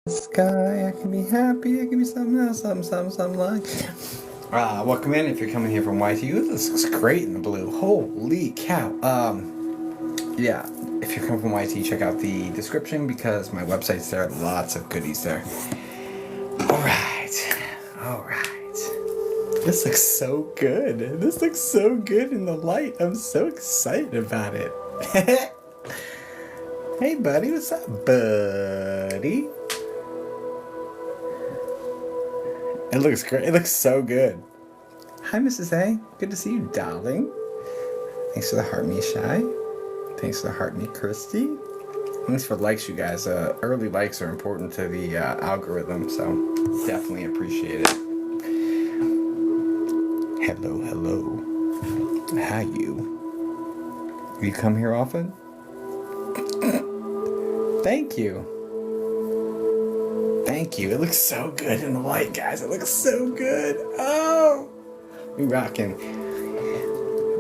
Sky, I can be happy, I can be something else, something like. Welcome in if you're coming here from YTU. This looks great in the blue. Holy cow. Yeah, if you're coming from YT, check out the description because my website's there. Lots of goodies there. Alright. This looks so good. This looks so good in the light. I'm so excited about it. Hey, buddy. What's up, buddy? It looks great. It looks so good. Hi, Mrs. A. Good to see you, darling. Thanks for the heart me, Shy. Thanks for the heart me, Christy. Thanks for likes, you guys. Early likes are important to the algorithm, so definitely appreciate it. Hello. How you? You come here often? Thank you. Thank you. It looks so good in the light, guys. It looks so good. Oh, we rocking.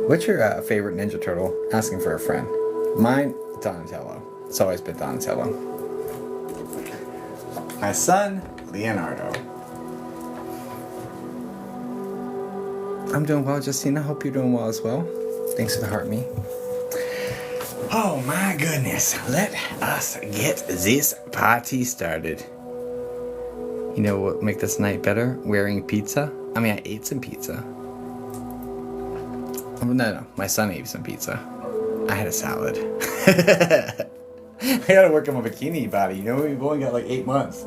What's your favorite Ninja Turtle? Asking for a friend. Mine, Donatello. It's always been Donatello. My son, Leonardo. I'm doing well, Justina. Hope you're doing well as well. Thanks for the heart me. Oh my goodness. Let us get this party started. You know what would make this night better? Wearing pizza? I mean, I ate some pizza. Oh, no. My son ate some pizza. I had a salad. I gotta work on my bikini body. You know, we've only got like 8 months.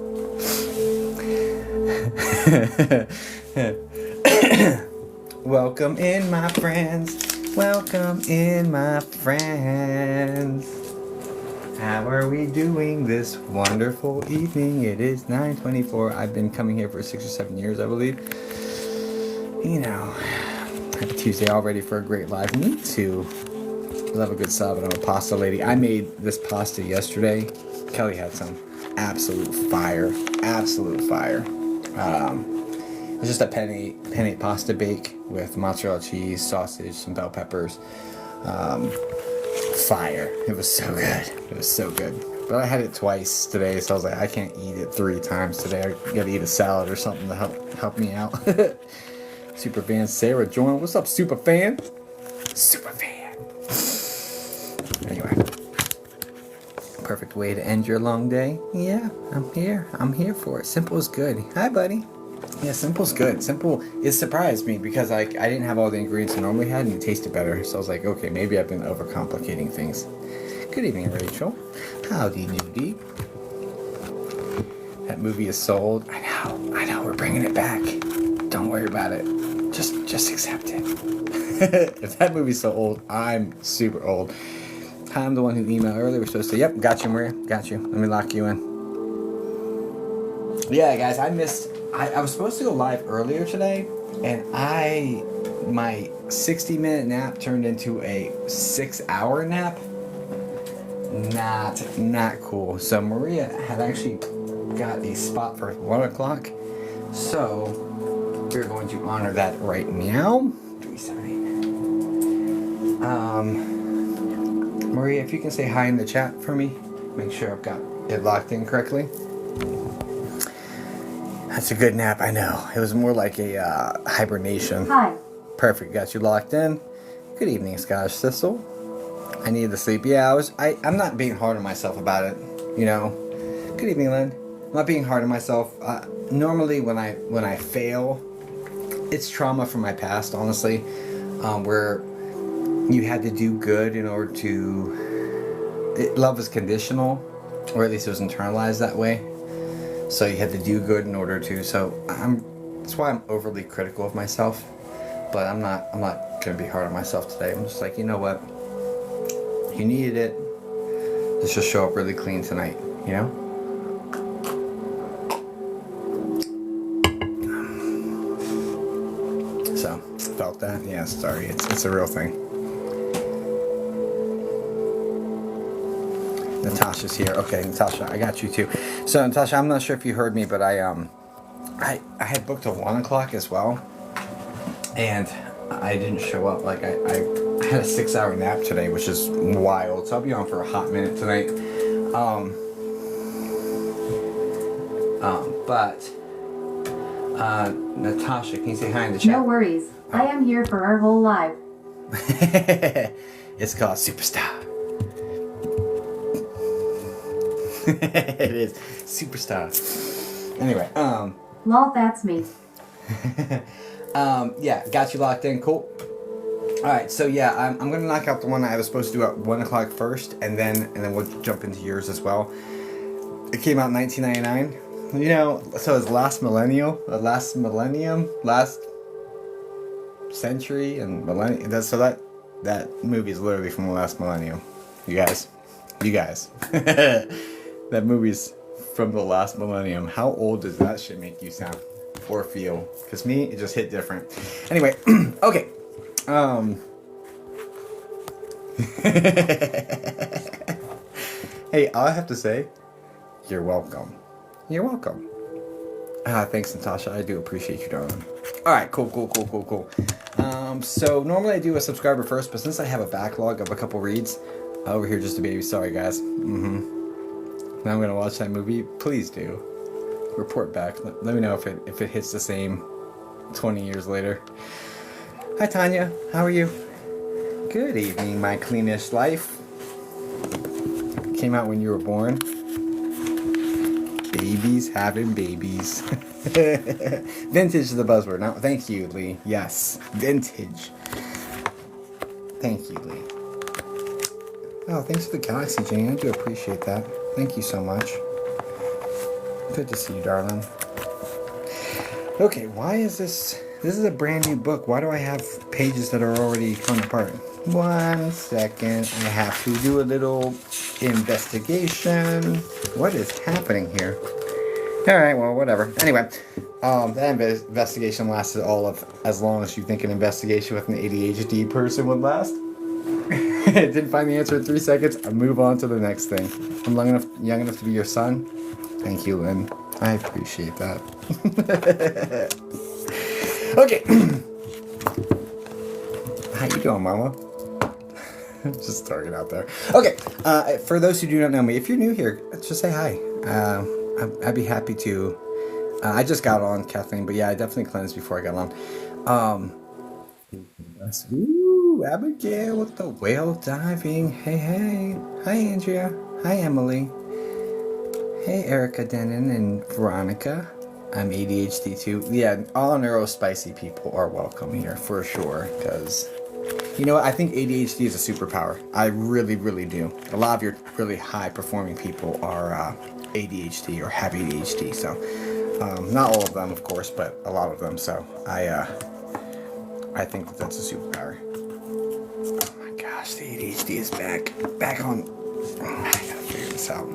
Welcome in, my friends. Welcome in, my friends. How are we doing this wonderful evening? It is 9:24. I've been coming here for 6 or 7 years, I believe. You know, happy Tuesday, all ready for a great live. Me too. Love a good sub, and I'm a pasta lady. I made this pasta yesterday. Kelly had some absolute fire. It's just a penne pasta bake with mozzarella cheese, sausage, some bell peppers. Fire. It was so good. But I had it twice today, so I was like, I can't eat it 3 times today. I gotta eat a salad or something to help me out. Superfan Sarah joined. What's up, Superfan? Anyway. Perfect way to end your long day. Yeah, I'm here for it. Simple is good. Hi, buddy. Yeah, simple's good. Simple, it surprised me because I didn't have all the ingredients I normally had and it tasted better. So I was like, okay, maybe I've been overcomplicating things. Good evening, Rachel. Howdy doody. That movie is sold. I know, we're bringing it back. Don't worry about it. Just accept it. If that movie's so old, I'm super old. I'm the one who emailed earlier. We're supposed to, yep, got you, Maria. Got you. Let me lock you in. Yeah, guys, I was supposed to go live earlier today, and my 60-minute nap turned into a 6-hour nap. Not cool. So Maria had actually got a spot for 1 o'clock. So we're going to honor that right now. 378. Maria, if you can say hi in the chat for me, make sure I've got it locked in correctly. That's a good nap, I know. It was more like a hibernation. Hi. Perfect, got you locked in. Good evening, Scottish Thistle. I need the sleep. Yeah, I'm not being hard on myself about it, you know. Good evening, Lynn. I'm not being hard on myself. Normally when I fail, it's trauma from my past, honestly, where you had to do good in order to... love is conditional, or at least it was internalized that way. So you had to do good in order to. So that's why I'm overly critical of myself. But I'm not gonna be hard on myself today. I'm just like, you know what? You needed it. Let's just show up really clean tonight. You know. So felt that. Yeah. Sorry. It's a real thing. Natasha's here. Okay, Natasha, I got you too. So Natasha, I'm not sure if you heard me, but I had booked a 1 o'clock as well, and I didn't show up. Like I had a 6-hour nap today, which is wild. So I'll be on for a hot minute tonight. But Natasha, can you say hi in the chat? No worries. I am here for our whole live. It's called Superstar. It is Superstar. Anyway, Lol, that's me. yeah, got you locked in. Cool. All right, so yeah, I'm gonna knock out the one I was supposed to do at 1 o'clock first, and then we'll jump into yours as well. It came out in 1999. You know, so it's last millennium, last century, and millennium. So that movie is literally from the last millennium. You guys, that movie's from the last millennium. How old does that shit make you sound or feel? Because me, it just hit different. Anyway, okay. Hey, all I have to say, you're welcome. You're welcome. Thanks, Natasha. I do appreciate you, darling. All right, cool. So normally I do a subscriber first, but since I have a backlog of a couple reads, over here just a baby. Sorry, guys. Now I'm gonna watch that movie. Please do. Report back. Let me know if it hits the same 20 years later. Hi, Tanya. How are you? Good evening, my cleanish life. Came out when you were born. Babies having babies. Vintage is the buzzword. Now, thank you, Lee. Yes, vintage. Thank you, Lee. Oh, thanks for the galaxy, Jane. I do appreciate that. Thank you so much. Good to see you, darling. Okay, why is this? This is a brand new book. Why do I have pages that are already torn apart? 1 second. I have to do a little investigation. What is happening here? Alright, well, whatever. Anyway, that investigation lasted as long as you think an investigation with an ADHD person would last. Didn't find the answer in 3 seconds. I move on to the next thing. I'm young enough to be your son. Thank you, Lynn. I appreciate that. Okay. How you doing, Mama? Just throwing it out there. Okay. For those who do not know me, if you're new here, just say hi. I'd be happy to. I just got on, Kathleen, but yeah, I definitely cleansed before I got on. Ooh, Abigail with the whale diving. Hey. Hi, Andrea. Hi, Emily. Hey, Erica Denon and Veronica. I'm ADHD too. Yeah, all neurospicy people are welcome here for sure. Because, you know what? I think ADHD is a superpower. I really, really do. A lot of your really high performing people are ADHD or have ADHD. So, not all of them, of course, but a lot of them. So, I think that's a superpower. Oh my gosh, the ADHD is back on. I gotta figure this out.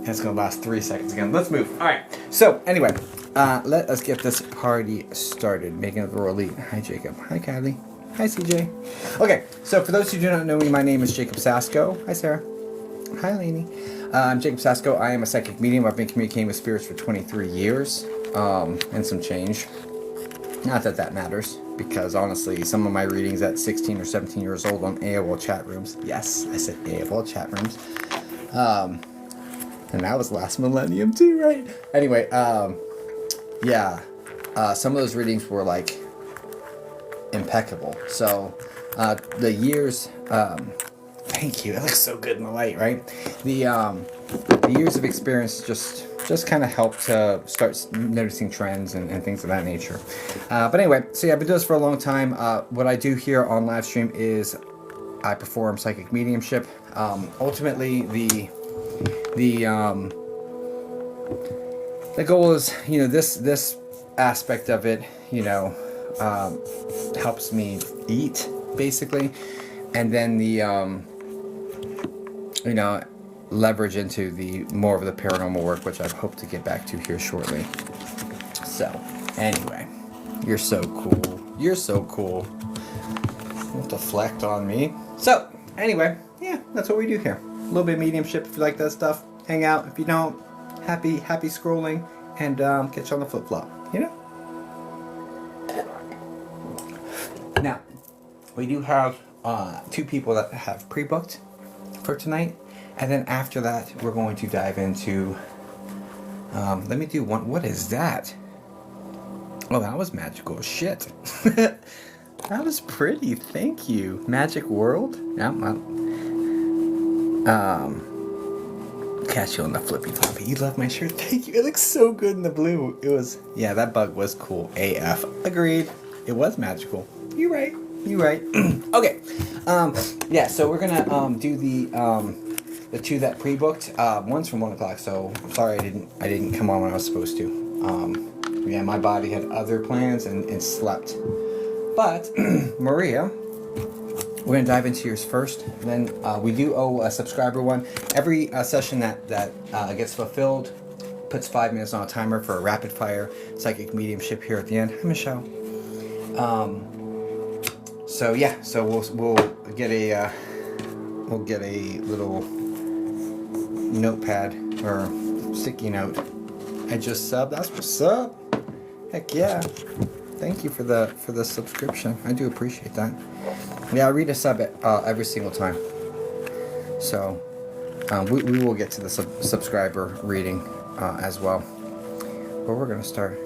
It's gonna last 3 seconds again. Let's move. All right. So anyway, let us get this party started. Making it the Royal Elite. Hi, Jacob. Hi, Kylie. Hi, CJ. Okay. So for those who do not know me, my name is Jacob Sasko. Hi, Sarah. Hi, Lainey. I'm Jacob Sasko. I am a psychic medium. I've been communicating with spirits for 23 years, and some change. Not that that matters, because honestly, some of my readings at 16 or 17 years old on AOL chat rooms. Yes, I said AOL chat rooms. And that was last millennium too, right? Anyway, yeah, some of those readings were like impeccable. So the years, thank you. It looks so good in the light, right? The years of experience just kind of help to start noticing trends and things of that nature. But anyway, so yeah, I've been doing this for a long time. What I do here on live stream is I perform psychic mediumship. Ultimately, the goal is, you know, this aspect of it, you know, helps me eat basically, and then the you know, leverage into the more of the paranormal work, which I hope to get back to here shortly. So anyway, you're so cool. You're so cool. Don't deflect on me. So anyway, yeah, that's what we do here. A little bit of mediumship if you like that stuff. Hang out. If you don't, happy scrolling, and catch you on the flip flop. You know. Now, we do have 2 people that have pre-booked for tonight, and then after that, we're going to dive into Let me do one. What is that? Oh, that was magical as shit. That was pretty. Thank you. Magic World. Yeah, well. Catch you on the flippy floppy. You love my shirt. Thank you. It looks so good in the blue. It was. Yeah, that bug was cool. AF. Agreed. It was magical. You're right. You're right. Okay. Yeah. So we're gonna do the two that pre-booked. One's from 1 o'clock. So I'm sorry I didn't come on when I was supposed to. Yeah, my body had other plans and slept. But Maria, we're gonna dive into yours first. And then we do owe a subscriber one. Every session that gets fulfilled puts 5 minutes on a timer for a rapid fire psychic mediumship here at the end. Hi, Michelle. So yeah, so we'll get a little notepad or sticky note. I just subbed. That's what's up. Heck yeah. Thank you for the subscription. I do appreciate that. Yeah, I read a sub every single time. So we will get to the subscriber reading as well. But we're gonna start.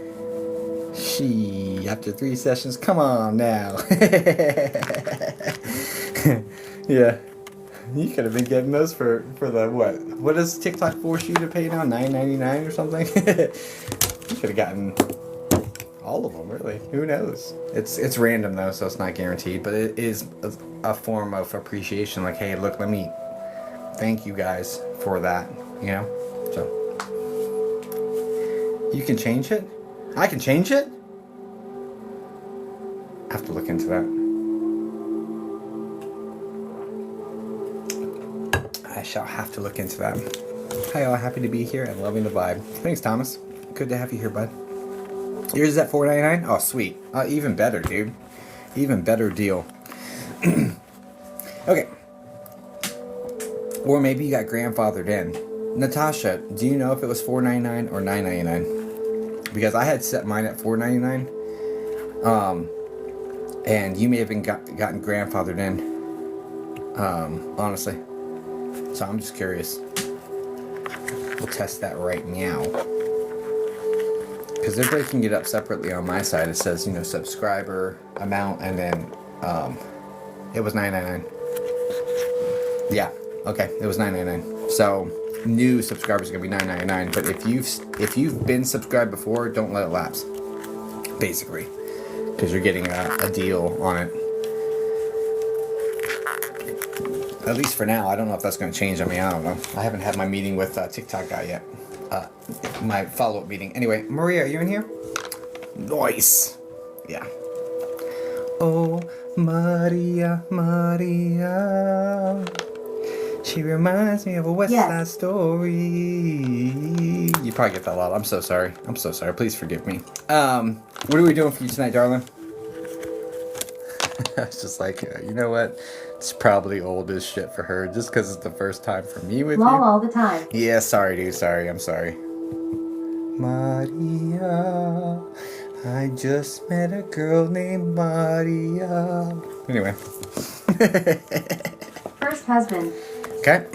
After 3 sessions, come on now. Yeah, you could have been getting those for the what? What does TikTok force you to pay now? $9.99 or something? You could have gotten all of them, really. Who knows? It's random though, so it's not guaranteed. But it is a form of appreciation. Like, hey, look, let me thank you guys for that. You know, so you can change it. I can change it? I have to look into that. I shall have to look into that. Hi all, happy to be here and loving the vibe. Thanks, Thomas. Good to have you here, bud. Yours is at $4.99? Oh, sweet. Even better, dude. Even better deal. Okay. Or maybe you got grandfathered in. Natasha, do you know if it was $4.99 or $9.99? Because I had set mine at $4.99, and you may have been gotten grandfathered in, honestly. So I'm just curious. We'll test that right now. Because they're breaking it up separately on my side. It says, subscriber amount, and then it was $9.99. Yeah, okay, it was $9.99. So new subscribers are gonna be $9.99, but if you've been subscribed before, don't let it lapse, basically, because you're getting a deal on it, at least for now. I don't know if that's going to change. I mean, I don't know. I haven't had my meeting with TikTok guy yet, my follow-up meeting. Anyway, Maria, are you in here? Nice. Yeah. Oh, Maria, she reminds me of a West Side Story. You probably get that a lot. I'm so sorry. Please forgive me. What are we doing for you tonight, darling? It's just like, you know what? It's probably old as shit for her, just because it's the first time for me with Lol you. all the time. Yeah, sorry, dude. Sorry. I'm sorry. Maria, I just met a girl named Maria. Anyway. First husband. Okay.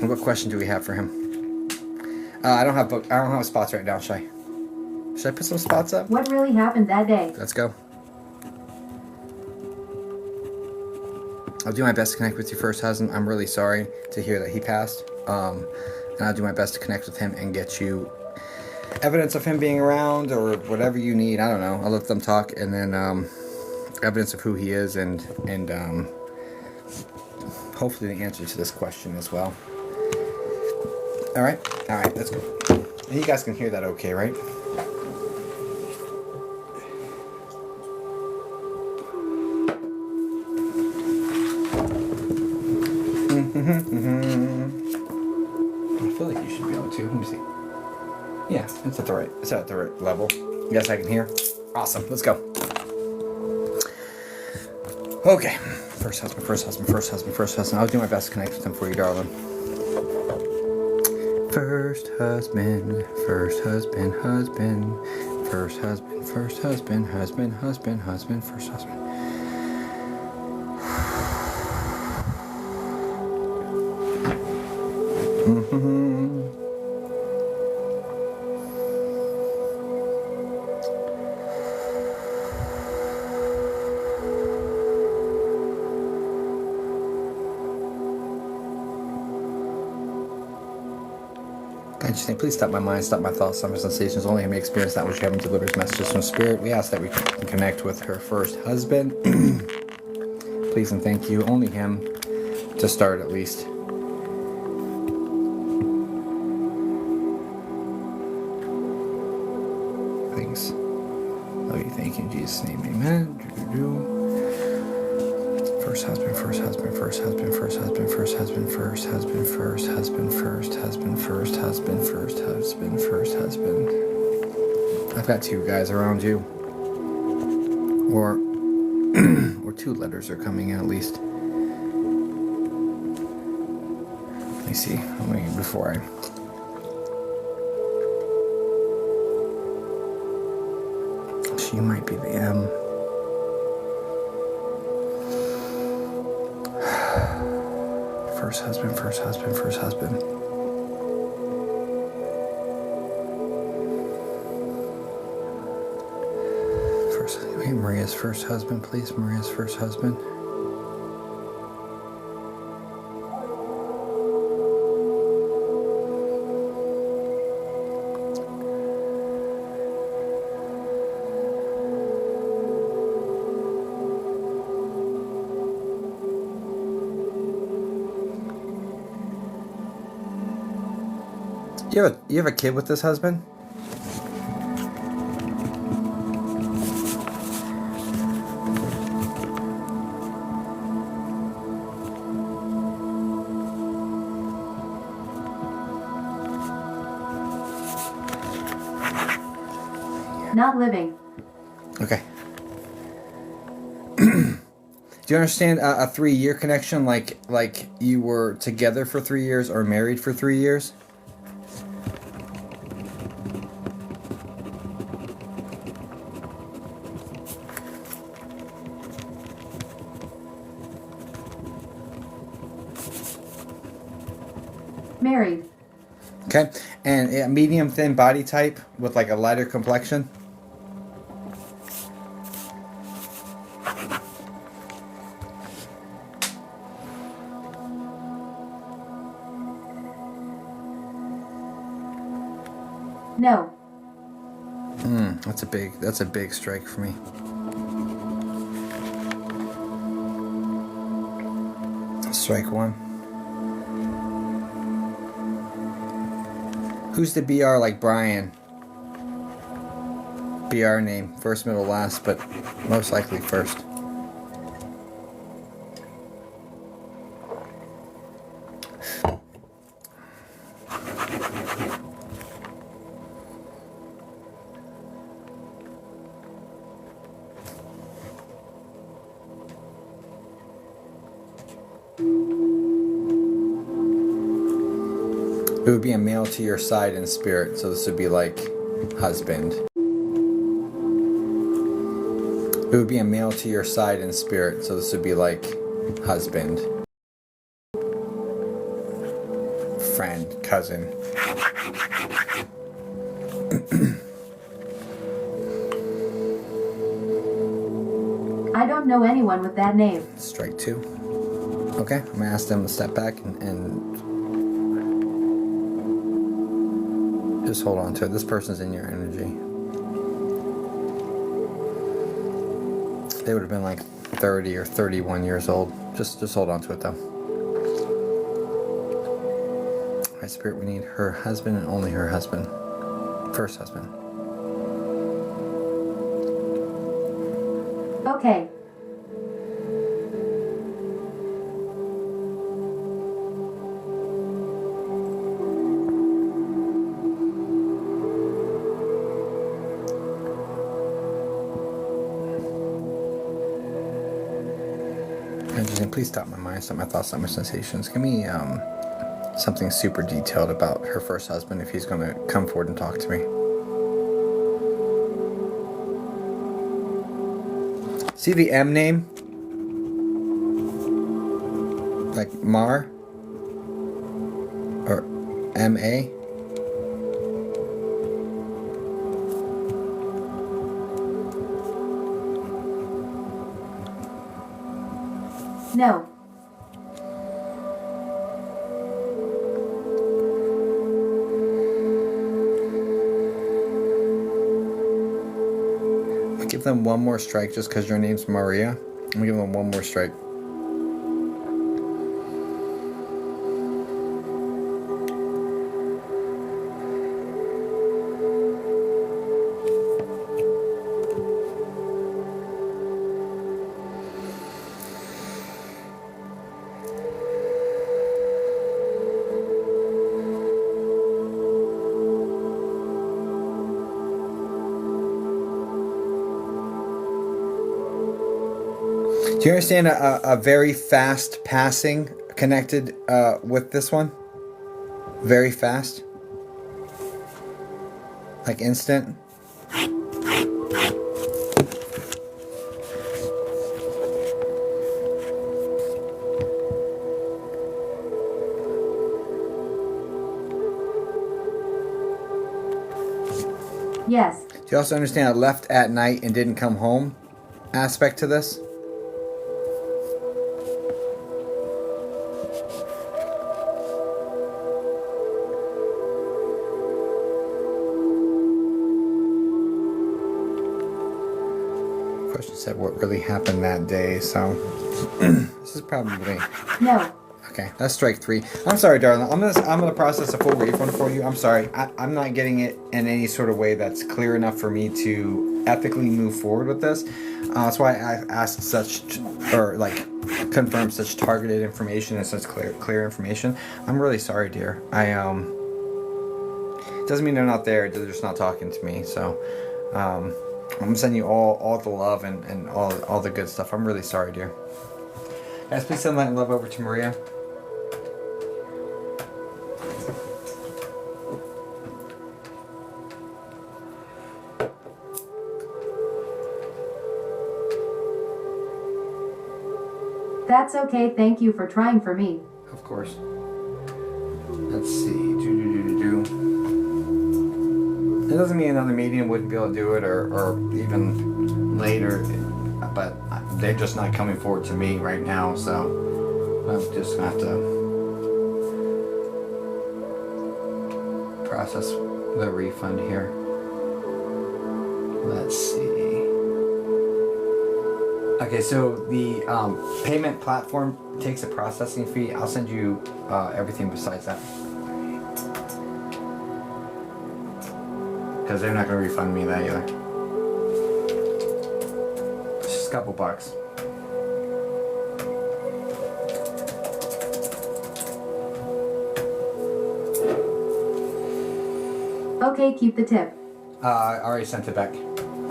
What question do we have for him? I don't have spots right now. Should I put some spots up? What really happened that day? Let's go. I'll do my best to connect with your first husband. I'm really sorry to hear that he passed. And I'll do my best to connect with him and get you evidence of him being around or whatever you need. I don't know. I'll let them talk, and then evidence of who he is, and hopefully the answer to this question as well. All right, let's go. And you guys can hear that okay, right? I feel like you should be able to. Let me see. Yeah, it's at the right level. Yes, I can hear. Awesome. Let's go. Okay. First husband. I'll do my best to connect with him for you, darling. First husband. First husband. Mm-hmm. I just think, please stop my mind, stop my thoughts, stop my sensations. Only Him may experience that which Heaven delivers messages from Spirit. We ask that we can connect with her first husband. Please and thank you. Only Him to start, at least. Thanks. Love you. Thank you in Jesus' name. Amen. First husband, first husband, first husband, first husband, first husband, first husband, first husband, first husband, first husband, first husband, first husband. I've got two guys around you. Or two letters are coming in at least. Let me see. Before I... She might be the M. First husband, first husband, first husband. Wait, Maria's first husband, please. Maria's first husband. You have a kid with this husband? Not living. Okay. Do you understand a 3-year connection, like you were together for 3 years or married for 3 years? Married. Okay. And a medium thin body type with like a lighter complexion? No. That's a big strike for me. Strike one. Who's the BR like Brian? BR name, first, middle, last, but most likely first. It would be a male to your side in spirit, so this would be like husband. It would be a male to your side in spirit, so this would be like husband. Friend, cousin. I don't know anyone with that name. Strike two. Okay, I'm gonna ask them to step back and just hold on to it. This person's in your energy. They would have been like 30 or 31 years old. Just hold on to it though. My spirit, we need her husband and only her husband. First husband. Okay. Please stop my mind, stop my thoughts, stop my sensations. Give me something super detailed about her first husband if he's going to come forward and talk to me. See the M name? Like Mar? Or M.A.? No. I'll give them one more strike just because your name's Maria. I'm gonna give them one more strike. Do you understand a very fast passing connected with this one? Very fast? Like instant? Yes. Do you also understand a left at night and didn't come home aspect to this? Question said what really happened that day, so this is probably No. okay. That's strike 3. I'm sorry, darling. I'm gonna process a full refund for you. I'm sorry. I'm not getting it in any sort of way that's clear enough for me to ethically move forward with this. That's why I asked confirm such targeted information and such clear information. I'm really sorry, dear. Doesn't mean they're not there. They're just not talking to me. So I'm gonna send you all the love and all the good stuff. I'm really sorry, dear. Guys, please send light and love over to Maria. That's okay. Thank you for trying for me. Of course. Let's see. It doesn't mean another medium wouldn't be able to do it or even later, but they're just not coming forward to me right now, so I'm just going to have to process the refund here. Let's see. Okay, so the payment platform takes a processing fee. I'll send you everything besides that. Because they're not going to refund me that either. It's just a couple bucks. Okay, keep the tip. I already sent it back.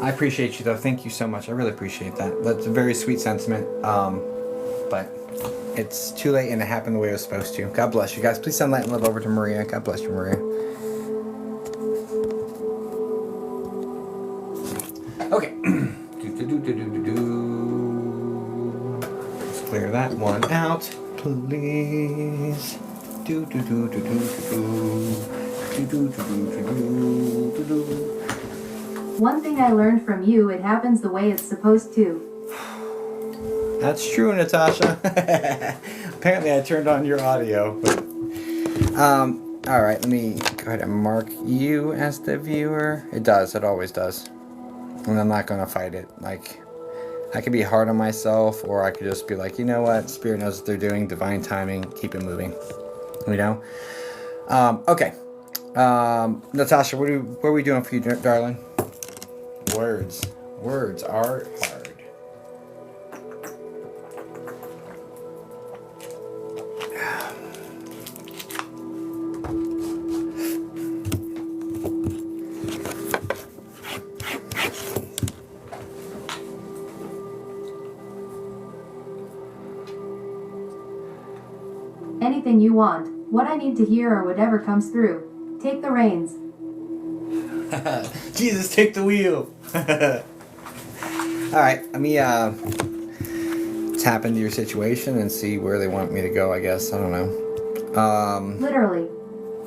I appreciate you though. Thank you so much. I really appreciate that. That's a very sweet sentiment. But it's too late and it happened the way it was supposed to. God bless you guys. Please send light and love over to Maria. God bless you, Maria. Okay. Let's clear that one out, please. One thing I learned from you, it happens the way it's supposed to. That's true, Natasha. Apparently I turned on your audio. But, alright, let me go ahead and mark you as the viewer. It does, it always does. And I'm not going to fight it. Like, I could be hard on myself, or I could just be like, you know what? Spirit knows what they're doing. Divine timing. Keep it moving. You know? Okay. Natasha, what are we doing for you, darling? Words. Words are hard. Anything you want, what I need to hear or whatever comes through. Take the reins. Jesus, take the wheel. Alright, let me tap into your situation and see where they want me to go, I guess. I don't know. Literally.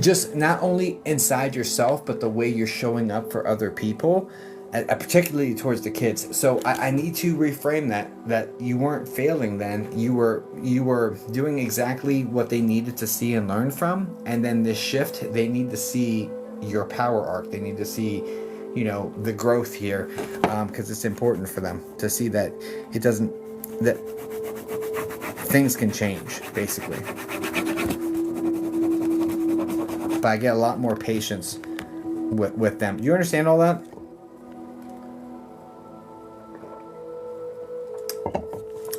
just not only inside yourself, but the way you're showing up for other people, particularly towards the kids. So I need to reframe that you weren't failing then. You were doing exactly what they needed to see and learn from. And then this shift, they need to see your power arc. They need to see, the growth here, because it's important for them to see that that things can change, basically. But I get a lot more patience with them. You understand all that?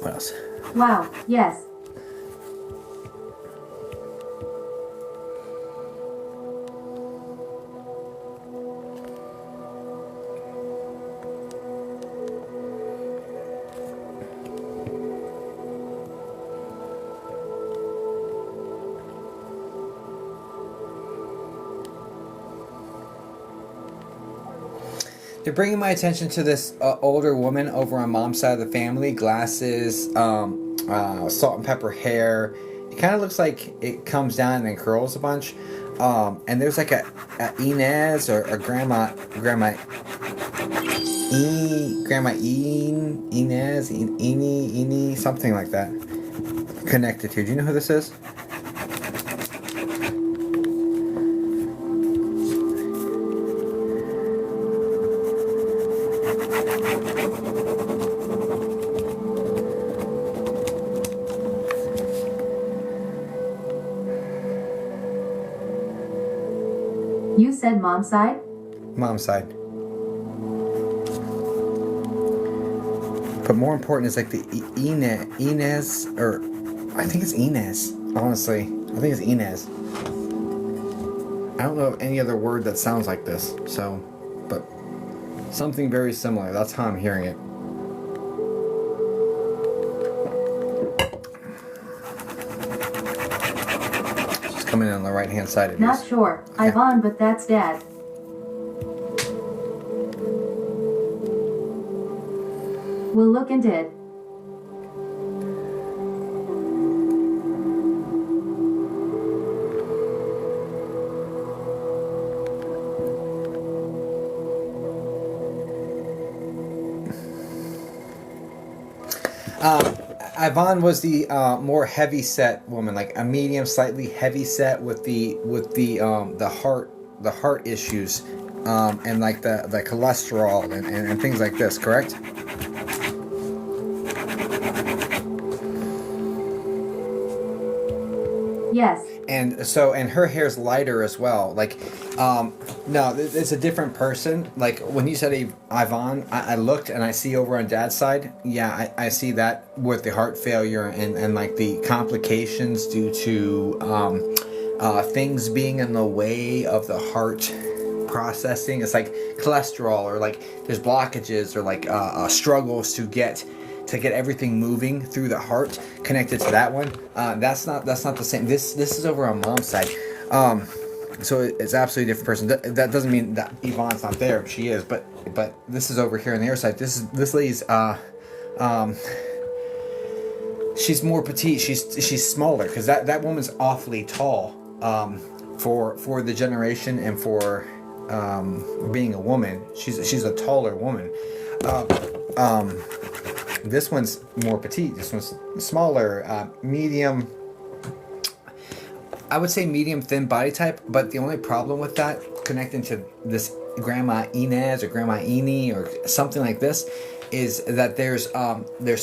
What else? Wow, yes. They're bringing my attention to this older woman over on mom's side of the family. Glasses, salt and pepper hair. It kind of looks like it comes down and then curls a bunch. And there's like a Inez or a Grandma Inez, Eni, something like that. Connected here. Do you know who this is? You said mom's side? Mom's side. But more important is like the Inez, or I think it's Inez, honestly. I think it's Inez. I don't know of any other word that sounds like this, so, but something very similar. That's how I'm hearing it. She's coming in on the right-hand side of you. Not sure. Okay. Ivan, but that's Dad. We'll look into it. Yvonne was the more heavy set woman, like a medium, slightly heavy set with the heart issues, and like the cholesterol and things like this. Correct? Yes. And her hair's lighter as well. Like, no, it's a different person. Like when you said Yvonne, I looked and I see over on Dad's side. Yeah, I see that with the heart failure and like the complications due to things being in the way of the heart processing. It's like cholesterol, or like there's blockages, or like struggles to get everything moving through the heart connected to that one. That's not the same. This is over on Mom's side. So it's absolutely a different person. That doesn't mean that Yvonne's not there. She is, but this is over here on the other side. This lady's she's more petite. She's smaller, because that woman's awfully tall for the generation and for being a woman. She's a taller woman. This one's more petite. This one's smaller, medium. I would say medium thin body type, but the only problem with that, connecting to this Grandma Inez or Grandma Eni or something like this, is that there's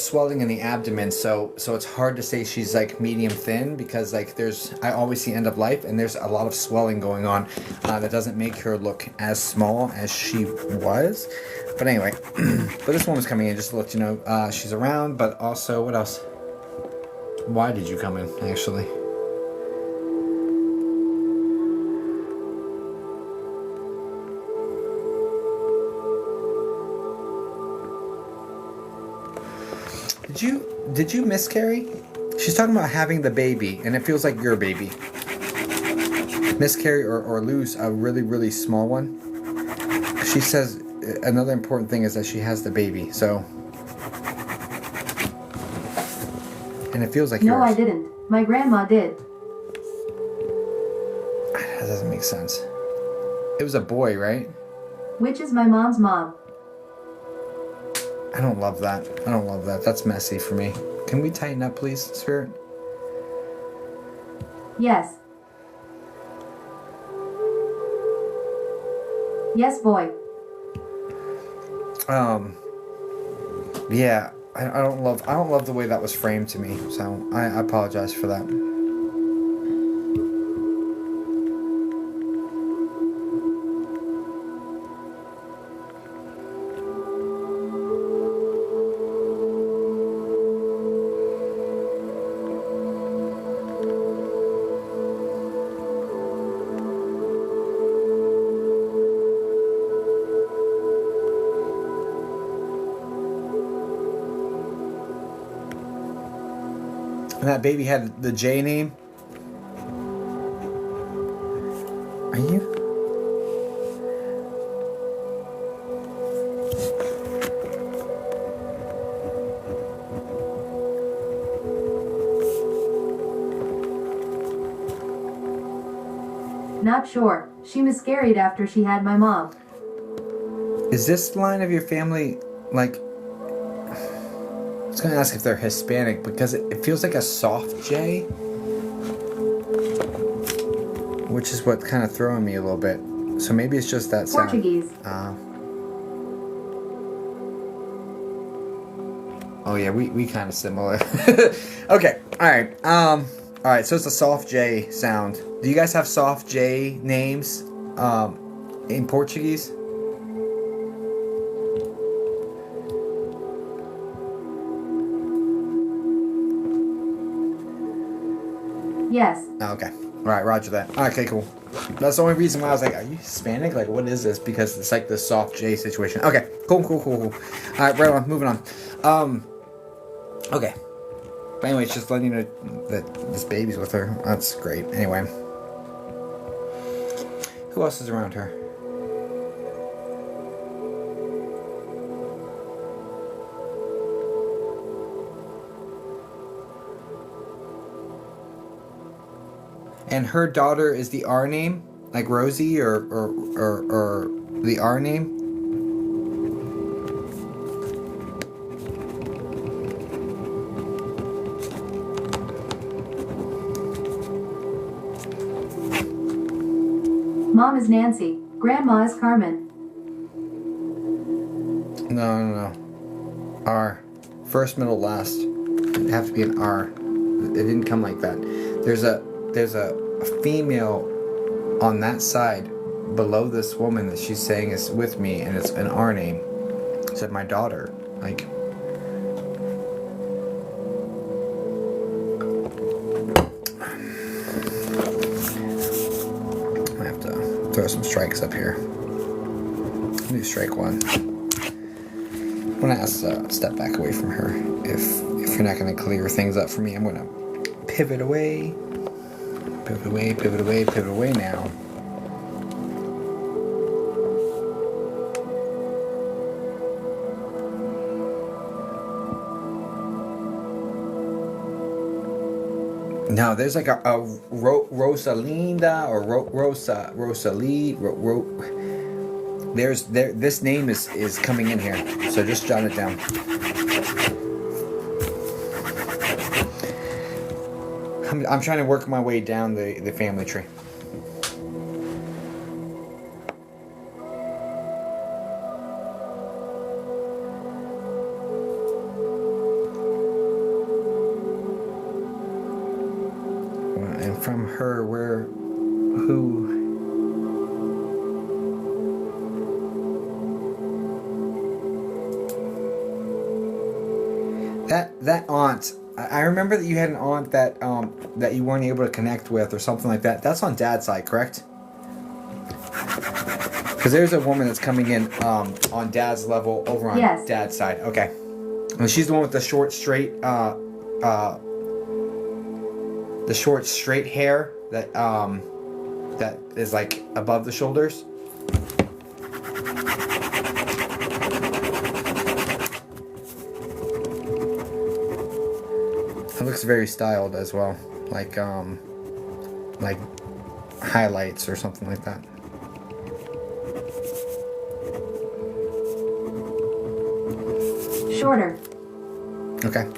swelling in the abdomen, so it's hard to say she's like medium thin, because like I always see end of life, and there's a lot of swelling going on that doesn't make her look as small as she was. But anyway, but this one was coming in just to let you know she's around. But also, what else? Why did you come in, actually? Did you miscarry? She's talking about having the baby, and it feels like your baby. Miscarry or lose a really, really small one. She says another important thing is that she has the baby, so. And it feels like yours. No, I didn't. My grandma did. That doesn't make sense. It was a boy, right? Which is my mom's mom. I don't love that. I don't love that. That's messy for me. Can we tighten up, please, Spirit? Yes. Yes, boy. Yeah, I don't love the way that was framed to me, so I apologize for that. And that baby had the J name. Are you? Not sure. She miscarried after she had my mom. Is this line of your family like? I was gonna ask if they're Hispanic because it feels like a soft J, which is what kind of throwing me a little bit. So maybe it's just that sound. Portuguese. Oh yeah, we kind of similar. Okay, all right. So it's a soft J sound. Do you guys have soft J names in Portuguese? Yes. Oh, okay. All right, roger that. Okay, cool. That's the only reason why I was like, are you Hispanic? Like, what is this? Because it's like the soft J situation. Okay, cool. All right, right on, moving on. Okay. But anyway, it's just letting you know that this baby's with her. That's great. Anyway. Who else is around her? And her daughter is the R name? Like Rosie or the R name? Mom is Nancy. Grandma is Carmen. No. R. First, middle, last. It'd have to be an R. It didn't come like that. There's a female on that side below this woman that she's saying is with me, and it's an R name. It said my daughter. Like, I have to throw some strikes up here. Do strike one. I'm gonna ask to step back away from her. If you're not gonna clear things up for me, I'm gonna pivot away. Pivot away now. No, there's like a Rosalinda or Rosalie. This name is coming in here, so just jot it down. I'm trying to work my way down the family tree. And from her, who? That aunt. I remember that you had an aunt that that you weren't able to connect with or something like that. That's on Dad's side, correct? Because there's a woman that's coming in on Dad's level over on Dad's side. Okay. And she's the one with the short, straight hair that that is like above the shoulders. It looks very styled as well. Like highlights or something like that. Shorter. Okay,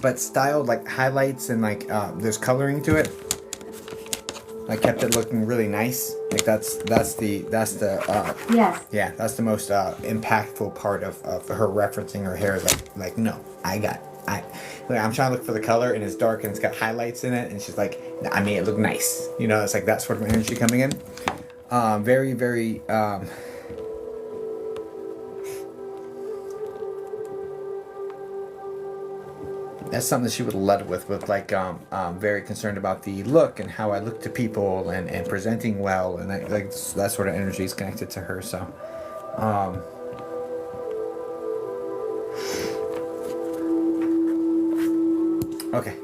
but styled like highlights and like there's coloring to it. I kept it looking really nice. Like that's the Yes. yeah, that's the most impactful part of her referencing her hair. Is like no, I'm trying to look for the color and it's dark and it's got highlights in it and she's like, I made it look nice. You know, it's like that sort of energy coming in. Very, very that's something that she would have led with like very concerned about the look and how I look to people and presenting well and that sort of energy is connected to her. So okay,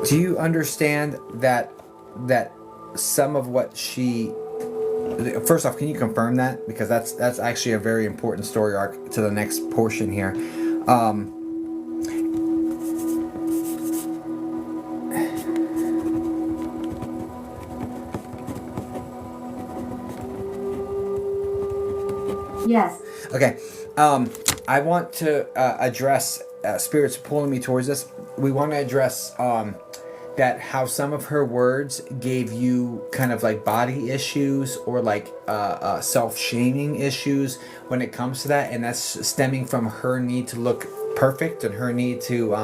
do you understand that some of what she, first off, can you confirm that? Because that's actually a very important story arc to the next portion here. Yes. Okay. I want to address spirits pulling me towards this. We want to address that how some of her words gave you kind of like body issues or like self-shaming issues when it comes to that, and that's stemming from her need to look perfect and her need to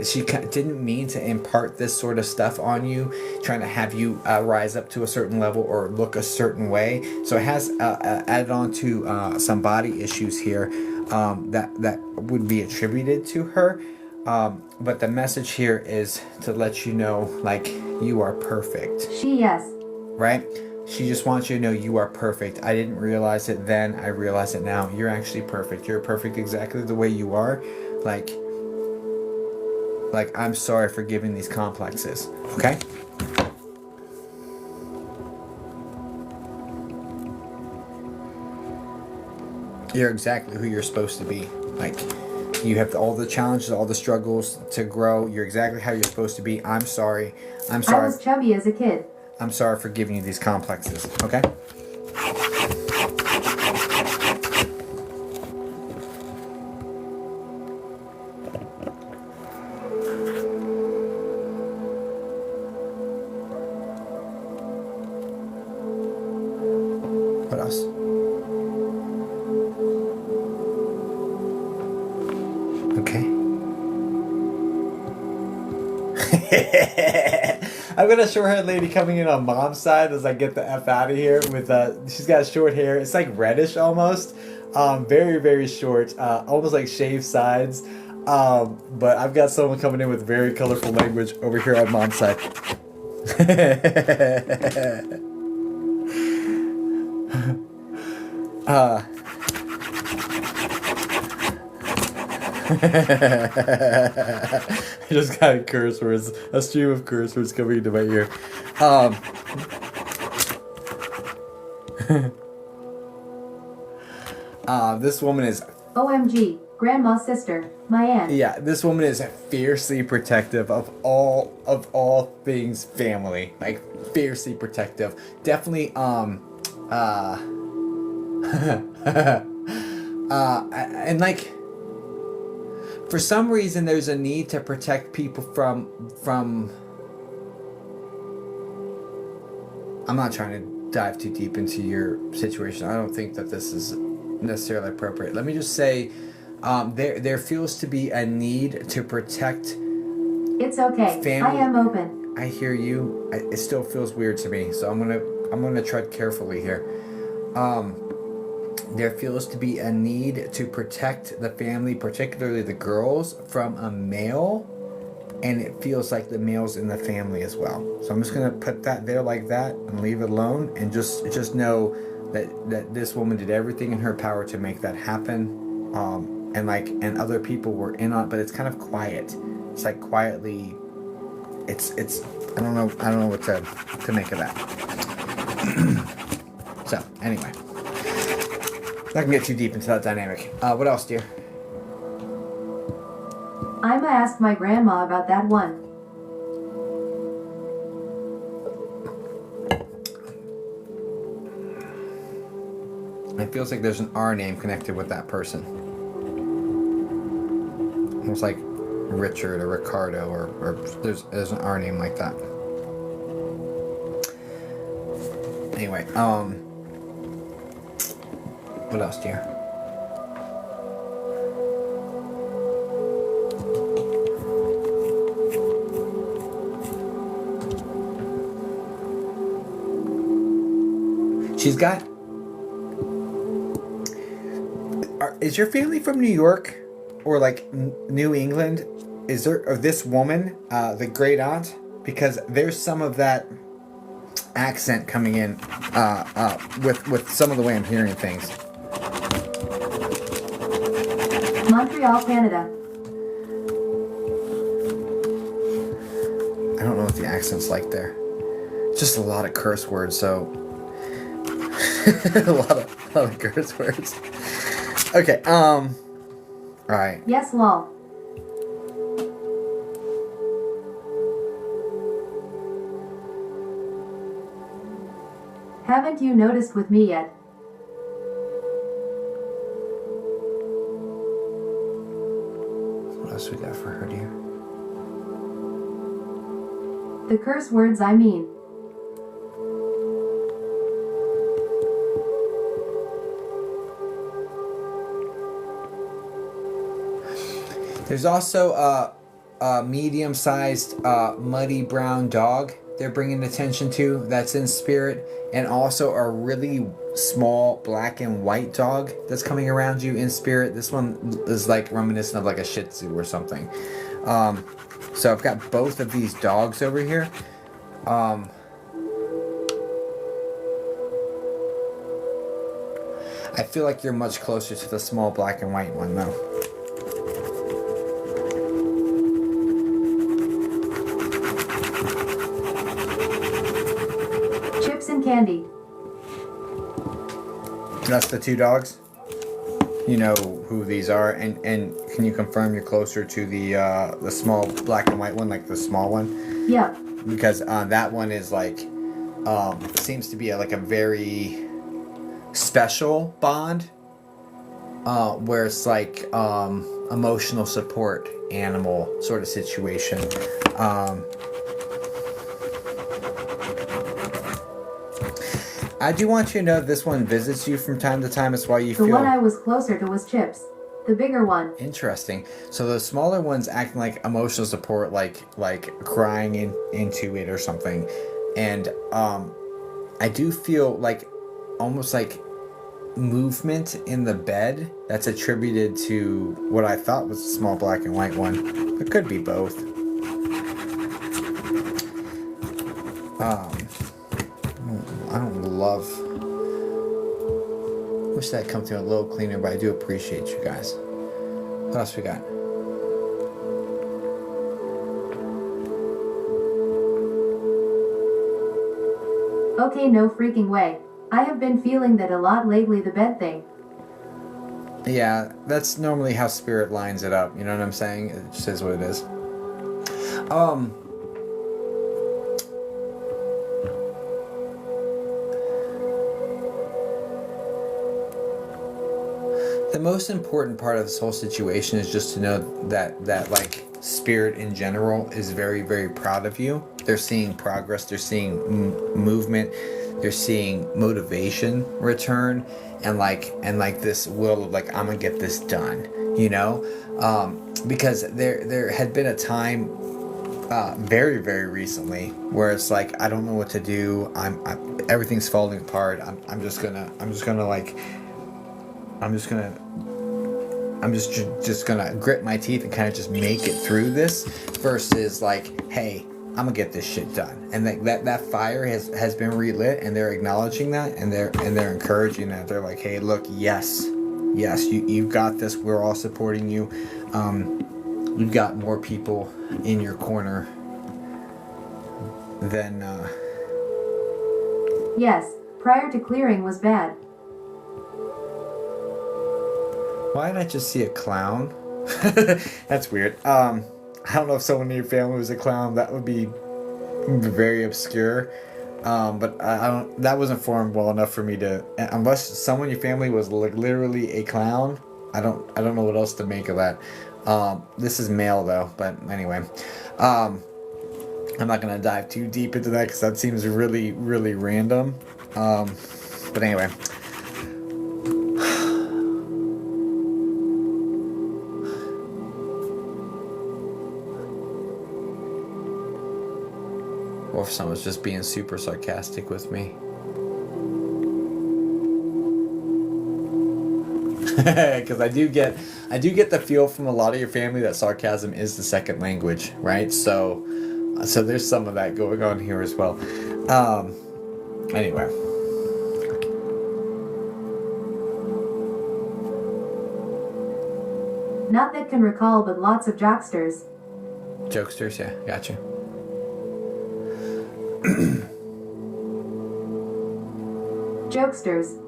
she didn't mean to impart this sort of stuff on you, trying to have you rise up to a certain level or look a certain way. So it has added on to some body issues here that would be attributed to her. But the message here is to let you know, like, you are perfect. Yes. Right? She just wants you to know you are perfect. I didn't realize it then. I realize it now. You're actually perfect. You're perfect exactly the way you are. Like, I'm sorry for giving these complexes. Okay? You're exactly who you're supposed to be. Like, you have all the challenges, all the struggles to grow. You're exactly how you're supposed to be. I'm sorry. I was chubby as a kid. I'm sorry for giving you these complexes. Okay? What else? Okay. I've got a short-haired lady coming in on mom's side as I get the F out of here with she's got short hair. It's like reddish almost. Very, very short. Almost like shaved sides. But I've got someone coming in with very colorful language over here on mom's side. I just got curse words, a stream of curse words coming into my ear. This woman is OMG, grandma's sister, my aunt. Yeah, this woman is fiercely protective of all things family. Like, fiercely protective. Definitely and like, for some reason there's a need to protect people from I'm not trying to dive too deep into your situation. I don't think that this is necessarily appropriate. Let me just say there feels to be a need to protect It's okay. family. I am open. I hear you. It still feels weird to me, so I'm gonna tread carefully here. There feels to be a need to protect the family, particularly the girls, from a male, and it feels like the male's in the family as well. So I'm just gonna put that there like that and leave it alone, and just know that this woman did everything in her power to make that happen, and other people were in on it, but it's kind of quiet. It's like quietly. It's I don't know what to make of that. So anyway. Not gonna get too deep into that dynamic. What else, dear? I'ma ask my grandma about that one. It feels like there's an R name connected with that person. Almost like Richard or Ricardo, or there's an R name like that. Anyway, what else, dear? She's got... Is your family from New York? Or like New England? Is there... Or this woman, the great aunt? Because there's some of that accent coming in with some of the way I'm hearing things. Montreal, Canada. I don't know what the accent's like there. Just a lot of curse words, so... a lot of curse words. Okay, alright. Yes, lol. Haven't you noticed with me yet? What else we got for her, dear? The curse words I mean. There's also a medium-sized muddy brown dog they're bringing attention to that's in spirit, and also a really small black and white dog that's coming around you in spirit. This one is like reminiscent of like a Shih Tzu or something. So I've got both of these dogs over here. I feel like you're much closer to the small black and white one though. Candy. That's the two dogs? You know who these are, and can you confirm you're closer to the small black and white one, like the small one? Yeah. Because that one is like seems to be like a very special bond, where it's like emotional support animal sort of situation. I do want you to know this one visits you from time to time. It's why you feel... The one I was closer to was Chips. The bigger one. Interesting. So the smaller one's acting like emotional support, like crying into it or something. And I do feel like almost like movement in the bed that's attributed to what I thought was a small black and white one. It could be both. I don't love... Wish that come through a little cleaner, but I do appreciate you guys. What else we got? Okay, no freaking way. I have been feeling that a lot lately, the bed thing. Yeah, that's normally how spirit lines it up. You know what I'm saying? It just is what it is. The most important part of this whole situation is just to know that like spirit in general is very, very proud of you. They're seeing progress. They're seeing movement. They're seeing motivation return, and like this will of like, I'm gonna get this done. You know, because there had been a time very, very recently where it's like, I don't know what to do. Everything's falling apart. I'm just gonna grit my teeth and kind of just make it through this, versus like, hey, I'm gonna get this shit done. And that fire has been relit, and they're acknowledging that, and they're encouraging that. They're like, hey, look, yes, you've got this. We're all supporting you. You've got more people in your corner than Yes, prior to clearing was bad. Why did I just see a clown? That's weird. I don't know if someone in your family was a clown. That would be very obscure. But I don't. That wasn't formed well enough for me to. Unless someone in your family was like literally a clown, I don't know what else to make of that. This is male though, but anyway, I'm not gonna dive too deep into that because that seems really random. But anyway. Or if someone's just being super sarcastic with me. Because I do get the feel from a lot of your family that sarcasm is the second language, right? So there's some of that going on here as well. Anyway. Not that can recall, but lots of jokesters. Jokesters, yeah, gotcha. Jokesters.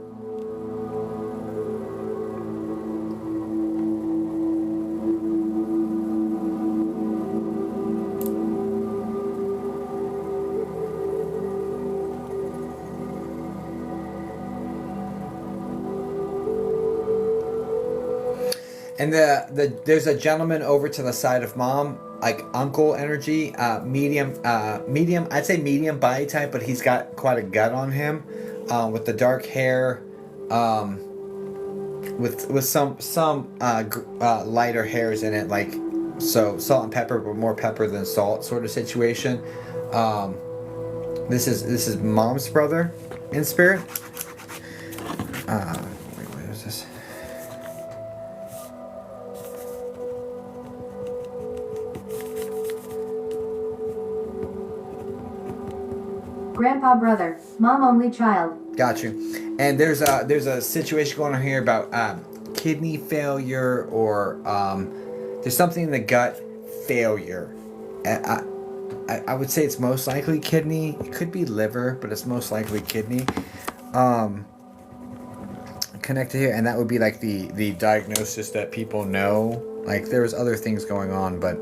And there's a gentleman over to the side of mom, like uncle energy, medium. I'd say medium body type, but he's got quite a gut on him, with the dark hair, with some lighter hairs in it, like so salt and pepper, but more pepper than salt sort of situation. This is mom's brother in spirit. Wait, what is this? Grandpa brother. Mom only child. Got you. And there's a situation going on here about kidney failure, or there's something in the gut failure. I would say it's most likely kidney. It could be liver, but it's most likely kidney. Connected here, and that would be like the diagnosis that people know. Like there was other things going on, but.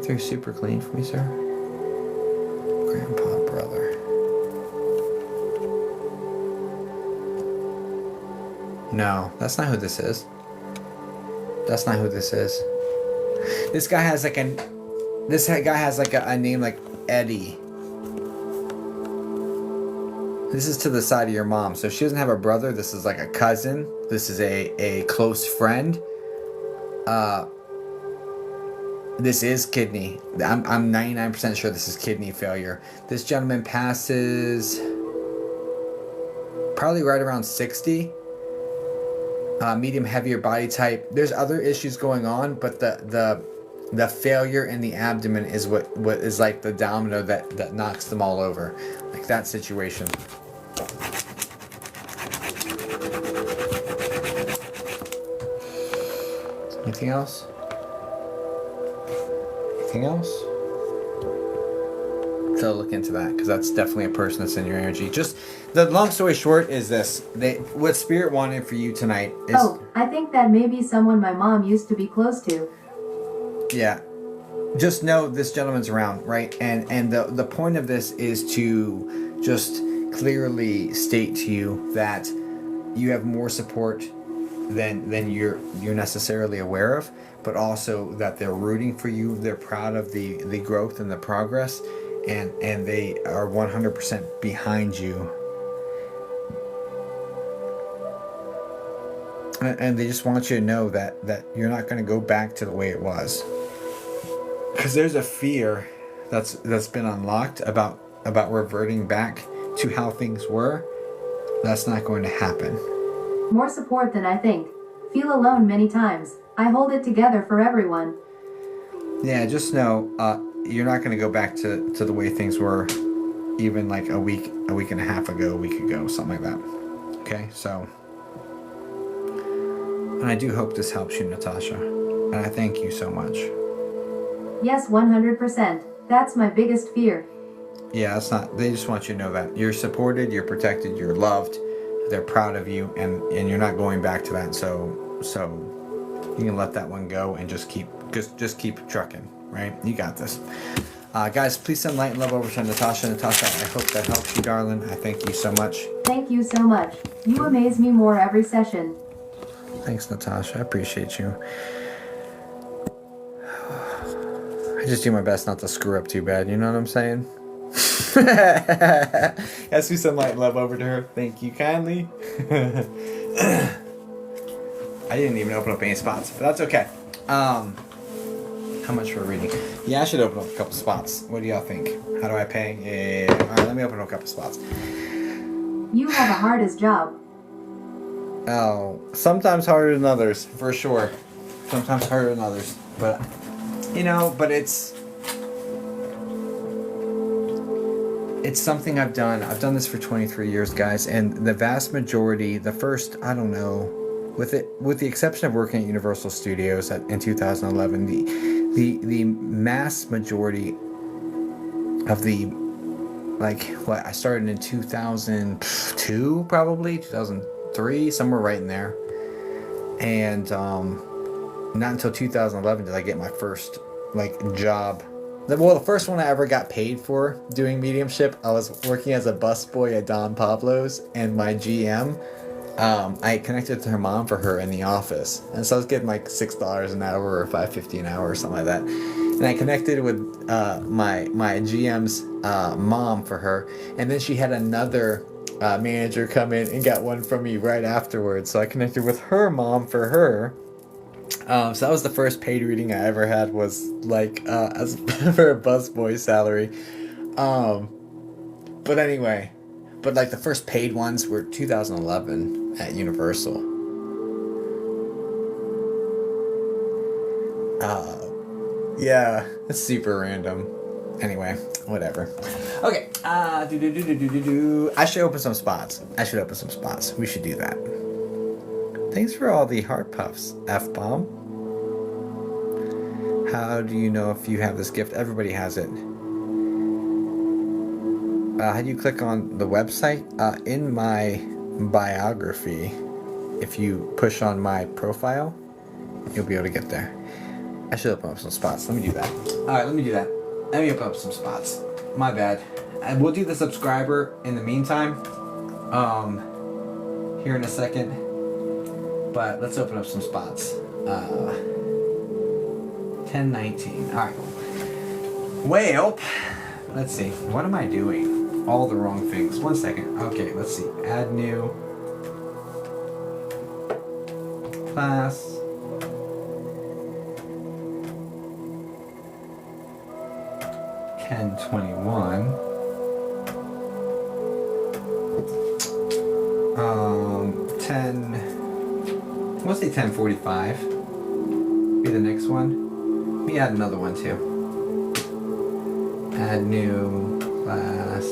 Through super clean for me, sir. Grandpa brother. No, that's not who this is. That's not who this is. This guy has like a name like Eddie. This is to the side of your mom. So if she doesn't have a brother, this is like a cousin. This is a close friend. This is kidney. I'm 99% sure this is kidney failure. This gentleman passes probably right around 60. Medium heavier body type. There's other issues going on, but the failure in the abdomen is what is like the domino that knocks them all over. Like that situation. Anything else? Else? So look into that, because that's definitely a person that's in your energy. Just the long story short is this: what spirit wanted for you tonight is. Oh, I think that may be someone my mom used to be close to. Yeah, just know this gentleman's around, right? And the point of this is to just clearly state to you that you have more support than you're necessarily aware of, but also that they're rooting for you. They're proud of the growth and the progress, and they are 100% behind you. And they just want you to know that you're not going to go back to the way it was, because there's a fear that's been unlocked about reverting back to how things were. That's not going to happen. More support than I think. Feel alone many times. I hold it together for everyone. Yeah, just know you're not going to go back to the way things were even like a week and a half ago, a week ago, something like that. Okay, so. And I do hope this helps you, Natasha. And I thank you so much. Yes, 100%. That's my biggest fear. Yeah, it's not. They just want you to know that you're supported, you're protected, you're loved. they're proud of you, and you're not going back to that. So you can let that one go and just keep trucking, right? You got this. Guys, please send light and love over to Natasha. Natasha, I hope that helps you, darling. I thank you so much. Thank you so much. You amaze me more every session. Thanks, Natasha. I appreciate you. I just do my best not to screw up too bad, you know what I'm saying? Yes, we send light and love over to her. Thank you kindly. I didn't even open up any spots, but that's okay. How much for a reading? Yeah, I should open up a couple spots. What do y'all think? How do I pay? Alright, let me open up a couple spots. You have the hardest job. Oh, sometimes harder than others, for sure. Sometimes harder than others. But, but it's something I've done. I've done this for 23 years, guys, and the vast majority, the first, I don't know, with the exception of working at Universal Studios in 2011, the mass majority of the, I started in 2002, probably 2003, somewhere right in there, and not until 2011 did I get my first job. Well, the first one I ever got paid for doing mediumship, I was working as a busboy at Don Pablo's, and my GM, I connected to her mom for her in the office, and so I was getting $6 an hour or $5.50 an hour or something like that. And I connected with my GM's mom for her, and then she had another manager come in and got one from me right afterwards. So I connected with her mom for her. So that was the first paid reading I ever had, was as for a busboy salary. But anyway, the first paid ones were 2011 at Universal. Yeah, it's super random. Anyway, whatever. Okay, I should open some spots. We should do that. Thanks for all the heart puffs, F-bomb. How do you know if you have this gift? Everybody has it. How do you click on the website? In my biography, if you push on my profile, you'll be able to get there. I should open up some spots. Let me do that. Alright, let me do that. Let me open up some spots. My bad. And we'll do the subscriber in the meantime. Here in a second. But let's open up some spots. 1019. Alright. Well, let's see. What am I doing? All the wrong things. 1 second. Okay, let's see. Add new class. Ten 21. 10. Let's say 1045. Be the next one. Let me add another one too. Add new class.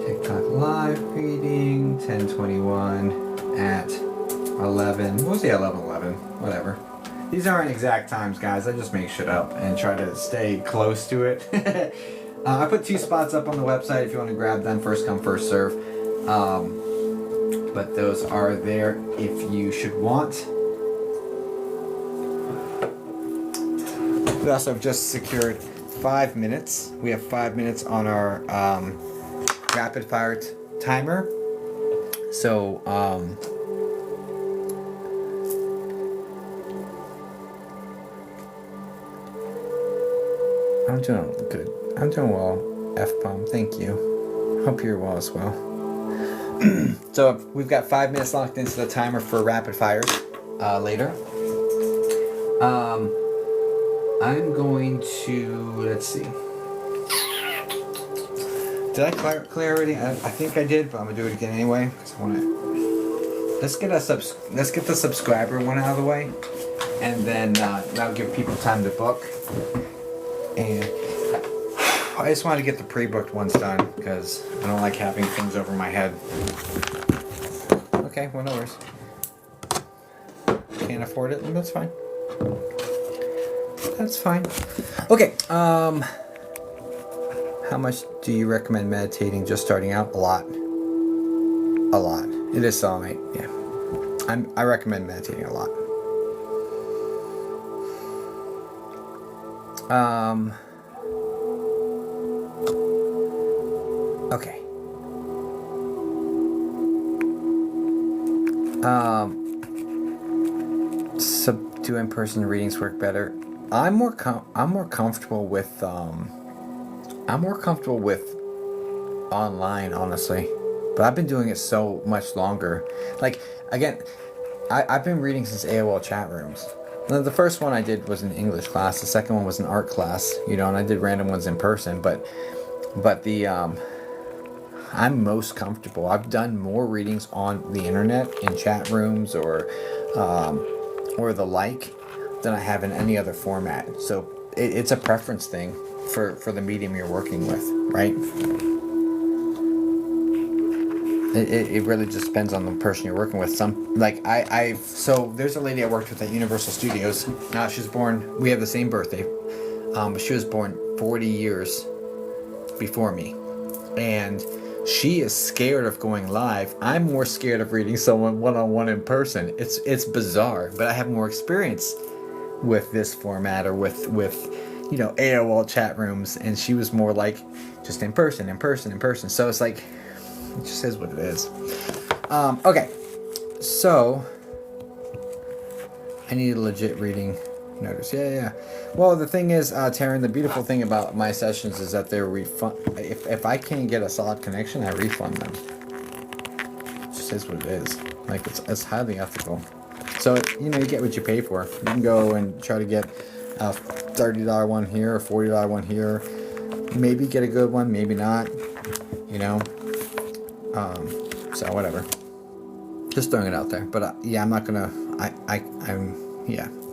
TikTok live reading. 1021 at 11. We'll say 11:11. Whatever. These aren't exact times, guys. I just make shit up and try to stay close to it. I put 2 spots up on the website if you want to grab them. First come, first serve. But those are there if you should want. We also have just secured 5 minutes. We have 5 minutes on our rapid fire timer. So, I'm doing good. I'm doing well, F-bomb. Thank you. Hope you're well as well. So we've got 5 minutes locked into the timer for rapid fires later. I'm going to, let's see. Did I clear already? I think I did, but I'm gonna do it again anyway because I want to. Let's get the subscriber one out of the way, and then that'll give people time to book. And I just wanted to get the pre-booked ones done because I don't like having things over my head. Okay, well, no worries. Can't afford it, that's fine. That's fine. Okay, how much do you recommend meditating just starting out? A lot. a lot. It is selenite. Yeah, I recommend meditating a lot. Okay. So do in-person readings work better? I'm more comfortable with online, honestly. But I've been doing it so much longer. Like, again, I've been reading since AOL chat rooms. Now, the first one I did was an English class. The second one was an art class, and I did random ones in person. But the I'm most comfortable. I've done more readings on the internet in chat rooms or the like than I have in any other format. So it's a preference thing for the medium you're working with, right? It really just depends on the person you're working with. So there's a lady I worked with at Universal Studios. She was born, we have the same birthday, but she was born 40 years before me. And she is scared of going live. I'm more scared of reading someone one-on-one in person. It's bizarre, but I have more experience with this format or with AOL chat rooms, and she was more like just in person. So it's like, it just is what it is. Okay, so I need a legit reading notice. Yeah. Well, the thing is, Taryn, the beautiful thing about my sessions is that they're refund. If I can't get a solid connection, I refund them. It just is what it is. Like, it's highly ethical. So you get what you pay for. You can go and try to get a $30 one here, a $40 one here. Maybe get a good one, maybe not. So whatever. Just throwing it out there. But I'm not gonna.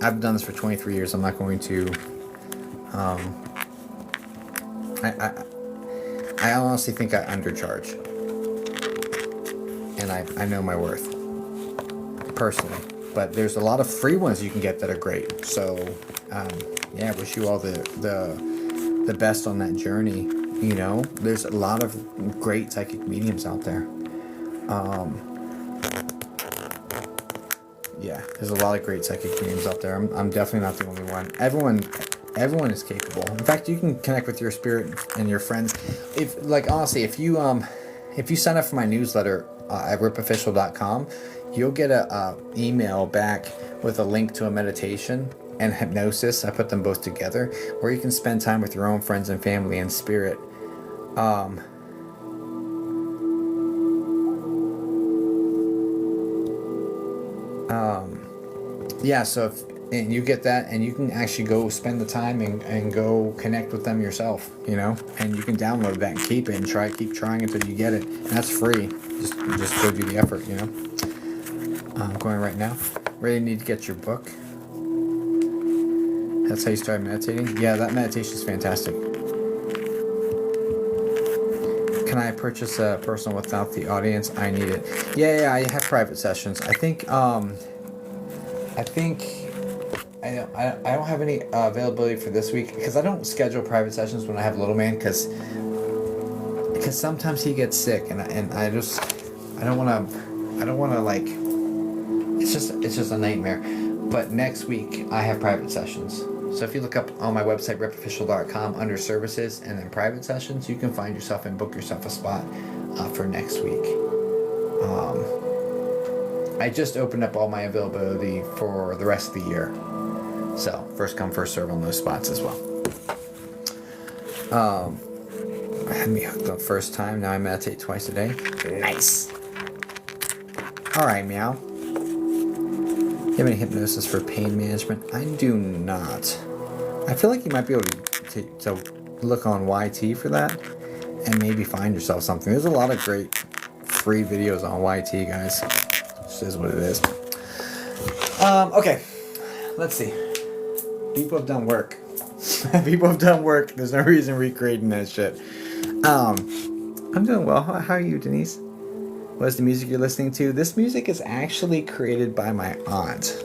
I've done this for 23 years. I'm not going to. I honestly think I undercharge, and I know my worth personally. But there's a lot of free ones you can get that are great. So wish you all the best on that journey. There's a lot of great psychic mediums out there. There's a lot of great psychic mediums out there. I'm definitely not the only one. Everyone is capable. In fact, you can connect with your spirit and your friends. If you sign up for my newsletter at ripofficial.com, you'll get a email back with a link to a meditation and hypnosis. I put them both together, where you can spend time with your own friends and family and spirit. So and you get that, and you can actually go spend the time and go connect with them yourself, and you can download that and keep it and keep trying until you get it. And that's free. Just go do the effort, I'm going right now. Really need to get your book. That's how you start meditating? Yeah, that meditation is fantastic. Can I purchase a personal without the audience? I need it. Yeah, I have private sessions. I think I don't have any availability for this week, because I don't schedule private sessions when I have little man, because sometimes he gets sick, and I don't want to like, it's just a nightmare. But next week I have private sessions. So if you look up on my website, ripofficial.com, under services and then private sessions, you can find yourself and book yourself a spot for next week. I just opened up all my availability for the rest of the year. So first come, first serve on those spots as well. I had me hooked up first time. Now I meditate twice a day. Nice. All right, Meow. Do you have any hypnosis for pain management? I do not. I feel like you might be able to look on YT for that and maybe find yourself something. There's a lot of great free videos on YT, guys. This is what it is. Okay, let's see. People have done work. People have done work. There's no reason recreating that shit. I'm doing well. How are you, Denise? What is the music you're listening to? This music is actually created by my aunt.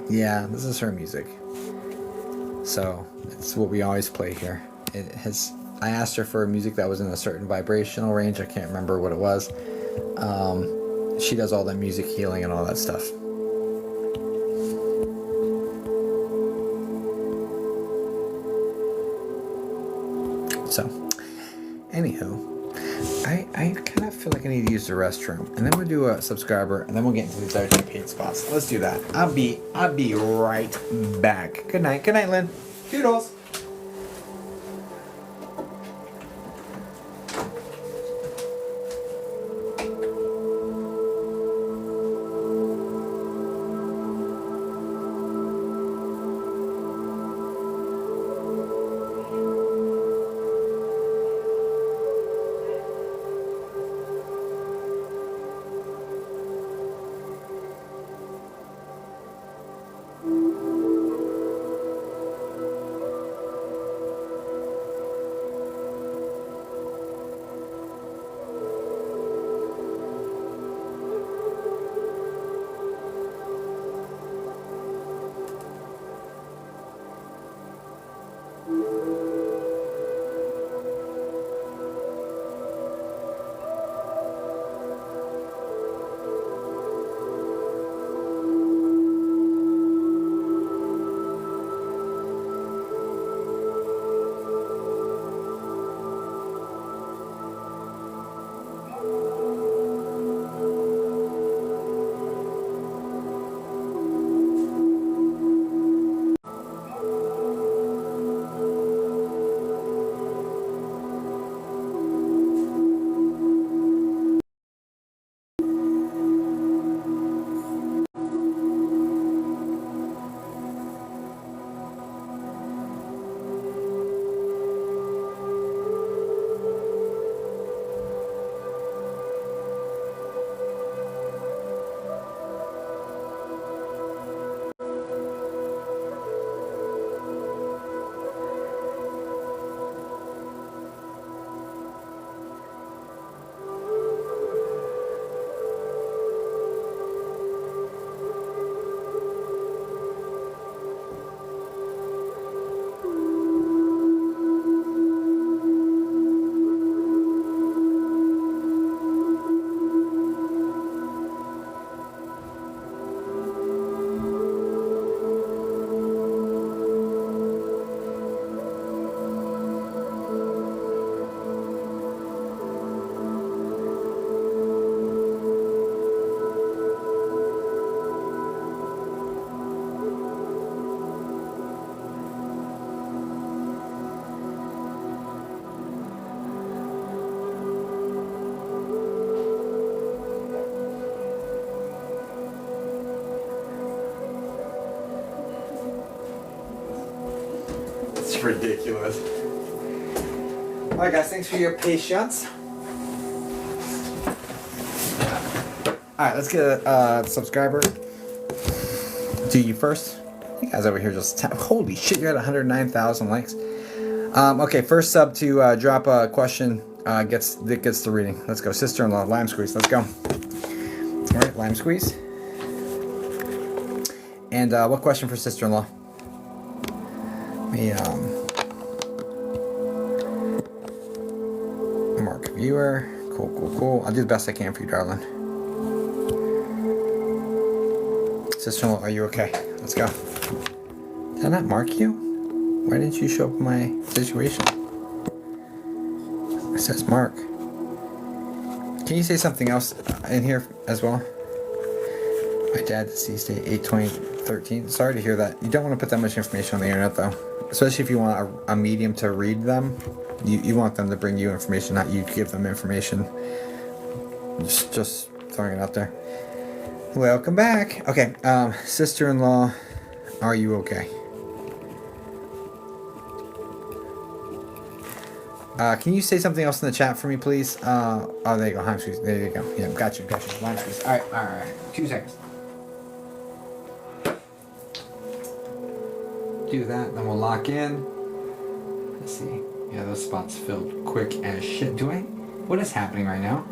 Yeah, this is her music. So it's what we always play here. It has I asked her for music that was in a certain vibrational range. I can't remember what it was. She does all that music healing and all that stuff. So, anywho, I kind of feel like I need to use the restroom, and then we'll do a subscriber, and then we'll get into these other paid spots. Let's do that. I'll be right back. Good night, Lynn. Toodles. It's ridiculous. Alright guys, thanks for your patience. Alright, let's get a subscriber. Do you first? You guys over here just holy shit, you're at 109,000 likes. Okay, first sub to drop a question gets the reading. Let's go. Sister-in-law, lime squeeze. Let's go. Alright, lime squeeze. And what question for sister-in-law? Mark viewer. Cool. I'll do the best I can for you, darling. Sister-in-law, are you okay? Let's go. Did I not mark you? Why didn't you show up in my situation? It says Mark. Can you say something else in here as well? My dad deceased date 8/20/13. Sorry to hear that. You don't want to put that much information on the internet though. Especially if you want a medium to read them. You want them to bring you information, not you give them information. Just throwing it out there. Welcome back. Okay, sister-in-law, are you okay? Can you say something else in the chat for me, please? Oh, there you go. Lime squeeze. There you go. Yeah, got you. Lime squeeze. All right. 2 seconds. Do that, then we'll lock in. Let's see. Yeah, those spots filled quick as shit. What is happening right now?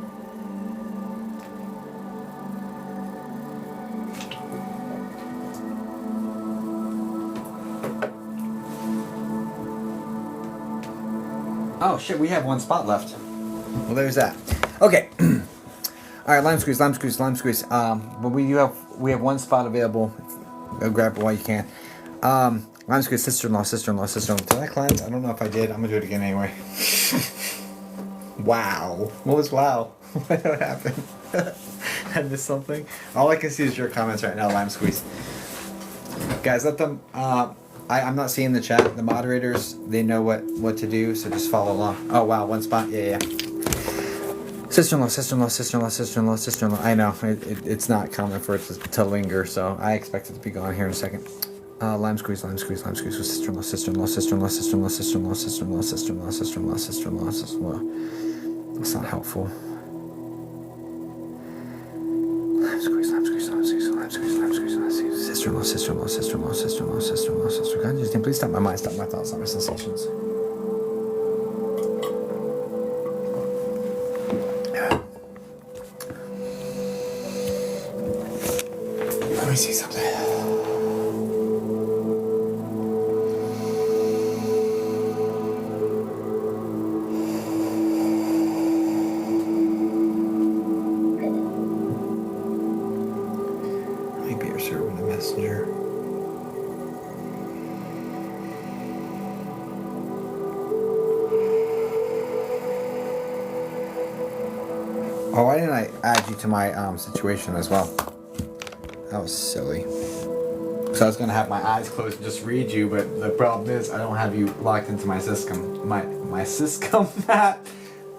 Oh shit, we have one spot left. Well, there's that. Okay. All right, lime squeeze. But we have one spot available. Go grab it while you can. Lime squeeze, sister-in-law. Did I cleanse? I don't know if I did. I'm gonna do it again anyway. Wow. What was wow? What happened? I missed something. All I can see is your comments right now, lime squeeze. Guys, let them. I'm not seeing the chat. The moderators, they know what to do, so just follow along. Oh wow, one spot. Yeah. Sister-in-law. I know it's not common for it to linger, so I expect it to be gone here in a second. Lime squeeze with sister-in-law. That's not helpful. Lime squeeze. Sister-in-law. God, just please stop my mind, stop my thoughts, stop my sensations. Let me see something. Maybe you're serving a messenger. Oh, why didn't I add you to my situation as well? That was silly. So I was gonna have my eyes closed and just read you, but the problem is I don't have you locked into my system. My system.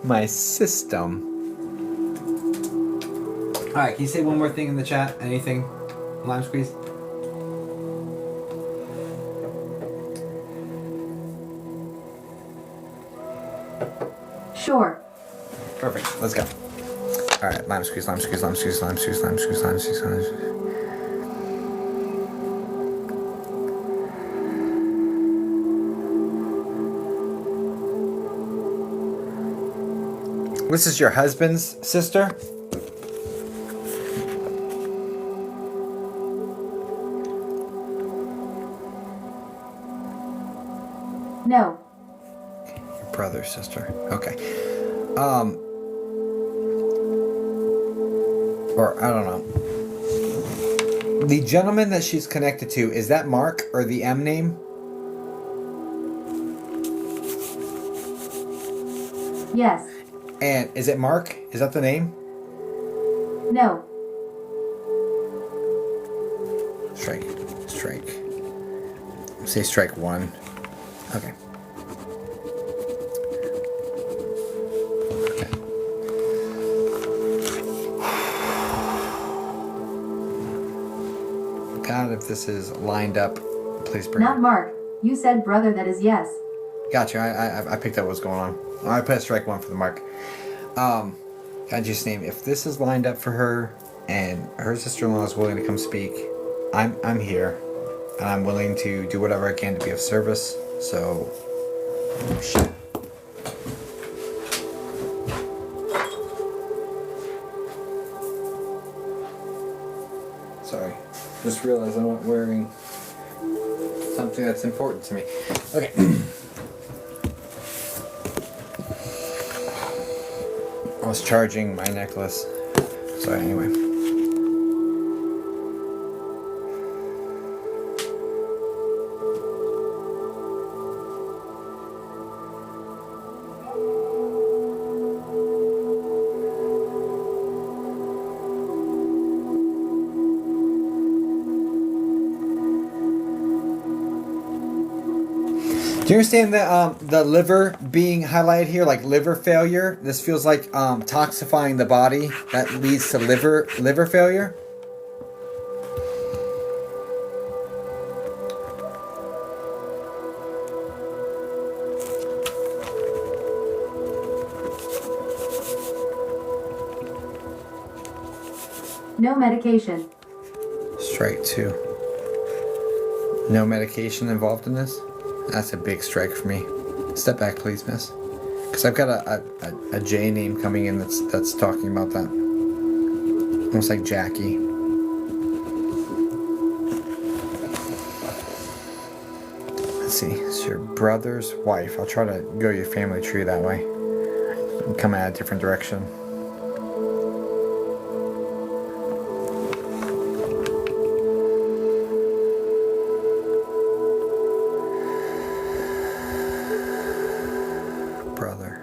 My system. All right, can you say one more thing in the chat? Anything, lime squeeze? Sure. Perfect. Let's go. All right, lime squeeze. This is your husband's sister? No. Your brother's sister. Okay. Or I don't know. The gentleman that she's connected to, is that Mark or the M name? Yes. And is it Mark? Is that the name? No. Strike. Say strike one. Okay. God, if this is lined up, please bring Not it. Mark. You said brother, that is yes. Gotcha. I picked up what's going on. I put a strike one for the mark. God, just name. If this is lined up for her and her sister-in-law is willing to come speak, I'm here, and I'm willing to do whatever I can to be of service. So, shit. Sorry, just realized I'm not wearing something that's important to me. Okay. I was charging my necklace. So anyway. Do you understand the liver being highlighted here, like liver failure? This feels like toxifying the body that leads to liver failure. No medication. Strike two. No medication involved in this? That's a big strike for me. Step back, please, miss. Because I've got a J name coming in that's talking about that. Almost like Jackie. Let's see. It's your brother's wife. I'll try to go your family tree that way. And come at a different direction. Brother.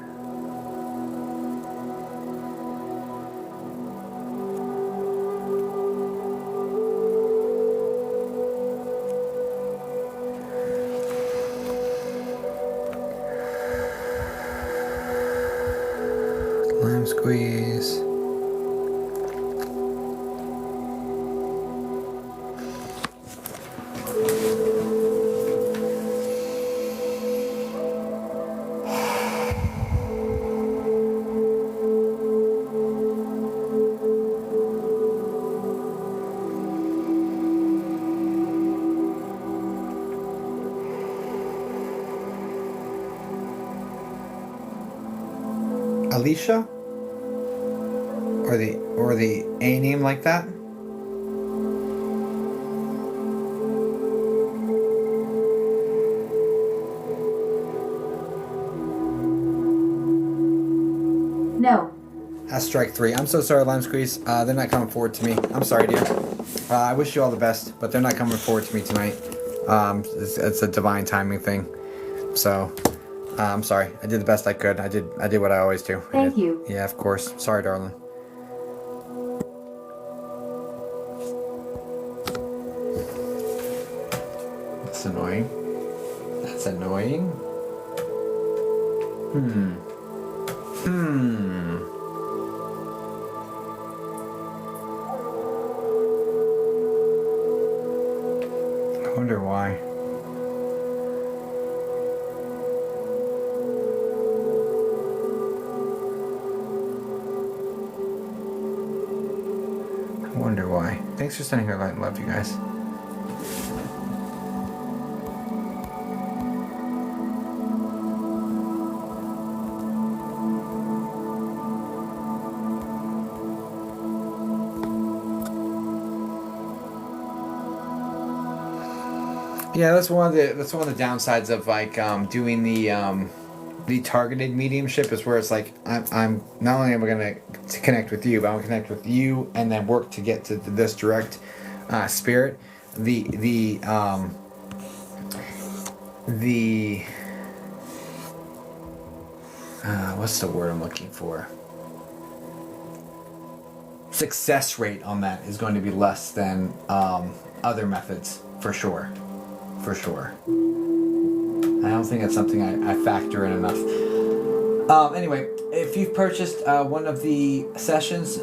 Lime squeeze. Alicia? Or the A name like that? No. That's strike 3. I'm so sorry, Lime Squeeze. They're not coming forward to me. I'm sorry, dear. I wish you all the best, but they're not coming forward to me tonight. It's a divine timing thing. So, I'm sorry. I did the best I could. I did what I always do. Thank you. Yeah, of course. Sorry, darling. That's annoying. That's annoying. I wonder why. I wonder why. Thanks for sending her light and love, you guys. Yeah, that's one of the downsides of like doing the targeted mediumship is where it's like I'm not only am I gonna connect with you, but I'm gonna connect with you and then work to get to this direct spirit. The what's the word I'm looking for? Success rate on that is going to be less than other methods for sure. For sure. I don't think that's something I factor in enough. Anyway, if you've purchased one of the sessions,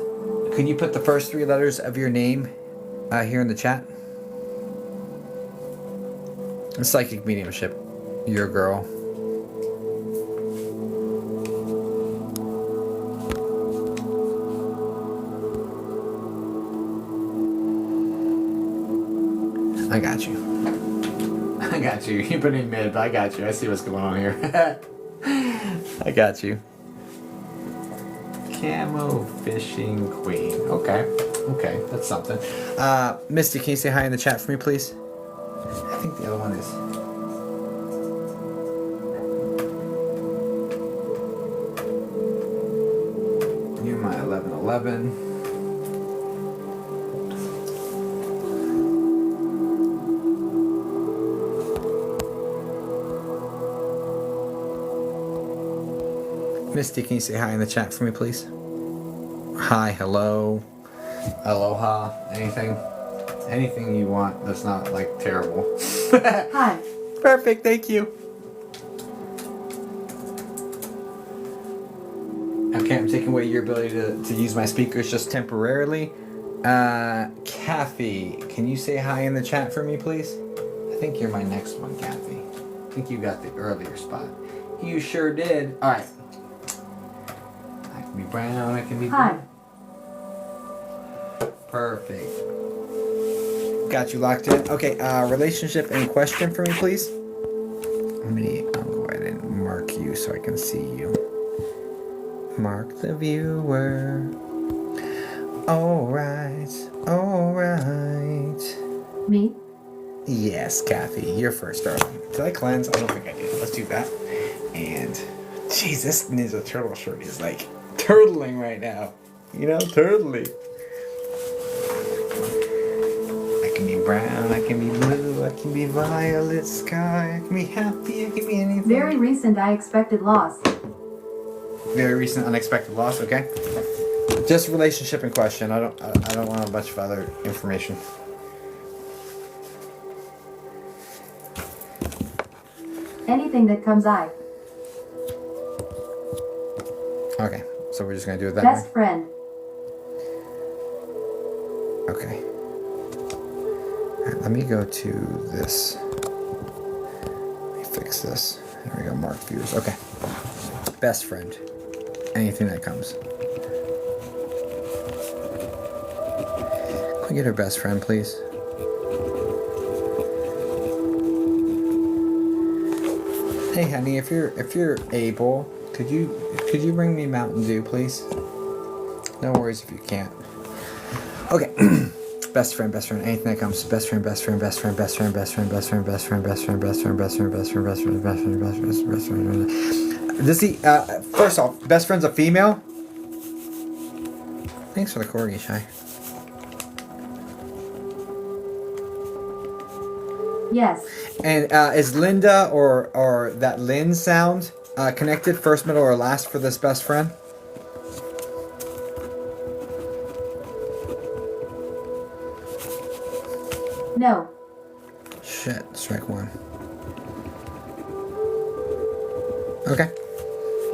could you put the first 3 letters of your name here in the chat? Psychic mediumship. Your girl. I got you. I got you. You put in mid, but I got you. I see what's going on here. I got you. Camo fishing queen. Okay. Okay, that's something. Misty, can you say hi in the chat for me, please? I think the other one is. You're my 1111. Misty, can you say hi in the chat for me, please? Hi, hello, aloha, anything? Anything you want that's not, like, terrible. Hi. Perfect, thank you. Okay, I'm taking away your ability to use my speakers just temporarily. Kathy, can you say hi in the chat for me, please? I think you're my next one, Kathy. I think you got the earlier spot. You sure did. All right. I can be brown, I can be Hi. blue. Perfect. Got you locked in. Okay, relationship in question for me, please. I'll go ahead and mark you so I can see you. Mark the viewer. Alright, alright. Me? Yes, Kathy, you're first, darling. Did I cleanse? I don't think I did. Let's do that. And, jeez, this Ninja Turtle shirt is like turtling right now. You know, turtling. I can be brown, I can be blue, I can be violet sky, I can be happy, I can be anything. Very recent unexpected loss. Very recent unexpected loss, okay? Just relationship in question. I don't want a bunch of other information. Anything that comes I. Okay, so we're just gonna do it that Best way? friend. Okay. Alright, let me go to this. Let me fix this. There we go, mark viewers. Okay. Best friend. Anything that comes. Can we get her best friend, please? Hey, honey, if you're able, could you bring me Mountain Dew, please? No worries if you can't. Okay. Best friend, anything that comes. Best friend. This first off, best friend's a female. Thanks for the corgi, Shy. Yes. And is Linda or that Lynn sound connected, first, middle, or last for this best friend? No. Shit, strike one. Okay.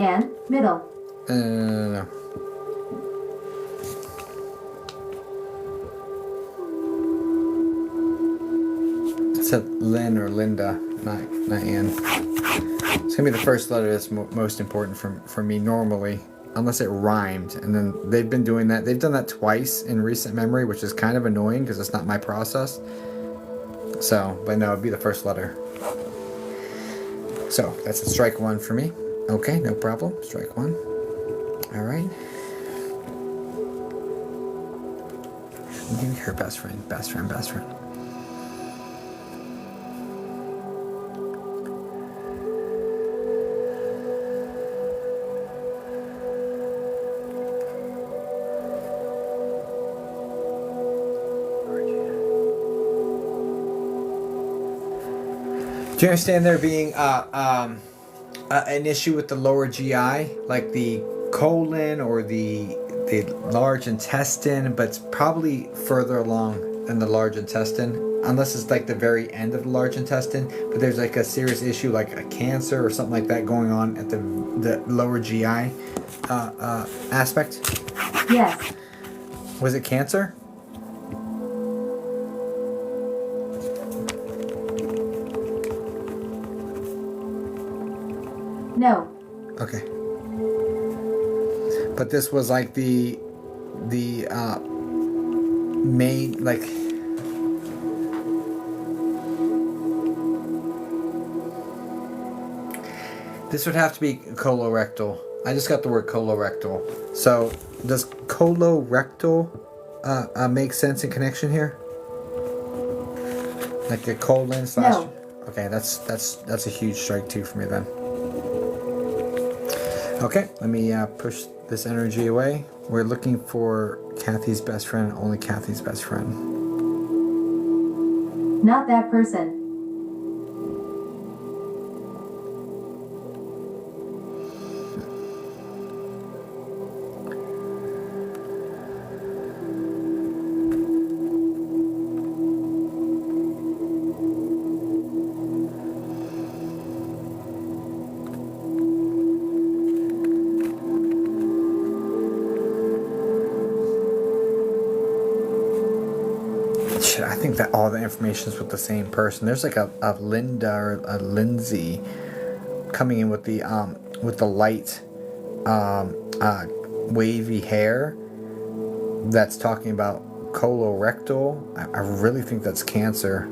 And middle. No. It said Lynn or Linda, not Ann. It's gonna be the first letter that's most important for me normally, unless it rhymed. And then they've been doing that. They've done that twice in recent memory, which is kind of annoying because it's not my process. So, but no, it'd be the first letter. So that's a strike one for me. Okay, no problem. Strike one. All right. Give me her best friend. Do you understand there being an issue with the lower GI, like the colon or the large intestine, but it's probably further along than the large intestine, unless it's like the very end of the large intestine. But there's like a serious issue, like a cancer or something like that, going on at the lower GI aspect. Yes. Was it cancer? No. Okay. But this was like the main, like, this would have to be colorectal. I just got the word colorectal. So does colorectal make sense in connection here? Like the colon slash. No. Okay, that's a huge strike two for me then. Okay, let me push this energy away. We're looking for Kathy's best friend, only Kathy's best friend. Not that person. Shit, I think that all the information is with the same person. There's like a Linda or a Lindsay coming in with the light wavy hair that's talking about colorectal. I really think that's cancer.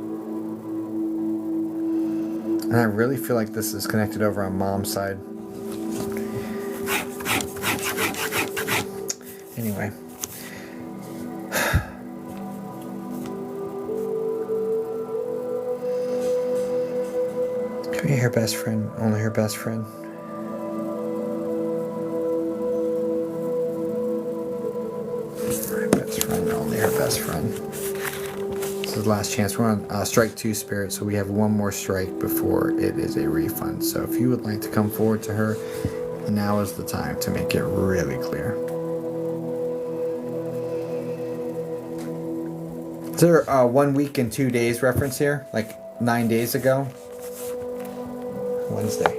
And I really feel like this is connected over on mom's side. Anyway. Her best friend. Only her best friend. Her best friend. Only her best friend. This is the last chance. We're on strike 2, Spirit, so we have one more strike before it is a refund. So if you would like to come forward to her, now is the time to make it really clear. Is there a 1 week and 2 days reference here? Like 9 days ago? Wednesday.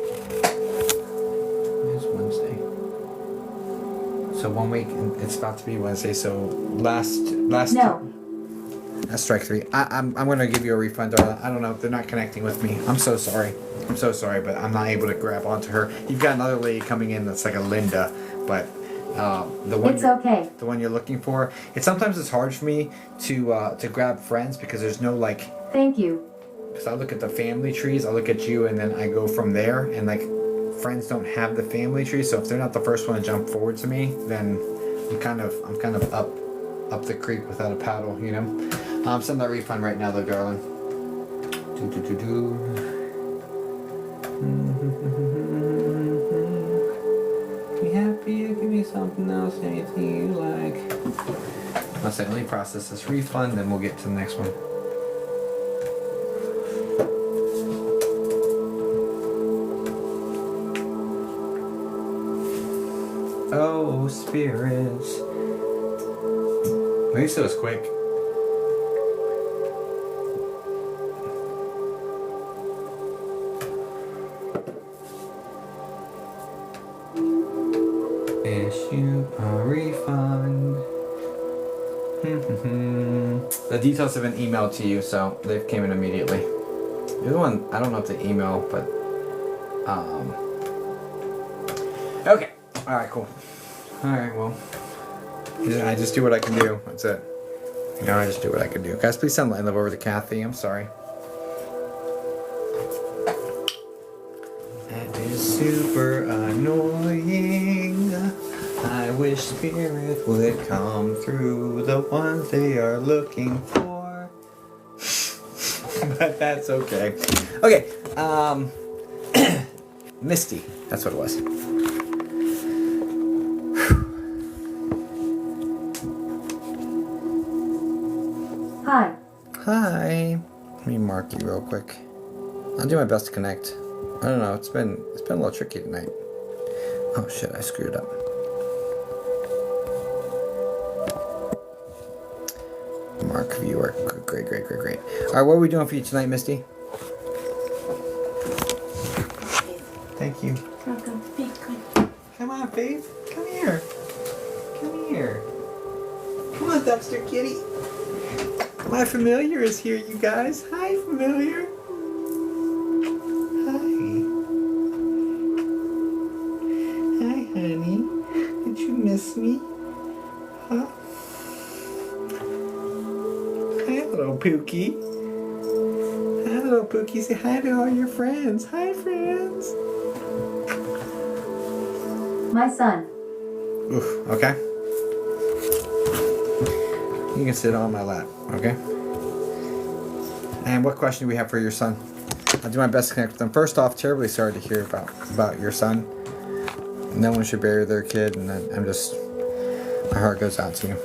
It's Wednesday. So 1 week, and it's about to be Wednesday. So last. No. That's strike 3. I'm gonna give you a refund, darling. I don't know. They're not connecting with me. I'm so sorry. I'm so sorry, but I'm not able to grab onto her. You've got another lady coming in that's like a Linda, but the one It's okay. the one you're looking for. Sometimes it's hard for me to grab friends because there's no like. Thank you. Because I look at the family trees, I look at you, and then I go from there. And like, friends don't have the family tree, so if they're not the first one to jump forward to me, then I'm kind of up the creek without a paddle, you know. Send that refund right now, though, darling. Be happy, give me something else, anything you like. I'll say, let me process this refund, then we'll get to the next one. Oh, spirits. At least it was quick. Issue a refund. The details have been emailed to you, so they came in immediately. The other one, I don't know if they email, but okay. Alright, cool. Alright, well. I just do what I can do. That's it. You know, I just do what I can do. Guys, please send light love over to Kathy. I'm sorry. That is super annoying. I wish spirit would come through the ones they are looking for. But that's okay. Okay, Misty. That's what it was. Hi. Hi. Let me mark you real quick. I'll do my best to connect. I don't know. It's been a little tricky tonight. Oh shit! I screwed up. Mark viewer. Great. All right, what are we doing for you tonight, Misty? Thank you. Welcome. Be good. Come on, babe. Come here. Come here. Come on, dumpster kitty. My familiar is here, you guys. Hi, familiar. Hi. Hi, honey. Did you miss me? Huh? Hi, little Pookie. Hi, little Pookie. Say hi to all your friends. Hi, friends. My son. Oof, okay. You can sit on my lap, okay? And what question do we have for your son? I'll do my best to connect with them. First off, terribly sorry to hear about your son. No one should bury their kid, and my heart goes out to you.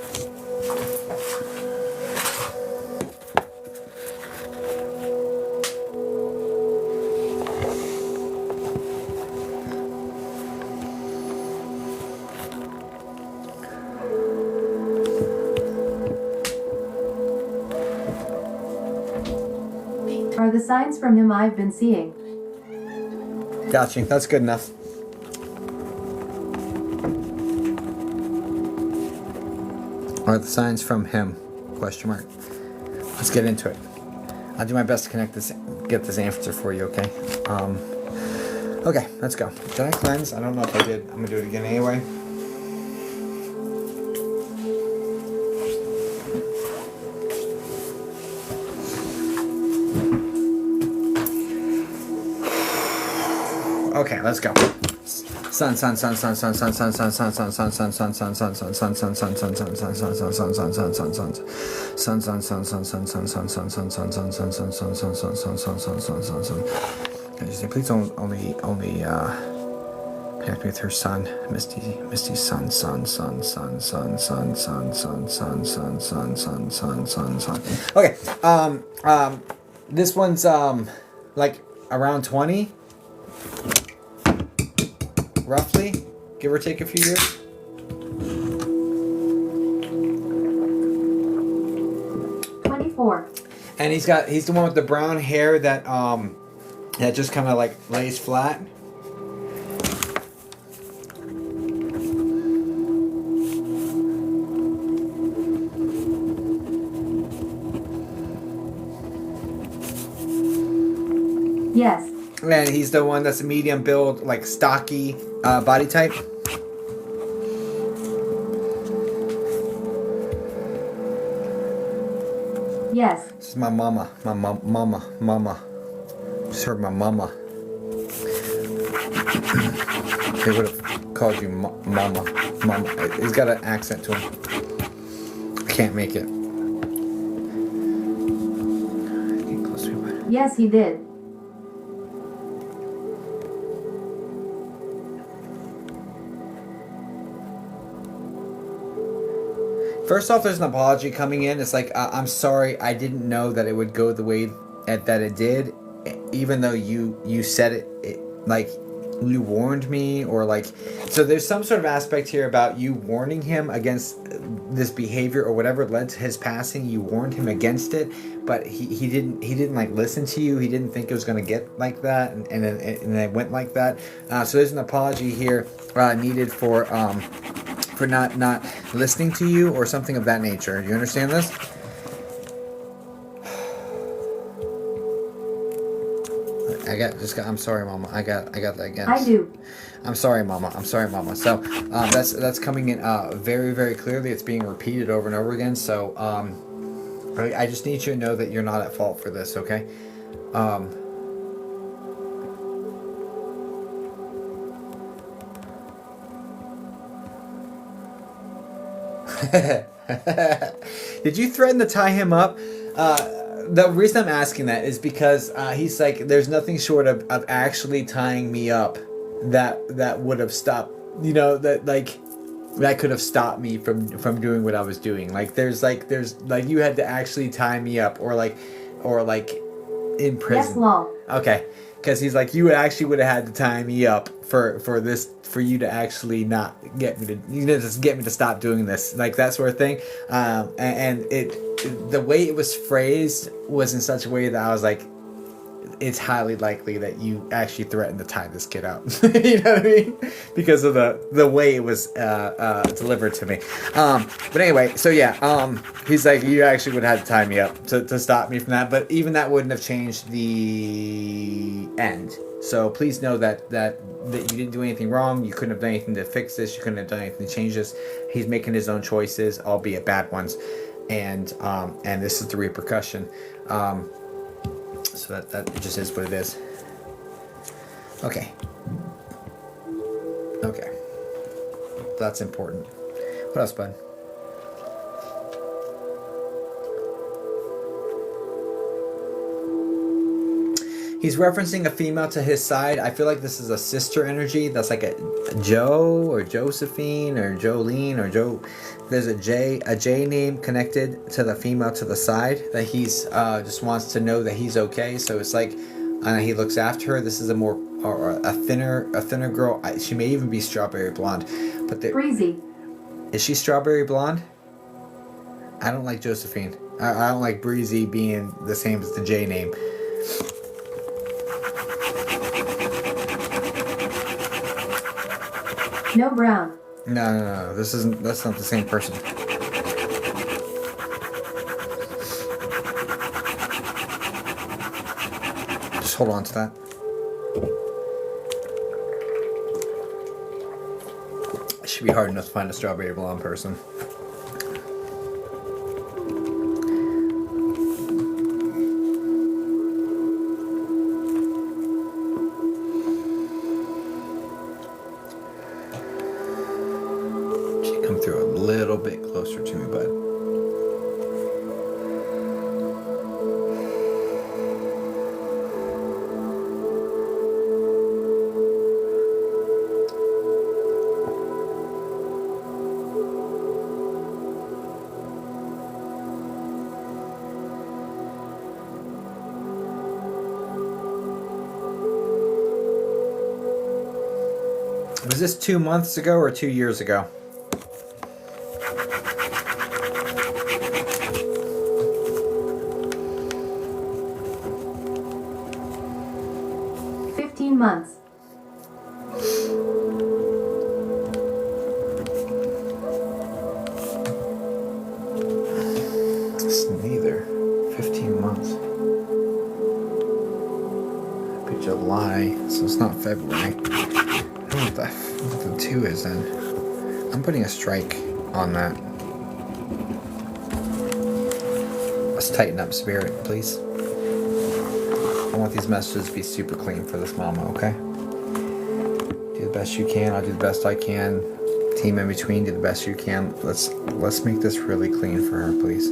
Are the signs from him I've been seeing? Gotcha. That's good enough. Are the signs from him? Question mark. Let's get into it. I'll do my best to get this answer for you, okay? Okay, let's go. Did I cleanse? I don't know if I did. I'm gonna do it again anyway. Okay, let's go. Sun. Can I just say, please only connect me with her son, Misty's son. Okay, this one's like around 20, roughly, give or take a few years. And he's the one with the brown hair that just kind of like lays flat. Yes. And he's the one that's a medium build, like stocky body type. Yes. This is my mama. Mama. Just heard my mama. They would have called you mama. He's got an accent to him. I can't make it. Get close to me, bud. Yes, he did. First off, there's an apology coming in. It's like, I'm sorry, I didn't know that it would go the way that it did, even though you said it like you warned me, or like, so there's some sort of aspect here about you warning him against this behavior or whatever led to his passing. You warned him against it, but he didn't like listen to you. He didn't think it was going to get like that, and then it went like that. So there's an apology here needed for not listening to you or something of that nature. Do you understand this? I'm sorry, Mama. I got that again. I do. I'm sorry, Mama. So that's coming in very, very clearly. It's being repeated over and over again. So I just need you to know that you're not at fault for this, okay? Did you threaten to tie him up? The reason I'm asking that is because he's like, there's nothing short of actually tying me up that would have stopped, that could have stopped me from doing what I was doing. Like there's you had to actually tie me up or in prison. Yes, lol. Okay. Because he's like, you actually would have had to tie me up for you to actually not get me to, just get me to stop doing this, like that sort of thing. And the way it was phrased was in such a way that I was like, it's highly likely that you actually threatened to tie this kid up. You know what I mean? Because of the way it was delivered to me. But anyway, so yeah, he's like, you actually would have had to tie me up to stop me from that. But even that wouldn't have changed the end. So please know that you didn't do anything wrong. You couldn't have done anything to fix this. You couldn't have done anything to change this. He's making his own choices, albeit bad ones. And this is the repercussion. So that just is what it is. Okay. That's important. What else, bud? He's referencing a female to his side. I feel like this is a sister energy. That's like a Joe or Josephine or Jolene or Joe. There's a J name connected to the female to the side that he's just wants to know that he's okay. So it's like he looks after her. This is a more or a thinner girl. She may even be strawberry blonde. But Breezy. Is she strawberry blonde? I don't like Josephine. I don't like Breezy being the same as the J name. No brown. No. That's not the same person. Just hold on to that. It should be hard enough to find a strawberry blonde person. Come through a little bit closer to me, bud. Was this 2 months ago or 2 years ago? Months. It's neither. 15 months. Happy July, so it's not February. I don't know what the 2 is then. I'm putting a strike on that. Let's tighten up, Spirit, please. I want these messages to be super clean for this mama, okay? Do the best you can. I'll do the best I can. Team in between, do the best you can. Let's make this really clean for her, please.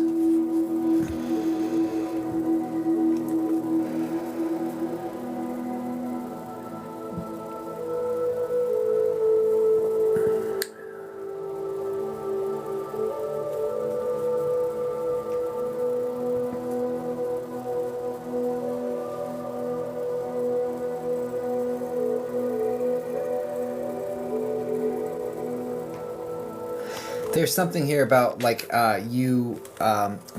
There's something here about like you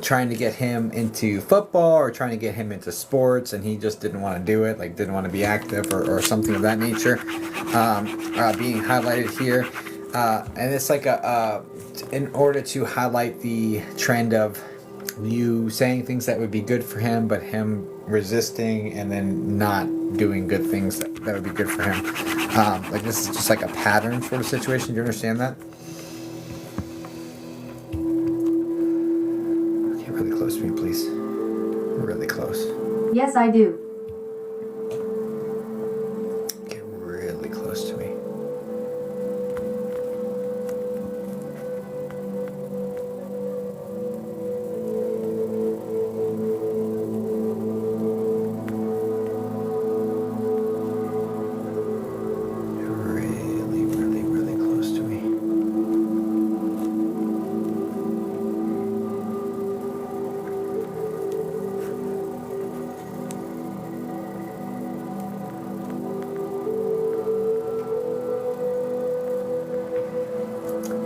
trying to get him into football or trying to get him into sports, and he just didn't want to do it, like didn't want to be active or something of that nature. Being highlighted here, and it's like in order to highlight the trend of you saying things that would be good for him, but him resisting and then not doing good things that would be good for him. Like this is just like a pattern sort of situation. Do you understand that? Really close to me, please. Really close. Yes, I do. Get really close to me. Really, really, really close to me.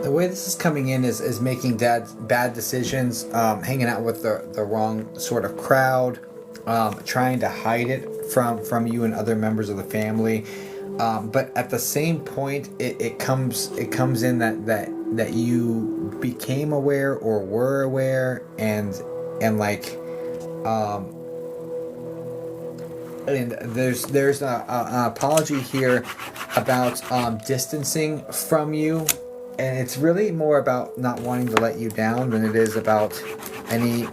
The way this is coming in is making bad decisions, hanging out with the wrong sort of crowd, trying to hide it from you and other members of the family. But at the same point, it comes in that you became aware or were aware and like and there's an apology here about distancing from you. And it's really more about not wanting to let you down than it is about any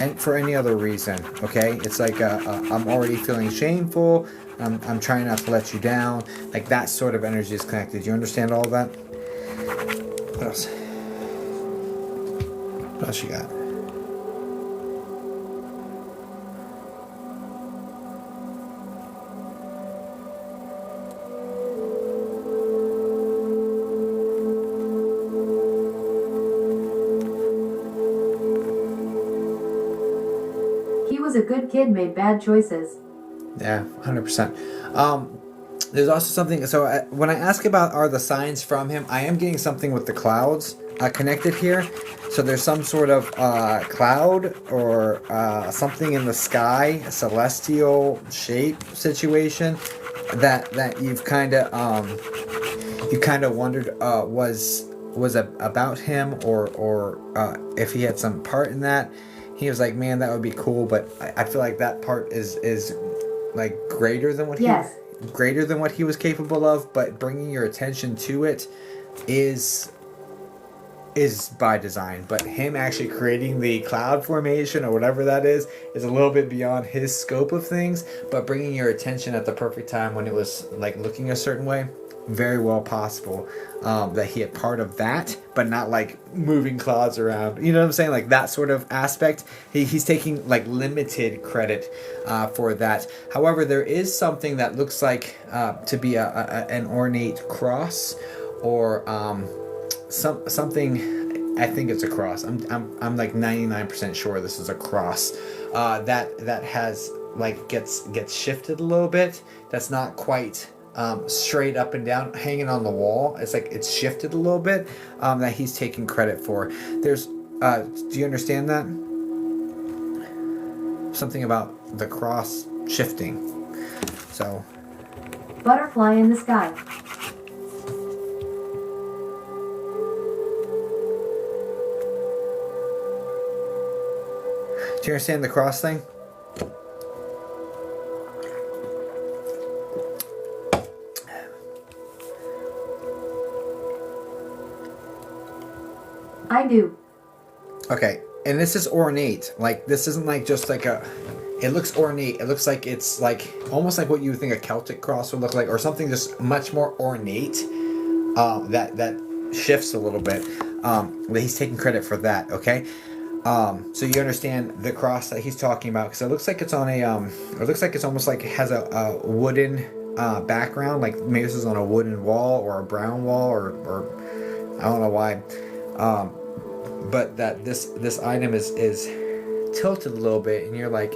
and for any other reason. Okay, it's like I'm already feeling shameful. I'm trying not to let you down. Like that sort of energy is connected. Do you understand all of that? What else? What else you got? A good kid made bad choices. Yeah, 100%. There's also something. So when I ask about are the signs from him, I am getting something with the clouds connected here. So there's some sort of cloud or something in the sky, a celestial shape situation that you've kind of wondered was about him or if he had some part in that. He was like, man, that would be cool, but I feel like that part is like greater than what he was capable of. But bringing your attention to it is by design. But him actually creating the cloud formation or whatever that is a little bit beyond his scope of things. But bringing your attention at the perfect time when it was like looking a certain way, very well possible that he had part of that, but not like moving clouds around. You know what I'm saying? Like that sort of aspect. He's taking like limited credit for that. However, there is something that looks like to be an ornate cross or something. I think it's a cross. I'm like 99% sure this is a cross that has like gets shifted a little bit. That's not quite straight up and down, hanging on the wall. It's like it's shifted a little bit, that he's taking credit for. There's, do you understand that? Something about the cross shifting. So. Butterfly in the sky. Do you understand the cross thing? I do. Okay, and this is ornate. Like, this isn't like just like a... It looks ornate. It looks like it's like almost like what you would think a Celtic cross would look like, or something just much more ornate. That shifts a little bit. But he's taking credit for that. Okay. So you understand the cross that he's talking about, because it looks like it's on a it looks like it's almost like it has a wooden background. Like maybe this is on a wooden wall or a brown wall, or I don't know why. But that this item is tilted a little bit, and you're like.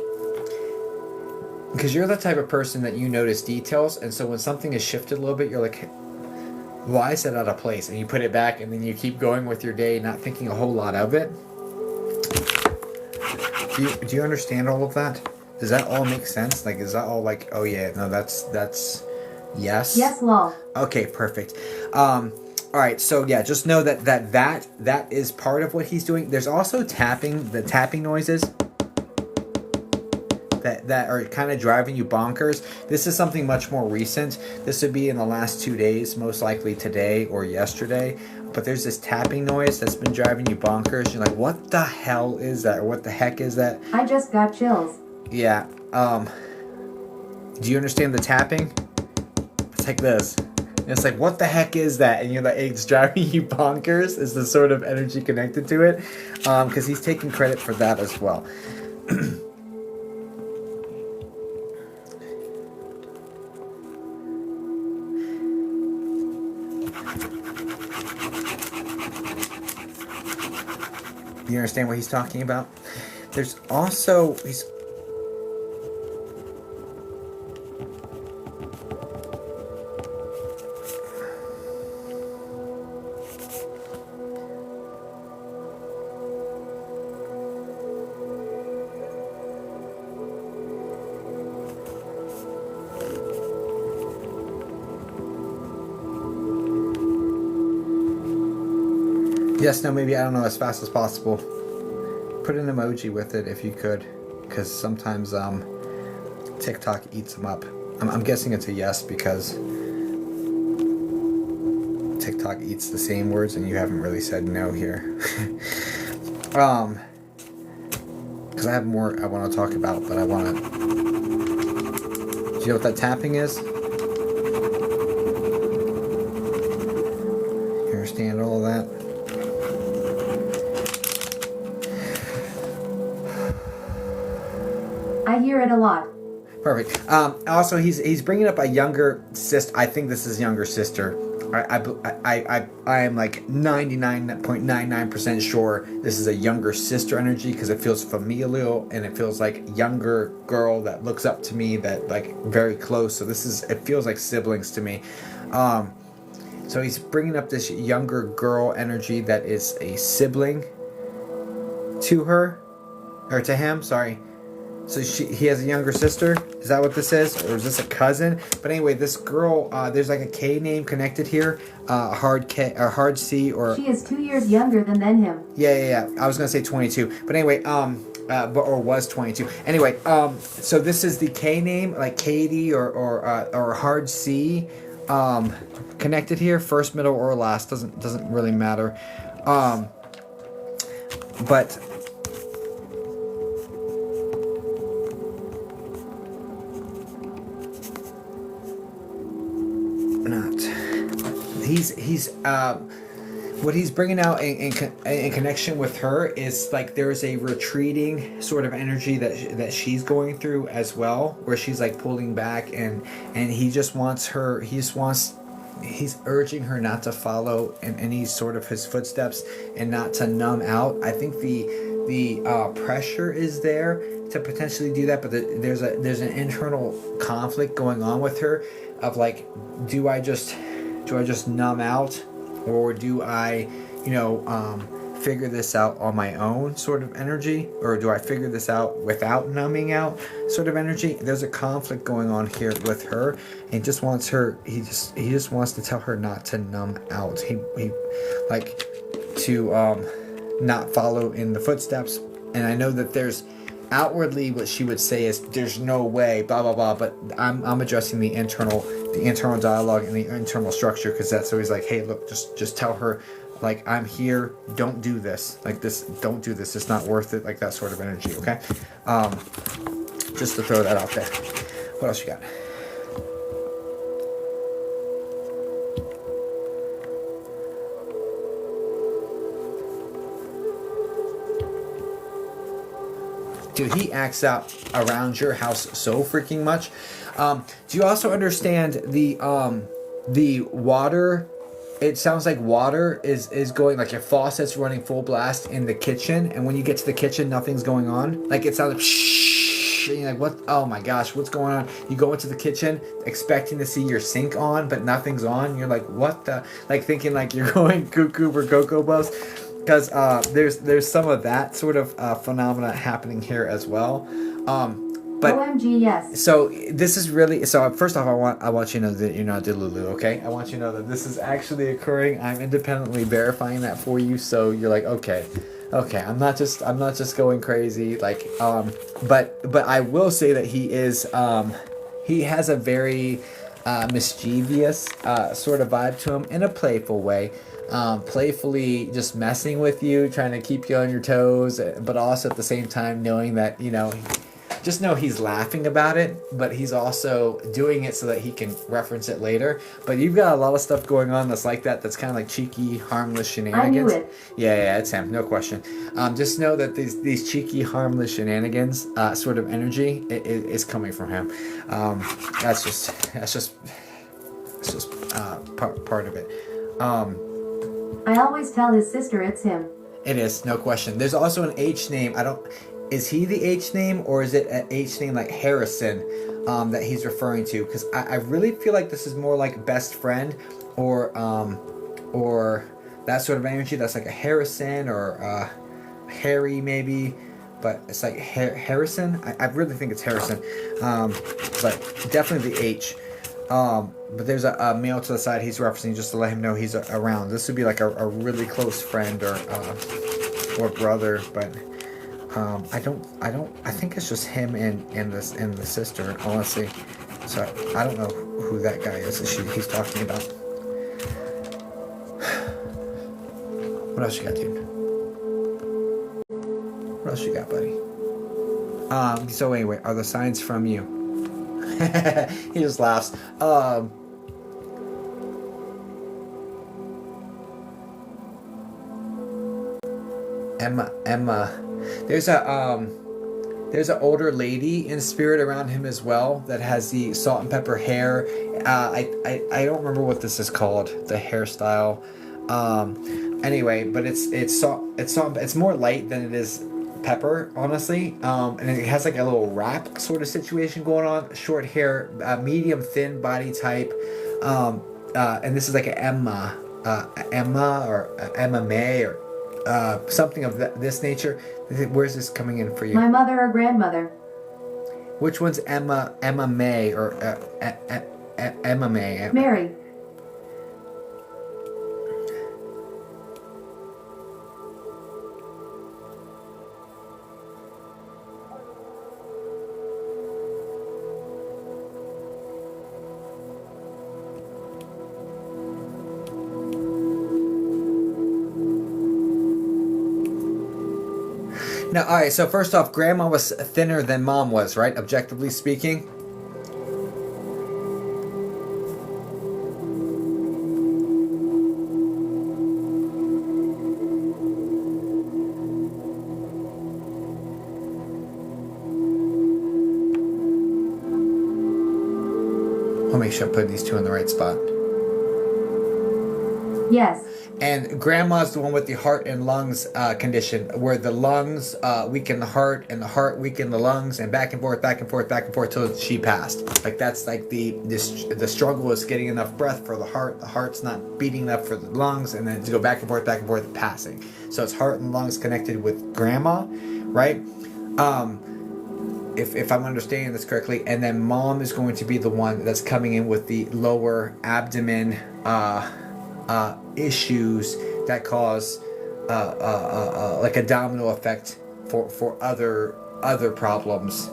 Because you're the type of person that you notice details, and so when something is shifted a little bit, you're like, why is it out of place? And you put it back, and then you keep going with your day, not thinking a whole lot of it. Do you understand all of that? Does that all make sense? Like, is that all like, oh yeah, no, that's yes? Yes, lol. Okay, perfect. All right, so yeah, just know that is part of what he's doing. There's also the tapping noises. That are kind of driving you bonkers. This is something much more recent. This would be in the last 2 days, most likely today or yesterday. But there's this tapping noise that's been driving you bonkers. You're like, what the hell is that? Or what the heck is that? I just got chills. Yeah. Do you understand the tapping? It's like this. And it's like, what the heck is that? And you're like, it's driving you bonkers. Is the sort of energy connected to it? Because he's taking credit for that as well. You understand what he's talking about? There's also yes, no, maybe, I don't know, as fast as possible. Put an emoji with it if you could, because sometimes TikTok eats them up. I'm guessing it's a yes, because TikTok eats the same words and you haven't really said no here. Because I have more I want to talk about, but I want to... Do you know what that tapping is? You understand all of that? I hear it a lot. Perfect. Also, he's bringing up a younger sister. I think this is younger sister. I am like 99.99% sure this is a younger sister energy, because it feels familial and it feels like younger girl that looks up to me, that like very close. So it feels like siblings to me. So he's bringing up this younger girl energy that is a sibling to her, or to him. Sorry. So he has a younger sister? Is that what this is? Or is this a cousin? But anyway, this girl, there's like a K name connected here. Hard K, or hard C, or... She is 2 years younger than him. Yeah. I was going to say 22. But anyway, or was 22. Anyway, so this is the K name, like Katie or hard C, connected here. First, middle, or last. Doesn't really matter. But... He's what he's bringing out in connection with her is like there's a retreating sort of energy that she's going through as well, where she's like pulling back, and he just wants her. He's urging her not to follow in any sort of his footsteps and not to numb out. I think the the pressure is there to potentially do that, but there's an internal conflict going on with her of like, do I just numb out, or do I, figure this out on my own sort of energy, or do I figure this out without numbing out sort of energy? There's a conflict going on here with her, and he just wants to tell her not to numb out. He like to not follow in the footsteps. And I know that there's outwardly what she would say is there's no way, blah blah blah, but I'm addressing the internal dialogue and the internal structure, because that's always like, hey, look, just tell her, like, I'm here, don't do this, like this, don't do this, it's not worth it, like that sort of energy. Okay, just to throw that out there. What else you got? Dude, he acts out around your house so freaking much. Do you also understand the water? It sounds like water is going, like your faucet's running full blast in the kitchen, and when you get to the kitchen, nothing's going on. Like it sounds like shh, and you're like, what? Oh my gosh, what's going on? You go into the kitchen expecting to see your sink on, but nothing's on. You're like, what the? Like thinking like you're going cuckoo for Cocoa Puffs. Because there's some of that sort of phenomena happening here as well. But OMG, yes. So this is really, so first off, I want you to know that you're not Delulu, okay? I want you to know that this is actually occurring. I'm independently verifying that for you, so you're like, okay, I'm not just going crazy, like, but I will say that he has a very mischievous sort of vibe to him in a playful way. Playfully just messing with you, trying to keep you on your toes, but also at the same time knowing that, just know he's laughing about it, but he's also doing it so that he can reference it later. But you've got a lot of stuff going on that's like that, that's kind of like cheeky, harmless shenanigans. I knew it. Yeah, it's him, no question. Just know that these cheeky, harmless shenanigans sort of energy is coming from him. That's just part of it. I always tell his sister it's him. It is, no question. There's also an H name. Is he the H name, or is it an H name like Harrison that he's referring to? Because I really feel like this is more like best friend or that sort of energy. That's like a Harrison or Harry maybe, but it's like Harrison. I really think it's Harrison, but definitely the H. But there's a male to the side he's referencing just to let him know he's around. This would be like a really close friend or brother, but I think it's just him and the sister, honestly. So I don't know who that guy is that he's talking about. What else you got, dude? What else you got, buddy? So anyway, are the signs from you? He just laughs. Emma. There's an older lady in spirit around him as well that has the salt and pepper hair. I don't remember what this is called, the hairstyle. Anyway, but it's more light than it is pepper, honestly. And it has like a little wrap sort of situation going on. Short hair, medium thin body type. And this is like an Emma or MMA or something of this nature. Where's this coming in for you? My mother or grandmother. Which one's Emma May or Emma May? Mary. Now, all right, so first off, Grandma was thinner than Mom was, right? Objectively speaking. I'll make sure I put these two in the right spot. Yes. And grandma's the one with the heart and lungs condition, where the lungs weaken the heart, and the heart weaken the lungs, and back and forth, back and forth, back and forth till she passed. Like that's like the struggle is getting enough breath for the heart. The heart's not beating enough for the lungs, and then to go back and forth, passing. So it's heart and lungs connected with grandma, right? If I'm understanding this correctly, and then mom is going to be the one that's coming in with the lower abdomen issues that cause like a domino effect for other problems.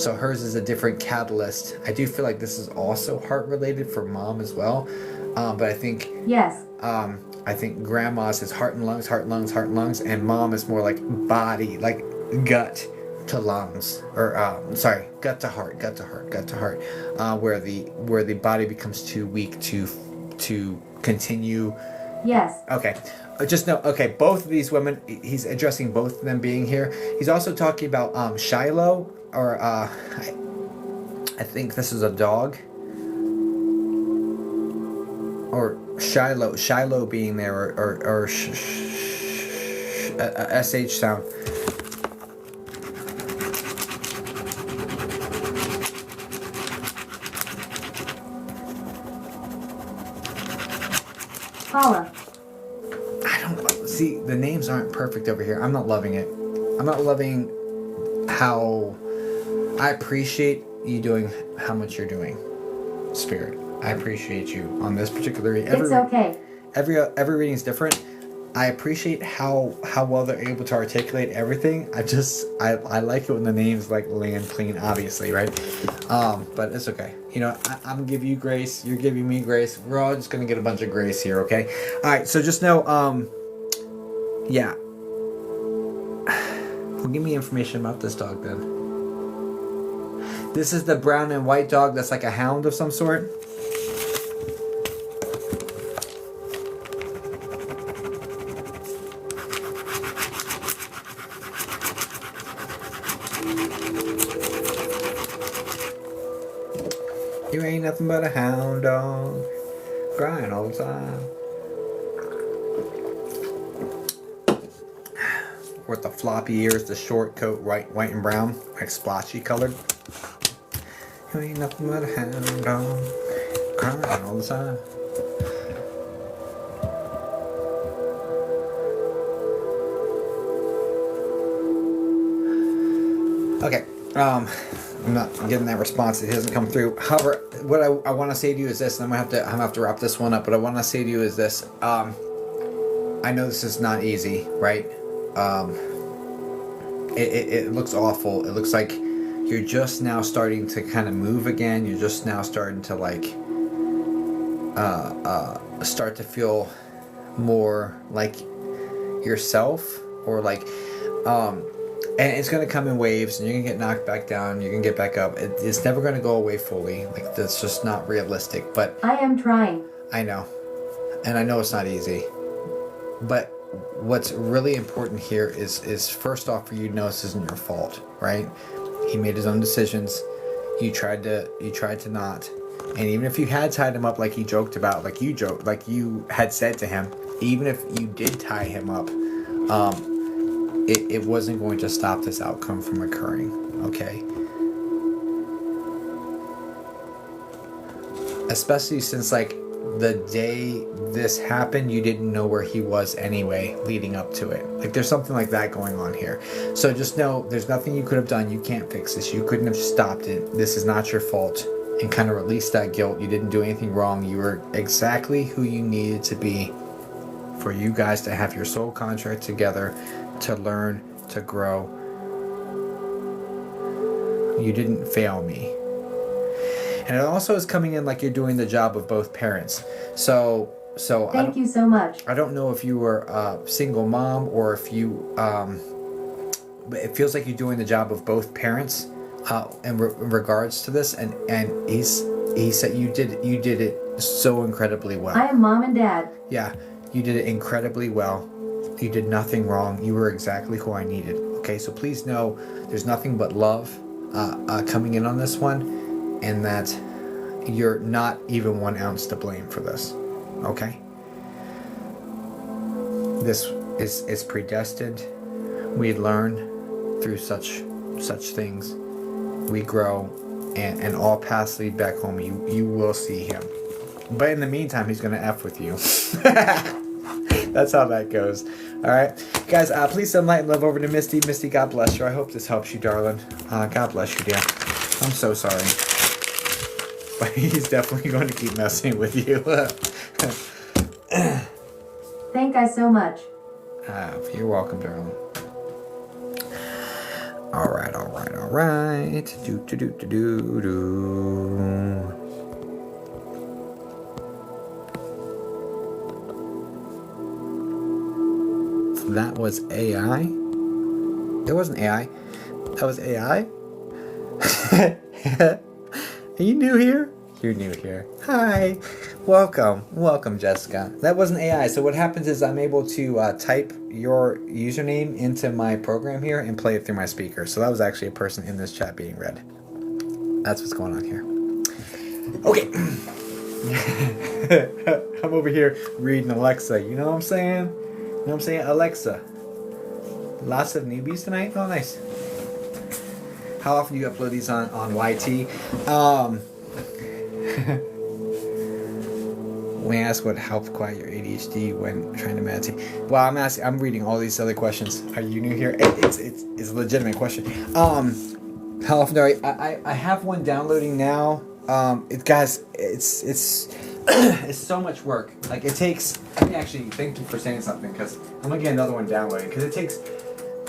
So hers is a different catalyst. I do feel like this is also heart related for mom as well, but I think Yes. I think grandma's is heart and lungs, heart, lungs, heart, lungs, and mom is more like body, like gut to lungs, or gut to heart, where the body becomes too weak to continue. Yes. Okay. Just know, okay, both of these women, he's addressing both of them being here. He's also talking about Shiloh, or I think this is a dog, or Shiloh being there, or a sh sound. Paula. I don't see, the names aren't perfect over here. I'm not loving it. I'm not loving how I appreciate you doing how much you're doing, Spirit. I appreciate you on this particular. It's okay. Every reading is different. I appreciate how well they're able to articulate everything. I like it when the names like land clean, obviously, right? But it's okay. You know, I'm giving you grace. You're giving me grace. We're all just gonna get a bunch of grace here, okay? All right. So just know, yeah. Well, give me information about this dog then. This is the brown and white dog that's like a hound of some sort. You ain't nothing but a hound dog, crying all the time. With the floppy ears, the short coat, white and brown, like splotchy colored. You ain't nothing but a hound dog, crying all the time. Okay, I'm not getting that response. It hasn't come through. However, what I want to say to you is this, and I'm gonna have to wrap this one up. But I want to say to you is this. I know this is not easy, right? It looks awful. It looks like you're just now starting to kind of move again. You're just now starting to like start to feel more like yourself, or like and it's going to come in waves, and you're going to get knocked back down, you're going to get back up. It's never going to go away fully. Like, that's just not realistic. But I am trying. I know. And I know it's not easy. But what's really important here is first off, for you to know this isn't your fault, right? He made his own decisions. You tried to not. And even if you had tied him up like he joked about, like you had said to him, even if you did tie him up, it wasn't going to stop this outcome from occurring, okay? Especially since, like, the day this happened, you didn't know where he was anyway, leading up to it. Like, there's something like that going on here. So just know, there's nothing you could have done. You can't fix this. You couldn't have stopped it. This is not your fault. And kind of release that guilt. You didn't do anything wrong. You were exactly who you needed to be for you guys to have your soul contract together, to learn, to grow. You didn't fail me. And it also is coming in like you're doing the job of both parents. So Thank you so much. I don't know if you were a single mom, or if you but it feels like you're doing the job of both parents in regards to this, and he said you did it so incredibly well. I am mom and dad. Yeah, you did it incredibly well. You did nothing wrong. You were exactly who I needed. Okay, so please know there's nothing but love coming in on this one, and that you're not even 1 ounce to blame for this. Okay? This is predestined. We learn through such things. We grow, and all paths lead back home. You will see him. But in the meantime, he's going to F with you. That's how that goes. All right. Guys, please send light and love over to Misty. Misty, God bless you. I hope this helps you, darling. God bless you, dear. I'm so sorry. But he's definitely going to keep messing with you. Thank you so much. You're welcome, darling. All right. That was AI. It wasn't AI. That was AI. Are you new here? You're new here. Hi. Welcome, Jessica. That wasn't AI. So what happens is I'm able to type your username into my program here and play it through my speaker. So that was actually a person in this chat being read. That's what's going on here. Okay. I'm over here reading Alexa. You know what I'm saying? You know what I'm saying? Alexa. Lots of newbies tonight? Oh, nice. How often do you upload these on YT? When I ask what helped quiet your ADHD when trying to meditate. Well, I'm reading all these other questions. Are you new here? It's a legitimate question. How often do I have one downloading now. Guys, it's it's so much work. Like it takes. Actually, thank you for saying something because I'm gonna get another one downloading because it takes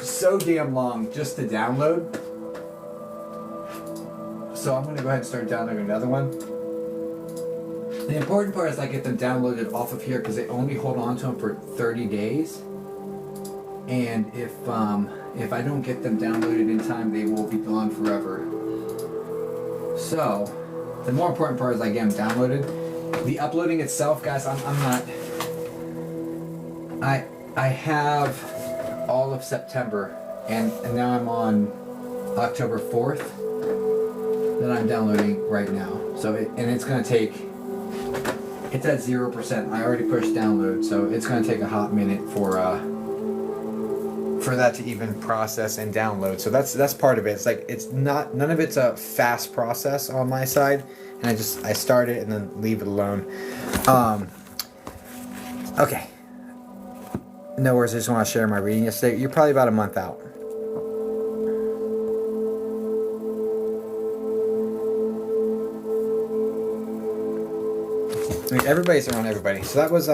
so damn long just to download. So I'm gonna go ahead and start downloading another one. The important part is I get them downloaded off of here because they only hold on to them for 30 days. And if I don't get them downloaded in time, they will be gone forever. So the more important part is I get them downloaded. The uploading itself, guys, I'm not. I have all of September, and now I'm on October 4th that I'm downloading right now. So it's gonna take. It's at 0%. I already pushed download, so it's gonna take a hot minute for that to even process and download. So that's part of it. It's like none of it's a fast process on my side, and I start it and then leave it alone. Okay. No worries. I just want to share my reading yesterday. You're probably about a month out. Everybody's around everybody. So that was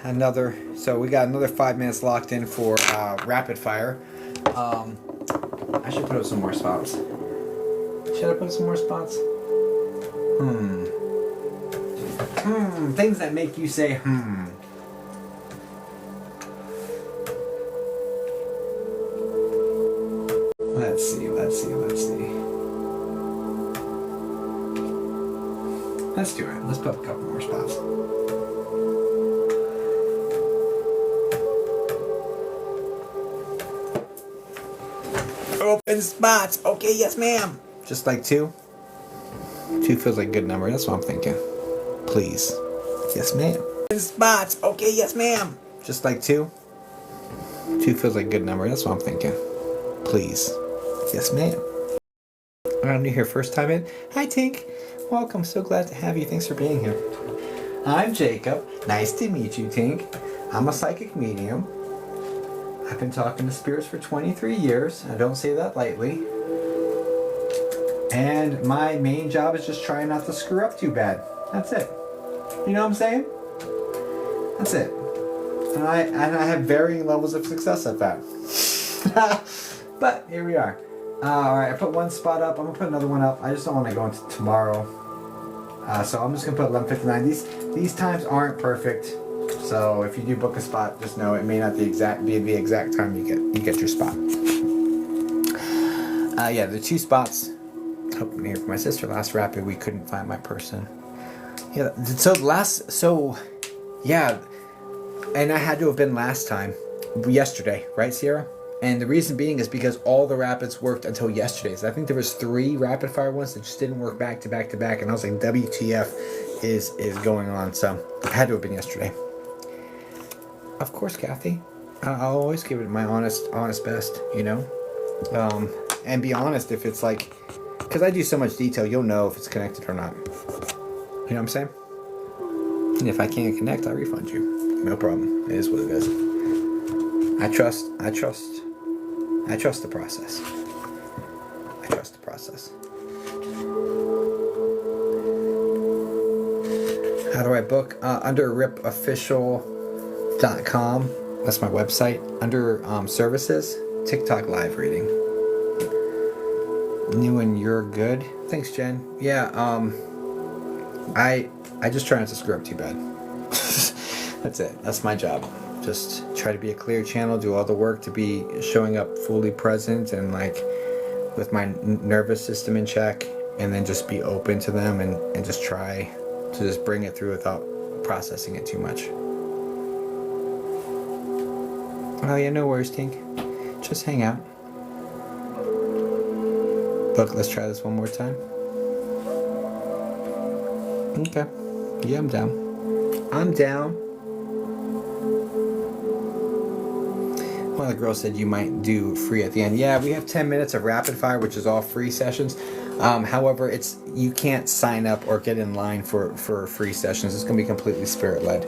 another. So we got another 5 minutes locked in for rapid fire. I should put up some more spots. Should I put some more spots? Things that make you say Let's see. Let's do it. Let's put up a couple more spots. Open spots. Okay, yes, ma'am. Just like 2. 2 feels like a good number. That's what I'm thinking. Please. Yes, ma'am. Open spots. Okay, yes, ma'am. Just like 2. 2 feels like a good number. That's what I'm thinking. Please. Yes, ma'am. I'm new here, first time in. Hi, Tink. Welcome. So glad to have you. Thanks for being here. I'm Jacob. Nice to meet you, Tink. I'm a psychic medium. I've been talking to spirits for 23 years. I don't say that lightly. And my main job is just trying not to screw up too bad. That's it. You know what I'm saying? That's it. And I have varying levels of success at that. But here we are. Alright, I put one spot up. I'm going to put another one up. I just don't want to go into tomorrow. So I'm just going to put 11:59. These times aren't perfect. So if you do book a spot, just know it may not be the exact time you get your spot. Yeah, the 2 spots. Hoping here for my sister. Last rapid, we couldn't find my person. Yeah, yeah, and I had to have been last time. Yesterday, right, Sierra? And the reason being is because all the rapids worked until yesterday. So I think there was 3 rapid fire ones that just didn't work back to back to back. And I was like, WTF is going on? So it had to have been yesterday. Of course, Kathy. I'll always give it my honest best, you know? And be honest if it's like... Because I do so much detail, you'll know if it's connected or not. You know what I'm saying? And if I can't connect, I'll refund you. No problem. It is what it is. I trust the process. I trust the process. How do I book? Under ripofficial.com. That's my website. Under services, TikTok live reading. New and you're good. Thanks, Jen. Yeah, I just try not to screw up too bad. That's it. That's my job. Just try to be a clear channel, do all the work to be showing up fully present and like with my nervous system in check, and then just be open to them and just try to just bring it through without processing it too much. Oh yeah, no worries, Tink. Just hang out. Look, let's try this one more time. Okay. Yeah, I'm down. I'm down. One of the girls said you might do free at the end. Yeah, we have 10 minutes of rapid fire, which is all free sessions. However, you can't sign up or get in line for free sessions. It's going to be completely spirit led.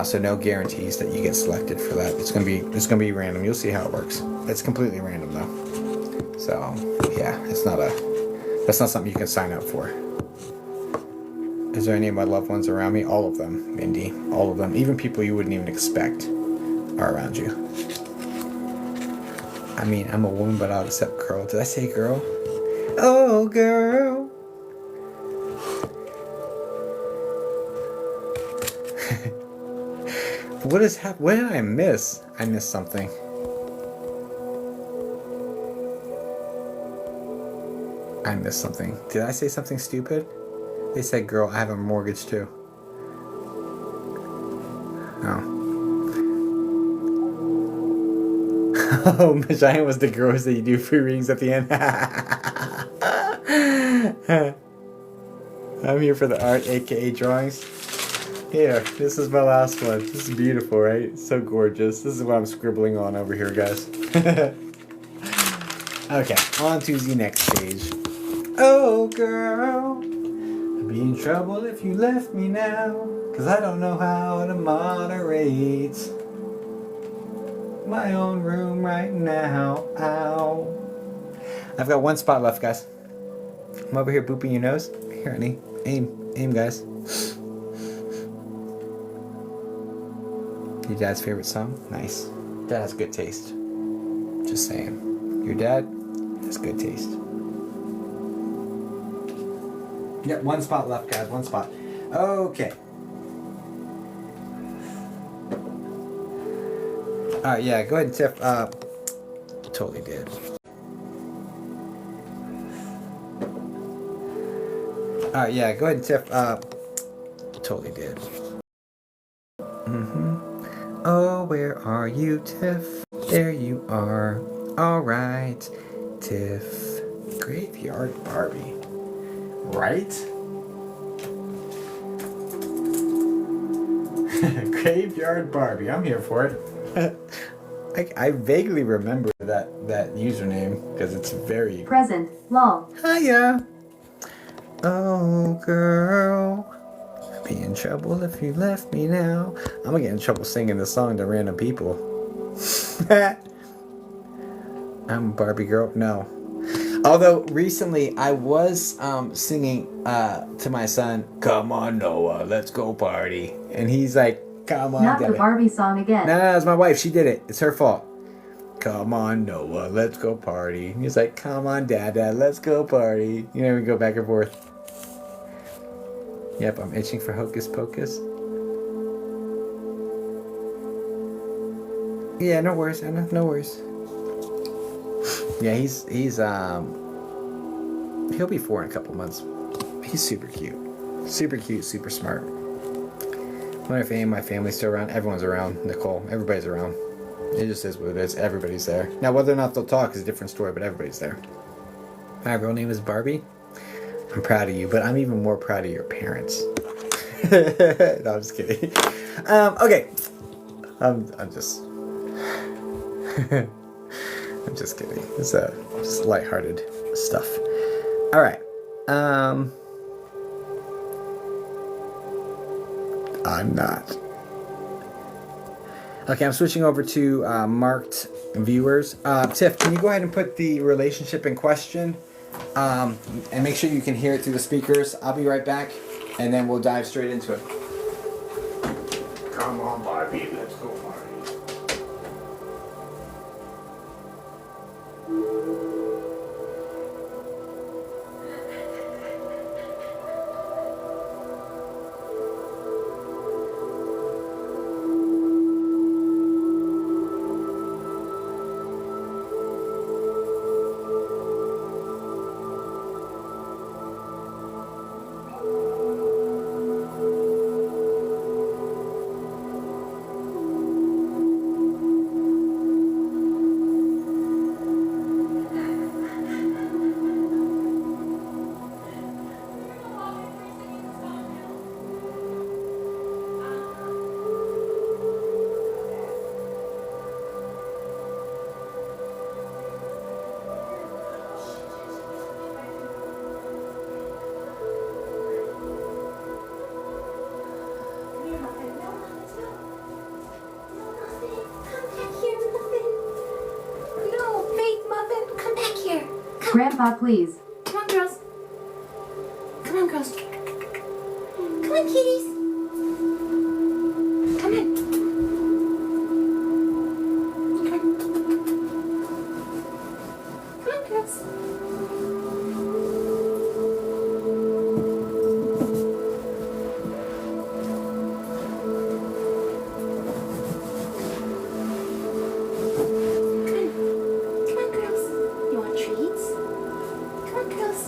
So no guarantees that you get selected for that. It's going to be random. You'll see how it works. It's completely random though. So yeah, that's not something you can sign up for. Is there any of my loved ones around me? All of them, Mindy. All of them. Even people you wouldn't even expect are around you. I mean, I'm a woman, but I'll accept girl. Did I say girl? Oh, girl. What is happening? What did I miss? I missed something. I missed something. Did I say something stupid? They said girl. I have a mortgage too. Oh. Oh, Giant was the girls that you do free readings at the end. I'm here for the art, aka drawings. Here, this is my last one. This is beautiful, right? It's so gorgeous. This is what I'm scribbling on over here, guys. Okay, on to the next page. Oh, girl, I'd be in trouble if you left me now, 'cause I don't know how to moderate my own room right now. Ow. I've got 1 spot left, guys. I'm over here booping your nose. Here, honey. Aim, guys. Your dad's favorite song? Nice. Dad has good taste. Just saying. Your dad has good taste. Yep, 1 spot left, guys. 1 spot. Okay. Alright, yeah, go ahead and Tiff. Totally did. Alright, yeah, go ahead and Tiff. Totally did. Oh, where are you, Tiff? There you are. Alright, Tiff. Graveyard Barbie. Right? Graveyard Barbie. I'm here for it. I vaguely remember that username because it's very... Present. Lol. Hiya. Oh, girl. I'd be in trouble if you left me now. I'm gonna get in trouble singing this song to random people. I'm a Barbie girl. No. Although recently I was singing to my son, "Come on, Noah, let's go party," and he's like, "Come on, Not Dad." the Barbie song again. No, it's my wife. She did it. It's her fault. "Come on, Noah, let's go party." And he's like, "Come on, Dad, let's go party." You know, we go back and forth. Yep, I'm itching for Hocus Pocus. Yeah, no worries, Anna. No worries. Yeah, he's he'll be 4 in a couple months. He's super cute, super smart. What if any of my family's still around? Everyone's around. Nicole, everybody's around. It just is what it is. Everybody's there. Now, whether or not they'll talk is a different story, but everybody's there. My real name is Barbie. I'm proud of you, but I'm even more proud of your parents. No, I'm just kidding. Okay. I'm just... I'm just kidding. It's just lighthearted stuff. All right. I'm not. Okay, I'm switching over to marked viewers. Tiff, can you go ahead and put the relationship in question? And make sure you can hear it through the speakers. I'll be right back, and then we'll dive straight into it. Come on, Barbie. Let's go, Barbie. Grandpa, please. Come on, girls. Come on, girls. Come on, kitties. Come in. Come on. Come on, girls. Come on, girls. You want treats? Come on, girls.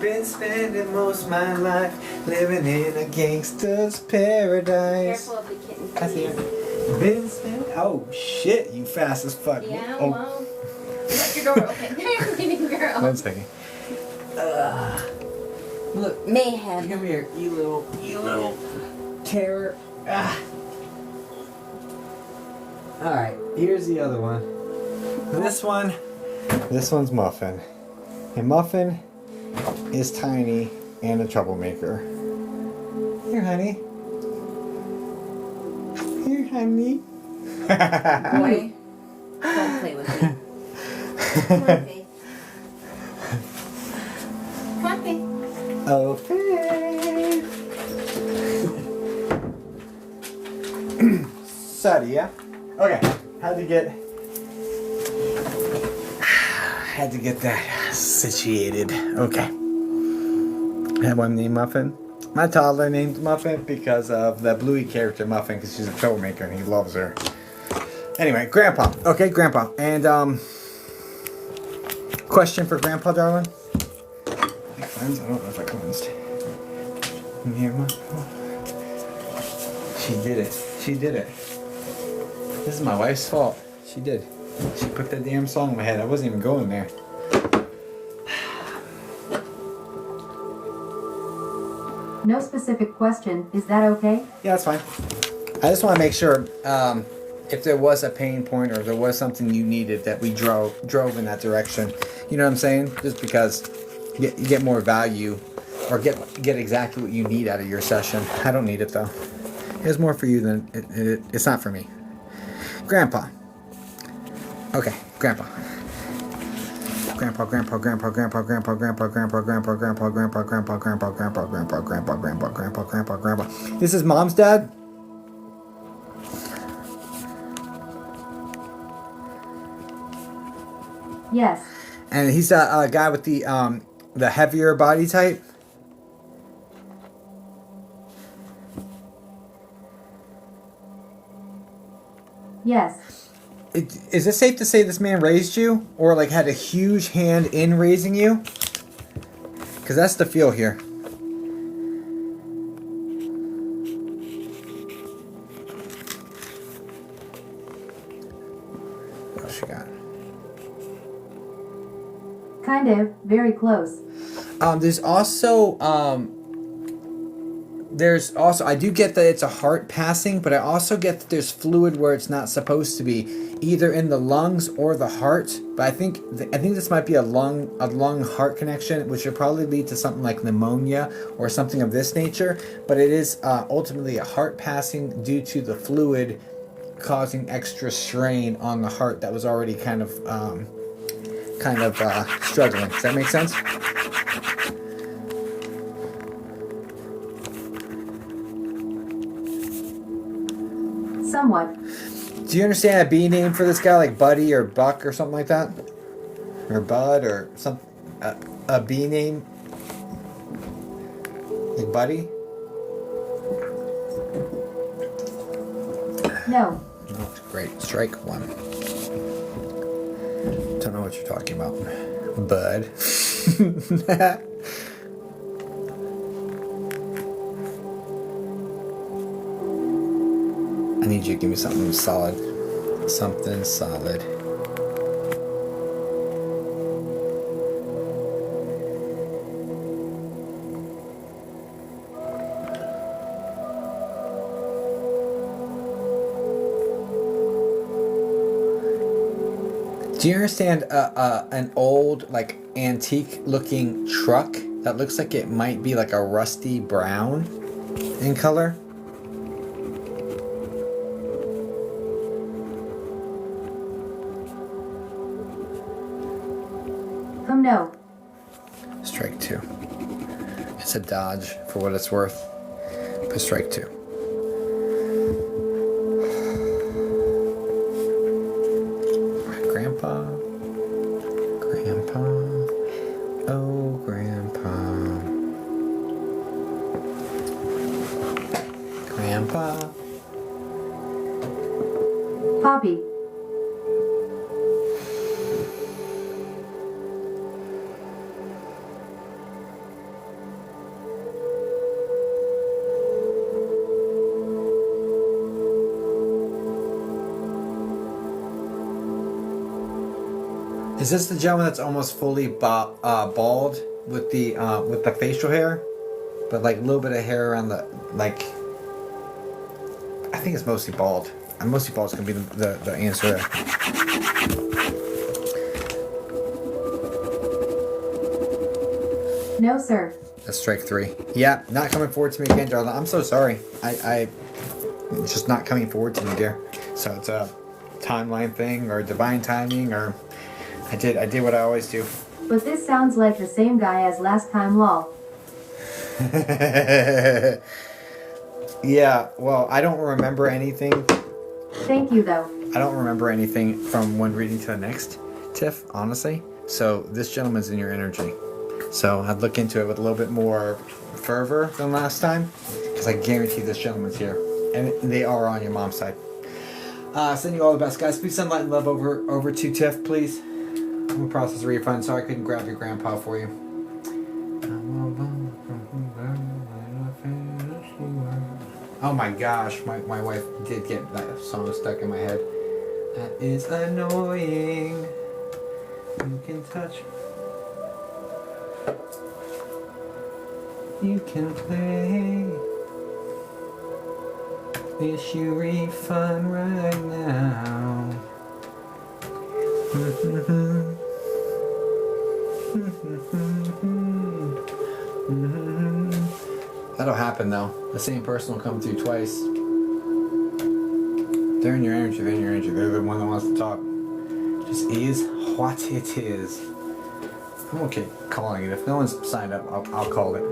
Been spending most of my life living in a gangster's paradise. Careful of the kitten. I see it. Been spending. Oh shit! You fast as fuck. Yeah, Oh, well. Let your door open. There, baby girl. 1 second. Look, Mayhem. come here, you little terror. Ah. All right, here's the other one. This one's Muffin, and Muffin is tiny and a troublemaker. Here, honey. Here, honey. Boy, don't play with me. Come on, Faith. Come on, Faith. Okay. Sadia. Okay. Had to get that situated. Okay. I have one named Muffin. My toddler named Muffin because of the Bluey character Muffin, because she's a troublemaker and he loves her. Anyway, Grandpa. Okay, Grandpa. And question for Grandpa, darling. I cleansed? I don't know if I cleansed. In here, She did it. She did it. This is my wife's fault. She did. She put that damn song in my head. I wasn't even going there. No specific question. Is that okay? Yeah, that's fine. I just want to make sure if there was a pain point or there was something you needed that we drove in that direction. You know what I'm saying? Just because you get more value or get exactly what you need out of your session. I don't need it though. It's more for you than it's not for me. Grandpa. Okay, Grandpa. Grandpa. This is Mom's dad? Yes. And he's a guy with the heavier body type? Yes. Is it safe to say this man raised you? Or like had a huge hand in raising you? Because that's the feel here. What else you got? Kind of, very close. There's also I do get that it's a heart passing, but I also get that there's fluid where it's not supposed to be, either in the lungs or the heart. But I think this might be a lung heart connection, which would probably lead to something like pneumonia or something of this nature. But it is ultimately a heart passing due to the fluid causing extra strain on the heart that was already kind of struggling. Does that make sense? Somewhat. Do you understand a B name for this guy, like Buddy or Buck or something like that? Or Bud or some a B name? Like Buddy? No. Oh, great. Strike one. Don't know what you're talking about. Bud. I need you to give me something solid. Something solid. Do you understand an old, like, antique looking truck that looks like it might be like a rusty brown in color? No. Strike two. It's a Dodge for what it's worth. But strike two. Grandpa. Grandpa. Oh, Grandpa. Grandpa. Poppy. Is this the gentleman that's almost fully bald with the facial hair, but like a little bit of hair around the like? I think it's mostly bald. And mostly bald is gonna be the answer there. No, sir. That's strike three. Yeah, not coming forward to me again, darling. I'm so sorry. I it's just not coming forward to me, dear. So it's a timeline thing or divine timing or. I did what I always do. But this sounds like the same guy as last time, lol. Yeah, well, I don't remember anything. Thank you, though. I don't remember anything from one reading to the next, Tiff, honestly. So this gentleman's in your energy. So I'd look into it with a little bit more fervor than last time, because I guarantee this gentleman's here. And they are on your mom's side. Send you all the best, guys. Please send light and love over to Tiff, please. I'm gonna process a refund. Sorry I couldn't grab your grandpa for you. Oh my gosh, my wife did get that song stuck in my head. That is annoying. You can touch. You can play. Issue refund right now. That'll happen though. The same person will come through twice. They're in your energy, They're the one that wants to talk. Just is what it is. I'm okay calling it. If no one's signed up, I'll call it.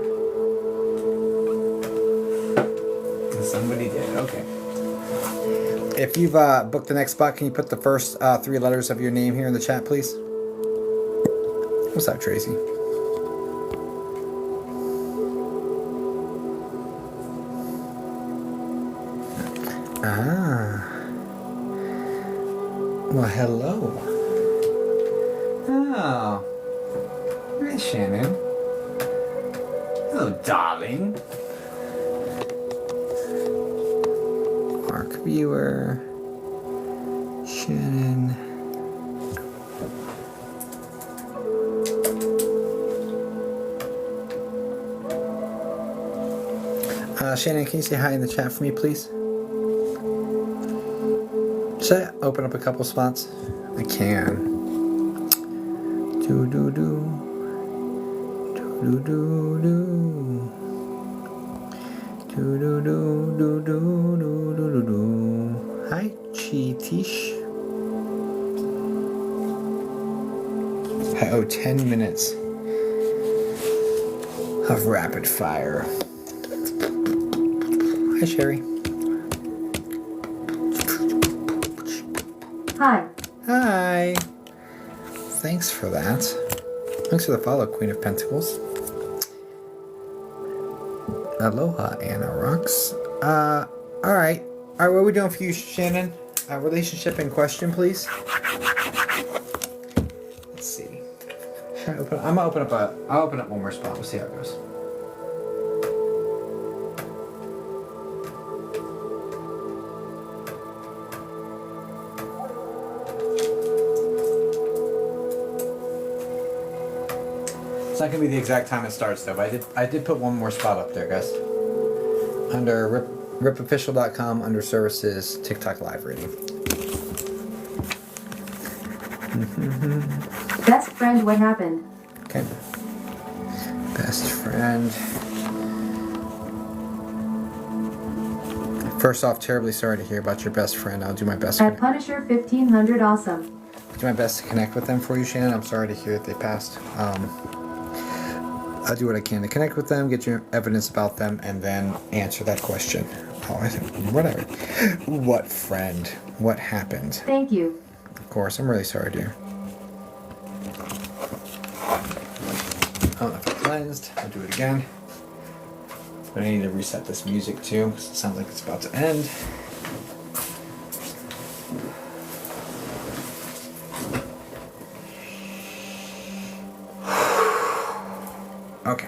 And somebody did. Okay. If you've booked the next spot, can you put the first 3 letters of your name here in the chat, please? What's up, Tracy? Ah. Well, hello. Oh. Hi, Shannon. Hello, darling. Mark viewer. Shannon. Shannon, can you say hi in the chat for me, please? Should I open up a couple spots? I can. Do do do. Do do do. Do do do do do do do do. Hi, Cheetish. I owe 10 minutes of rapid fire. Hi, Sherry. Hi. Hi. Thanks for that. Thanks for the follow, Queen of Pentacles. Aloha, Anna Rocks. Alright. Alright, what are we doing for you, Shannon? Relationship in question, please. Let's see. I'll open up one more spot. We'll see how it goes. It's not gonna be the exact time it starts though, but I did put one more spot up there, guys. Under ripofficial.com, under services, TikTok live reading. Best friend, what happened? Okay. Best friend. First off, terribly sorry to hear about your best friend. I'll do my best. At Punisher 1500, awesome. Do my best to connect with them for you, Shannon. I'm sorry to hear that they passed. I'll do what I can to connect with them, get your evidence about them, and then answer that question. Oh, whatever. What friend? What happened? Thank you. Of course, I'm really sorry, dear. Oh, if I cleansed, I'll do it again. But I need to reset this music too, because it sounds like it's about to end. Okay.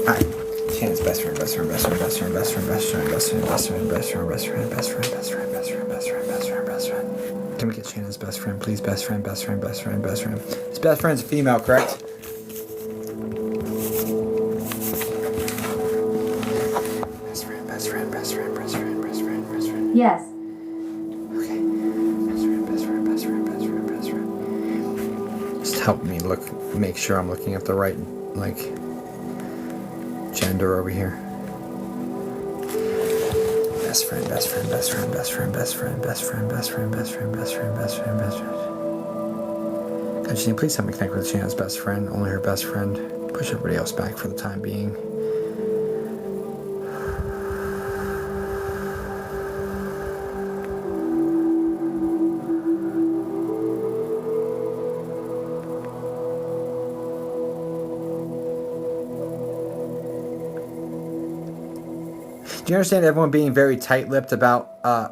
Alright. Shannon's best friend. Can we get Shannon's best friend, please? Best friend. His best friend's a female, correct? Best friend. Yes. Just help me make sure I'm looking at the right, gender over here. Best friend. God, Janine, please help me connect with Shannon's best friend, only her best friend. Push everybody else back for the time being. Do you understand everyone being very tight-lipped about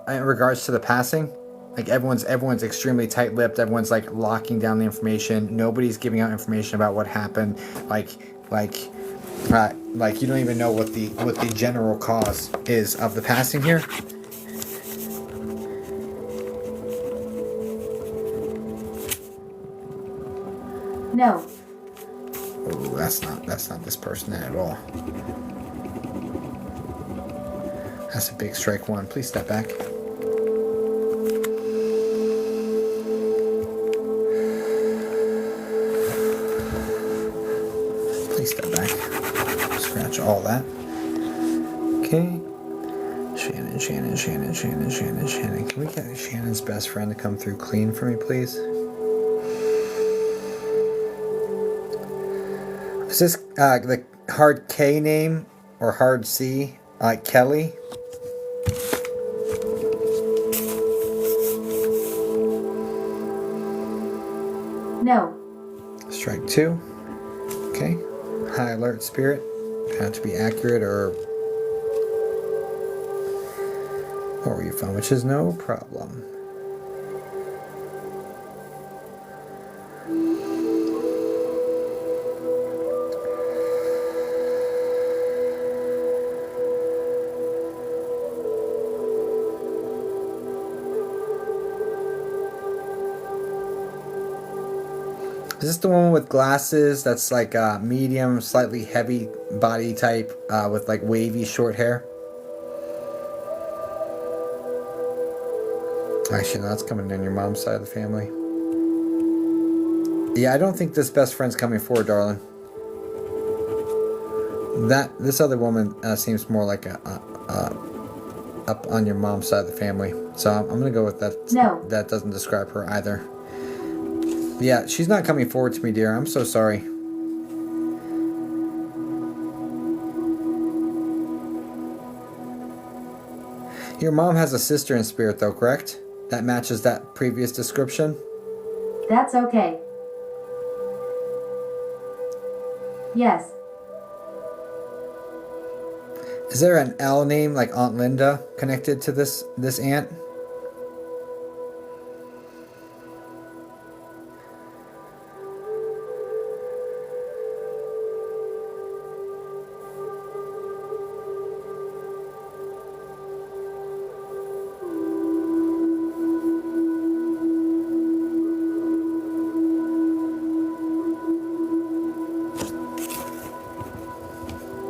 in regards to the passing? Like everyone's extremely tight-lipped. Everyone's like locking down the information. Nobody's giving out information about what happened. Like you don't even know what the general cause is of the passing here. No. Oh, that's not this person at all. That's a big strike one. Please step back. Please step back. Scratch all that. Okay. Shannon. Can we get Shannon's best friend to come through clean for me, please? Is this the hard K name or hard C? Like Kelly? No. Strike two. Okay. High alert spirit. Have to be accurate or where you from, which is no problem. Is this the woman with glasses that's like medium, slightly heavy body type with like wavy short hair? Actually, no, that's coming in your mom's side of the family. Yeah, I don't think this best friend's coming forward, darling. This other woman seems more like up on your mom's side of the family. So I'm gonna go with that. No. That doesn't describe her either. Yeah, she's not coming forward to me, dear. I'm so sorry. Your mom has a sister in spirit, though, correct? That matches that previous description? That's okay. Yes. Is there an L name, like Aunt Linda, connected to this aunt?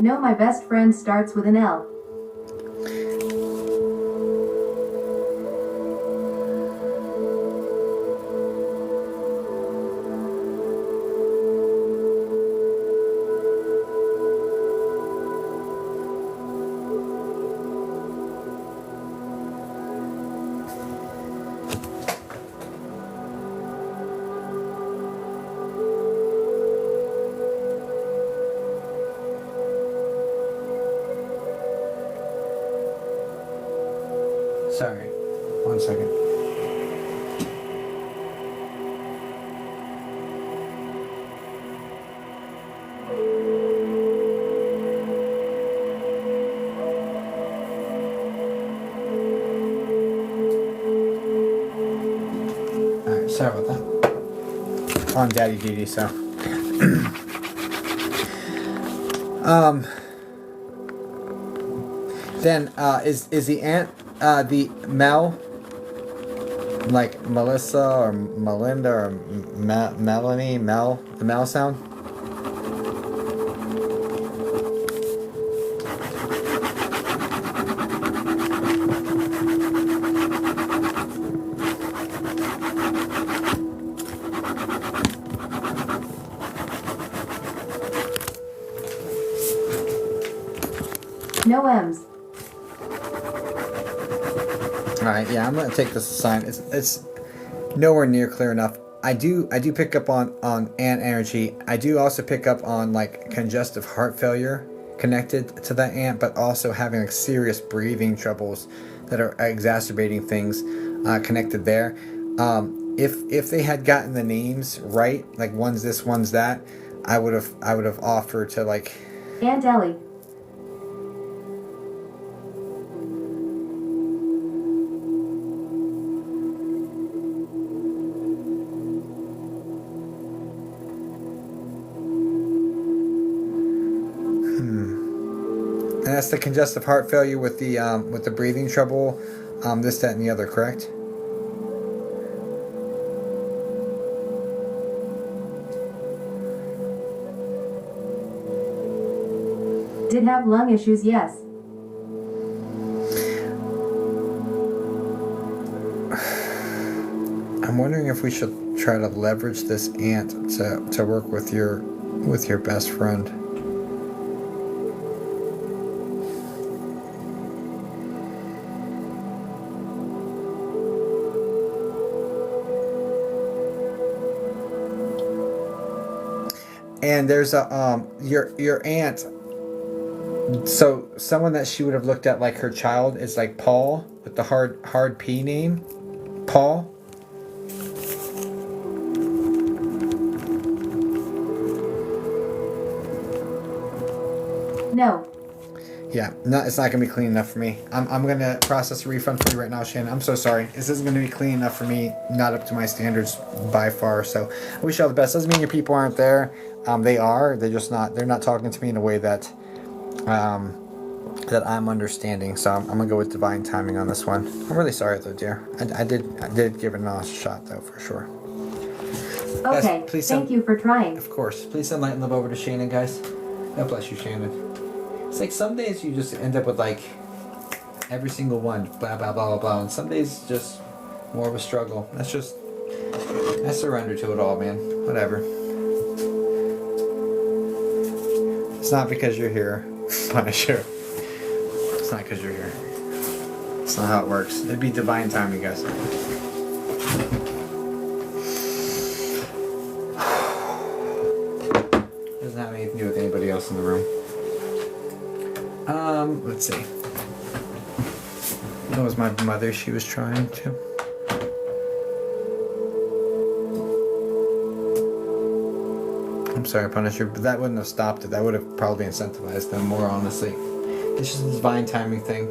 No, my best friend starts with an L. Sorry. 1 second. Alright, sorry about that. On daddy duty, so. Then, is the aunt, the Mel, like Melissa or Melinda or Melanie, the Mel sound? No M's. Alright, yeah, I'm gonna take this as a sign. It's nowhere near clear enough. I do pick up on ant energy. I do also pick up on like congestive heart failure connected to that ant, but also having like serious breathing troubles that are exacerbating things connected there. If they had gotten the names right, like one's this, one's that, I would have offered to like Aunt Ellie. And that's the congestive heart failure with the breathing trouble, this, that, and the other, correct? Did have lung issues, yes. I'm wondering if we should try to leverage this ant to work with your best friend. And there's a your aunt. So someone that she would have looked at like her child is like Paul with the hard P name, Paul. No. Yeah, no, it's not gonna be clean enough for me. I'm gonna process a refund for you right now, Shannon. I'm so sorry. This isn't gonna be clean enough for me. Not up to my standards by far. So I wish you all the best. Doesn't mean your people aren't there. They are. They're just not. They're not talking to me in a way that that I'm understanding. So I'm gonna go with divine timing on this one. I'm really sorry though, dear. I did give it a shot though, for sure. Okay, please thank you for trying. Of course. Please send light and love over to Shannon, guys. God bless you, Shannon. It's like some days you just end up with like every single one, blah, blah, blah, blah, blah. And some days just more of a struggle. I surrender to it all, man. Whatever. It's not because you're here, Punisher. It's not because you're here. It's not how it works. It'd be divine timing, guys. Doesn't have anything to do with anybody else in the room. Let's see. That was my mother she was trying to. I'm sorry, Punisher, but that wouldn't have stopped it. That would have probably incentivized them more, honestly. It's just a divine timing thing.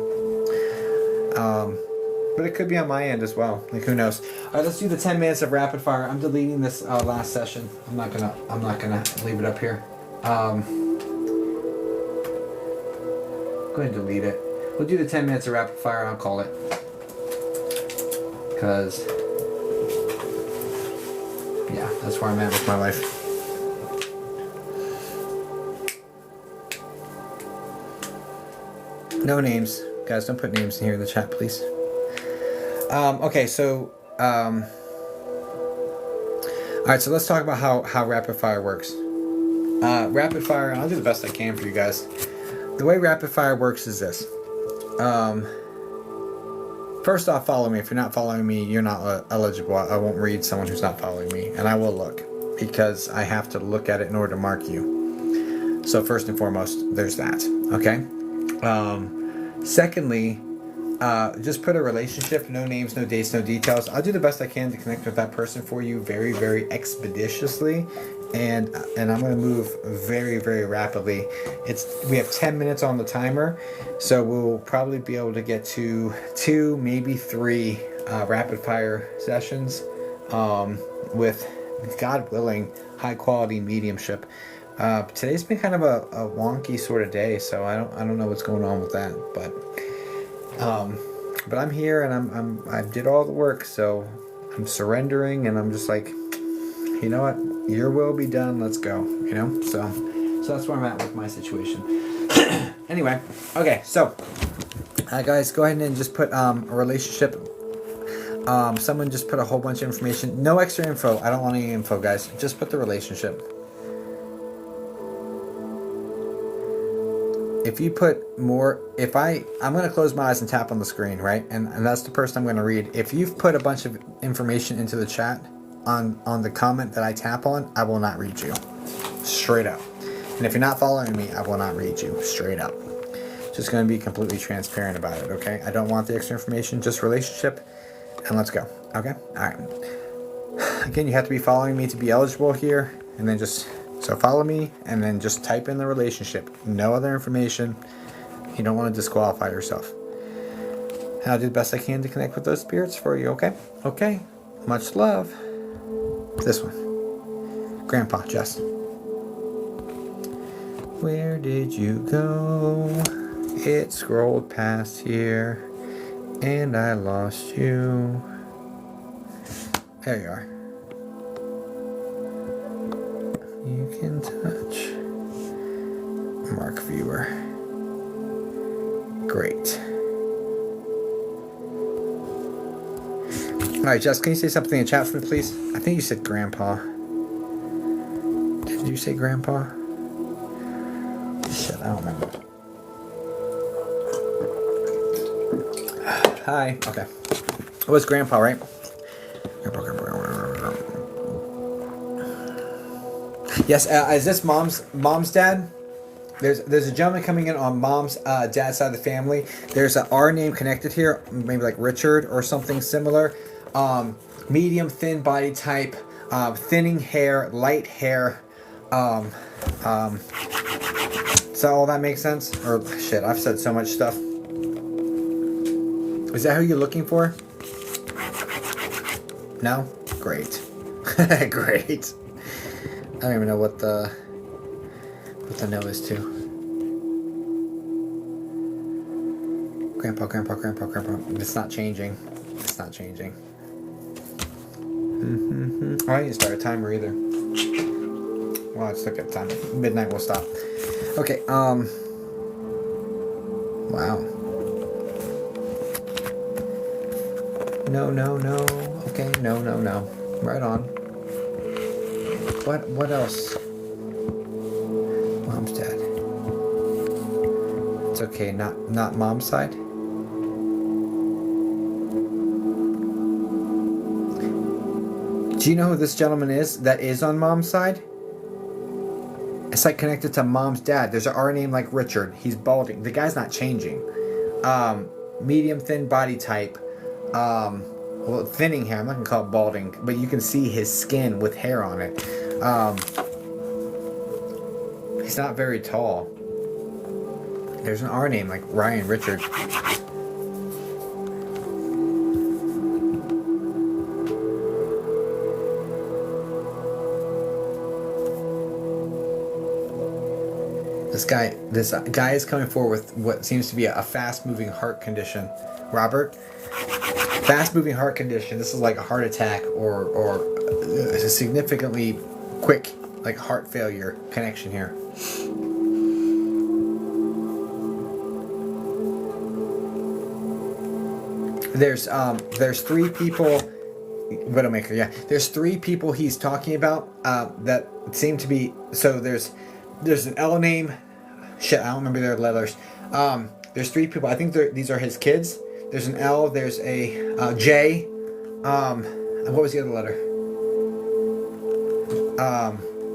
But it could be on my end as well. Like, who knows? All right, let's do the 10 minutes of rapid fire. I'm deleting this last session. I'm not gonna leave it up here. Go ahead and delete it. We'll do the 10 minutes of rapid fire and I'll call it. Because, yeah, that's where I'm at with my life. No names. Guys, don't put names in here in the chat, please. Okay, so... Alright, so let's talk about how rapid fire works. Rapid fire, and I'll do the best I can for you guys. The way rapid fire works is this. First off, follow me. If you're not following me, you're not eligible. I won't read someone who's not following me. And I will look. Because I have to look at it in order to mark you. So first and foremost, there's that. Okay? Secondly, just put a relationship, no names, no dates, no details. I'll do the best I can to connect with that person for you very, very expeditiously. And I'm going to move very, very rapidly. We have 10 minutes on the timer, so we'll probably be able to get to 2, maybe 3 rapid fire sessions with, God willing, high quality mediumship. Today's been kind of a wonky sort of day, so I don't know what's going on with that, but I'm here and I did all the work, so I'm surrendering and I'm just like, you know what? Your will be done. Let's go. You know? So that's where I'm at with my situation. Anyway. Okay. So, guys, go ahead and just put a relationship. Someone just put a whole bunch of information. No extra info. I don't want any info, guys. Just put the relationship. If you put more, I'm going to close my eyes and tap on the screen, right? And that's the person I'm going to read. If you've put a bunch of information into the chat, on the comment that I tap on, I will not read you. Straight up. And if you're not following me, I will not read you. Straight up. Just going to be completely transparent about it, okay? I don't want the extra information, just relationship, and let's go, okay? All right. Again, you have to be following me to be eligible here, and then so follow me, and then just type in the relationship. No other information. You don't want to disqualify yourself. And I'll do the best I can to connect with those spirits for you, okay? Okay. Much love. This one. Grandpa, Jess. Where did you go? It scrolled past here, and I lost you. There you are. You can touch. Mark viewer. Great. Alright, Jess, can you say something in chat for me, please? I think you said grandpa. Did you say grandpa? Shit, I don't remember. Hi. Okay. It was grandpa, right? Grandpa. Yes, is this mom's dad? There's a gentleman coming in on mom's dad's side of the family. There's a R name connected here, maybe like Richard or something similar. Medium thin body type, thinning hair, light hair. Does all that make sense? Or shit, I've said so much stuff. Is that who you're looking for? No? Great. Great. I don't even know what the no is to. Grandpa. It's not changing. It's not changing. Oh, I didn't start a timer either. Well, let's look at time. Midnight will stop. Okay, wow. No. Okay, no. Right on. What else? Mom's dead. It's okay, not mom's side. Do you know who this gentleman is that is on mom's side? It's like connected to mom's dad. There's an R name like Richard. He's balding. The guy's not changing. Medium thin body type. Well, thinning hair. I'm not gonna call it balding, but you can see his skin with hair on it. He's not very tall. There's an R name like Ryan Richard. This guy is coming forward with what seems to be a fast-moving heart condition. Robert, fast-moving heart condition. This is like a heart attack or a significantly quick like heart failure connection here. There's 3 people. Widowmaker, yeah. There's 3 people he's talking about that seem to be. So there's an L name. Shit, I don't remember their letters. There's 3 people. I think these are his kids. There's an L. There's a J. And what was the other letter?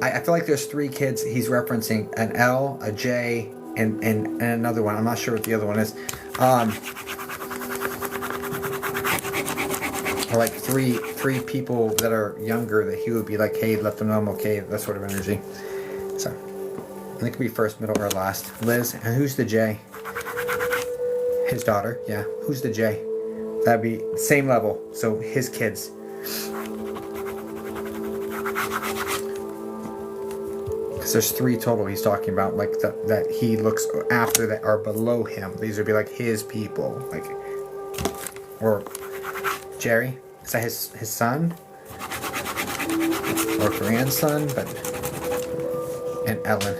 I feel like there's 3 kids he's referencing: an L, a J, and another one. I'm not sure what the other one is. Or like three people that are younger that he would be like, hey, let them know I'm okay. That sort of energy. So. It could be first, middle, or last. Liz, and who's the J? His daughter, yeah. Who's the J? That'd be same level. So his kids. Because there's 3 total he's talking about, like that he looks after that are below him. These would be like his people, like, or Jerry. Is that his son or grandson? But and Ellen.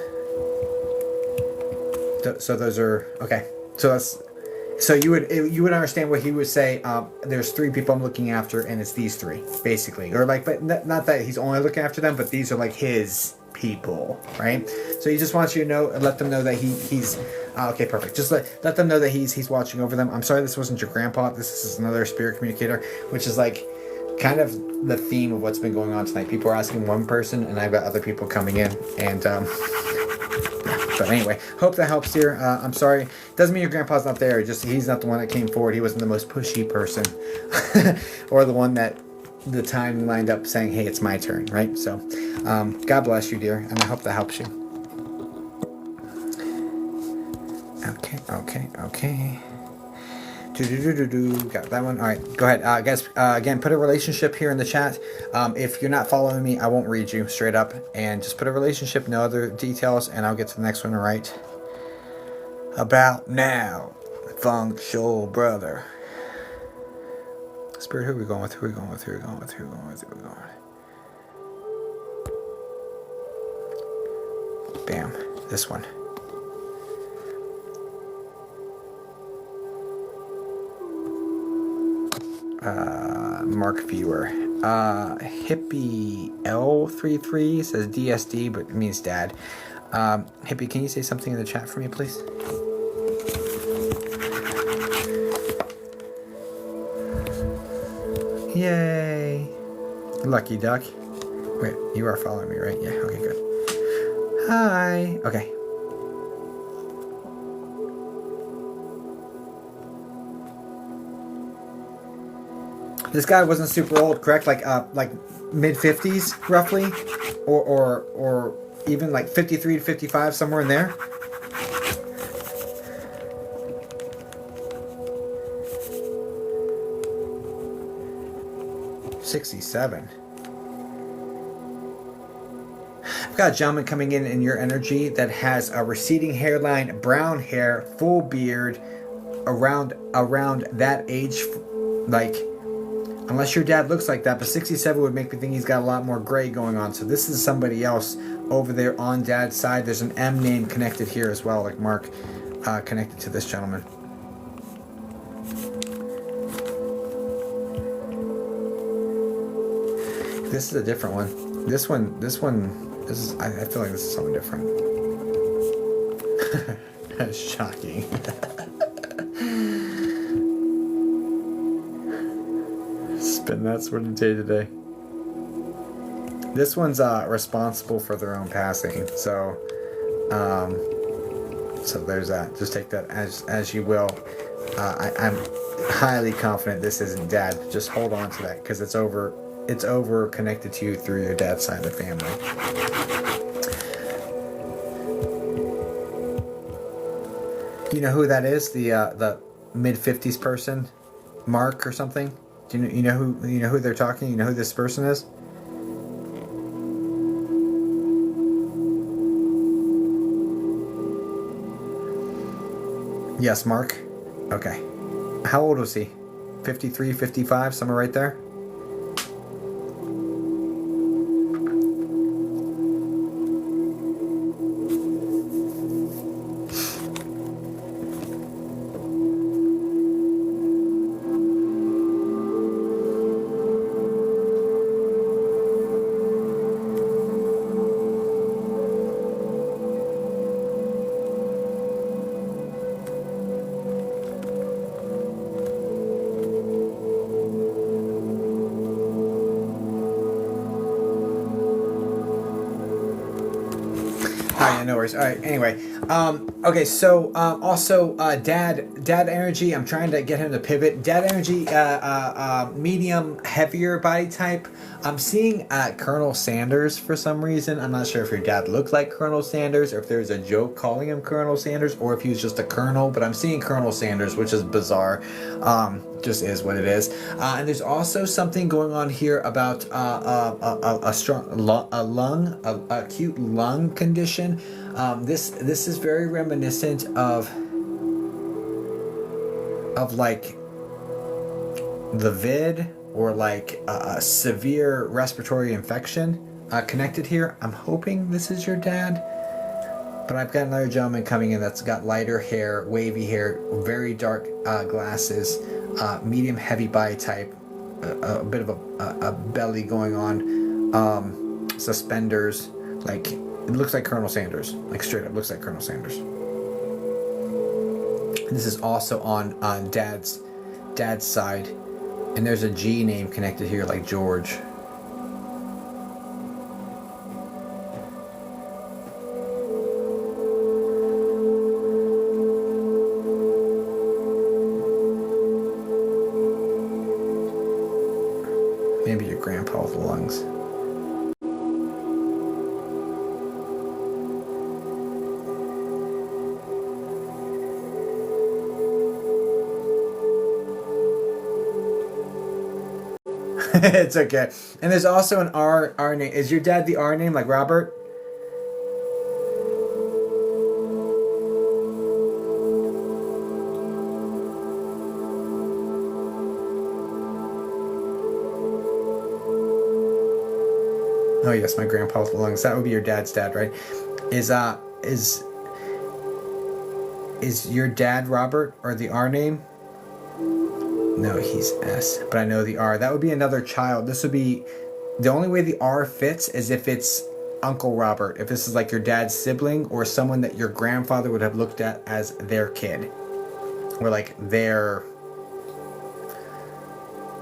So those are okay. So you would understand what he would say. There's 3 people I'm looking after, and it's these 3 basically, or like, but not that he's only looking after them, but these are like his people, right? So he just wants you to know, let them know that he's okay, perfect. Just let them know that he's watching over them. I'm sorry this wasn't your grandpa. This is another spirit communicator, which is like kind of the theme of what's been going on tonight. People are asking one person, and I've got other people coming in, and but anyway, hope that helps here. I'm sorry. Doesn't mean your grandpa's not there. Just he's not the one that came forward. He wasn't the most pushy person, or the one that the time lined up saying, "Hey, it's my turn." Right. So, God bless you, dear, and I hope that helps you. Okay. Got that one. All right, go ahead, guys. Again, put a relationship here in the chat. If you're not following me, I won't read you straight up, and just put a relationship, no other details, and I'll get to the next one right about now. Feng Shui brother. Spirit, who are we going with? Who are we going with? Bam. This one. Mark Viewer. Hippie L33 says DSD, but it means dad. Hippie, can you say something in the chat for me, please? Yay! Lucky duck. Wait, you are following me, right? Yeah, okay, good. Hi! Okay. This guy wasn't super old, correct? Like mid-50s, roughly? Or even like 53 to 55, somewhere in there? '67. I've got a gentleman coming in your energy that has a receding hairline, brown hair, full beard, around that age, like Unless your dad looks like that, but 67 would make me think he's got a lot more gray going on. So this is somebody else over there on dad's side. There's an M name connected here as well, like Mark, connected to this gentleman. This is a different one. This is, I feel like this is something different. That's shocking. Spin that sort of day today. This one's responsible for their own passing. So there's that. Just take that as you will. I'm highly confident this isn't dad. Just hold on to that because it's over connected to you through your dad's side of the family. You know who that is? The mid-50s person, Mark or something. Do you know who they're talking? You know who this person is? Yes, Mark. Okay. How old was he? 53, 55, somewhere right there? No worries. All right. Anyway, okay. So also dad energy. I'm trying to get him to pivot. Dad energy, medium, heavier body type. I'm seeing Colonel Sanders for some reason. I'm not sure if your dad looked like Colonel Sanders or if there's a joke calling him Colonel Sanders or if he was just a colonel. But I'm seeing Colonel Sanders, which is bizarre. Just is what it is. And there's also something going on here about a acute lung condition. This is very reminiscent of like the vid or like a severe respiratory infection connected here. I'm hoping this is your dad. But I've got another gentleman coming in that's got lighter hair, wavy hair, very dark glasses, medium heavy body type, a bit of a belly going on, suspenders, like it looks like Colonel Sanders, like straight up looks like Colonel Sanders. And this is also on dad's side, and there's a G name connected here, like George. Maybe your grandpa with the lungs. It's okay. And there's also an R name. Is your dad the R name, like Robert? Oh yes, my grandpa with the lungs. That would be your dad's dad, right? Is your dad Robert or the R name? No, he's S, but I know the R. That would be another child. This would be the only way the R fits is if it's Uncle Robert. If this is like your dad's sibling or someone that your grandfather would have looked at as their kid, or like their,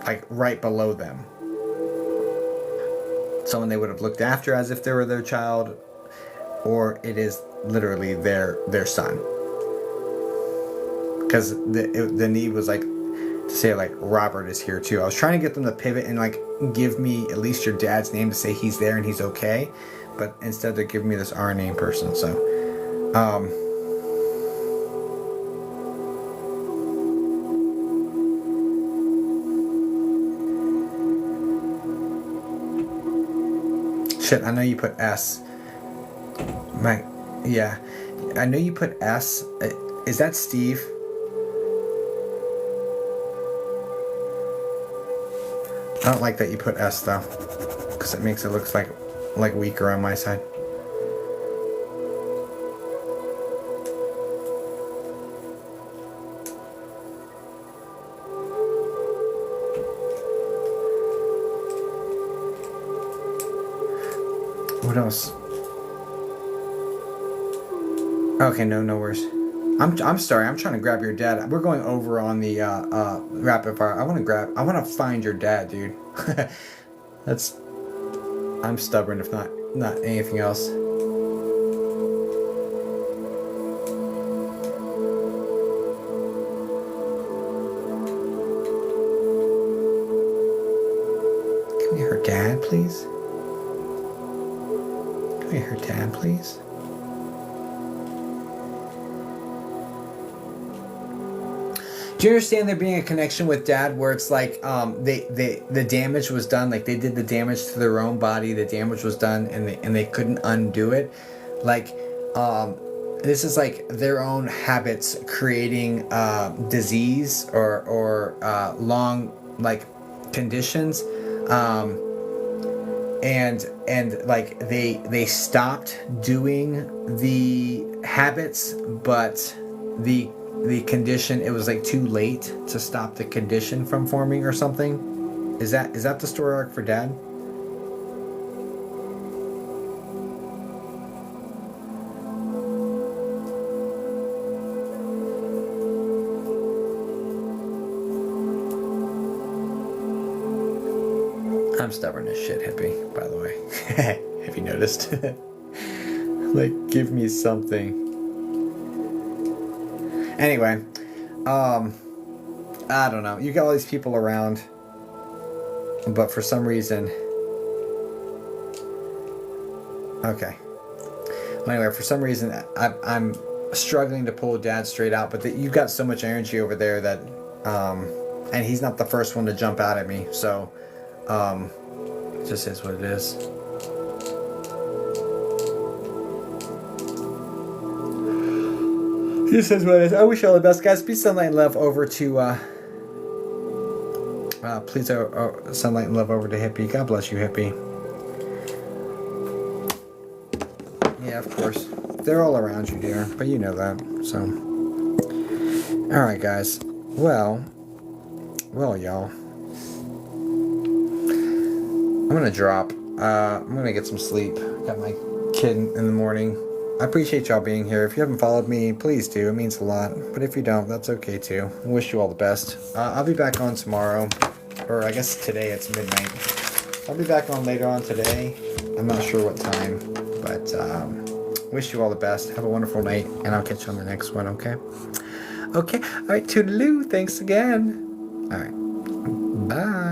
like right below them. Someone they would have looked after as if they were their child, or it is literally their son. Because the need was like to say like Robert is here too. I was trying to get them to pivot and like give me at least your dad's name to say he's there and he's okay, but instead they're giving me this R name person. So shit, I know you put S. Yeah, I know you put S. Is that Steve? I don't like that you put S though, because it makes it look like weaker on my side. What else? Okay, no worries. I'm sorry. I'm trying to grab your dad. We're going over on the rapid fire. I want to find your dad, dude. That's. I'm stubborn, if not anything else. Can we hear her dad, please? Can we hear her dad, please? Do you understand there being a connection with dad where it's like the damage was done, like they did the damage to their own body, the damage was done and they couldn't undo it? Like this is like their own habits creating disease or long like conditions, and like they stopped doing the habits, but the condition, it was like too late to stop the condition from forming or something. Is that the story arc for dad? I'm stubborn as shit, hippie, by the way. Have you noticed? Like, give me something. Anyway, I don't know. You got all these people around, but for some reason, okay. Well, anyway, for some reason, I'm struggling to pull dad straight out. But you've got so much energy over there that, and he's not the first one to jump out at me. So, it just is what it is. This is what it is. I wish you all the best, guys. Peace, sunlight, and love over to, please, sunlight and love over to Hippie. God bless you, Hippie. Yeah, of course. They're all around you, dear. But you know that, so. Alright, guys. Well, y'all. I'm gonna drop. I'm gonna get some sleep. Got my kid in the morning. I appreciate y'all being here. If you haven't followed me, please do. It means a lot. But if you don't, that's okay too. I wish you all the best. I'll be back on tomorrow. Or I guess today it's midnight. I'll be back on later on today. I'm not sure what time. But wish you all the best. Have a wonderful night. And I'll catch you on the next one, okay? Okay. Alright, toodaloo. Thanks again. Alright. Bye.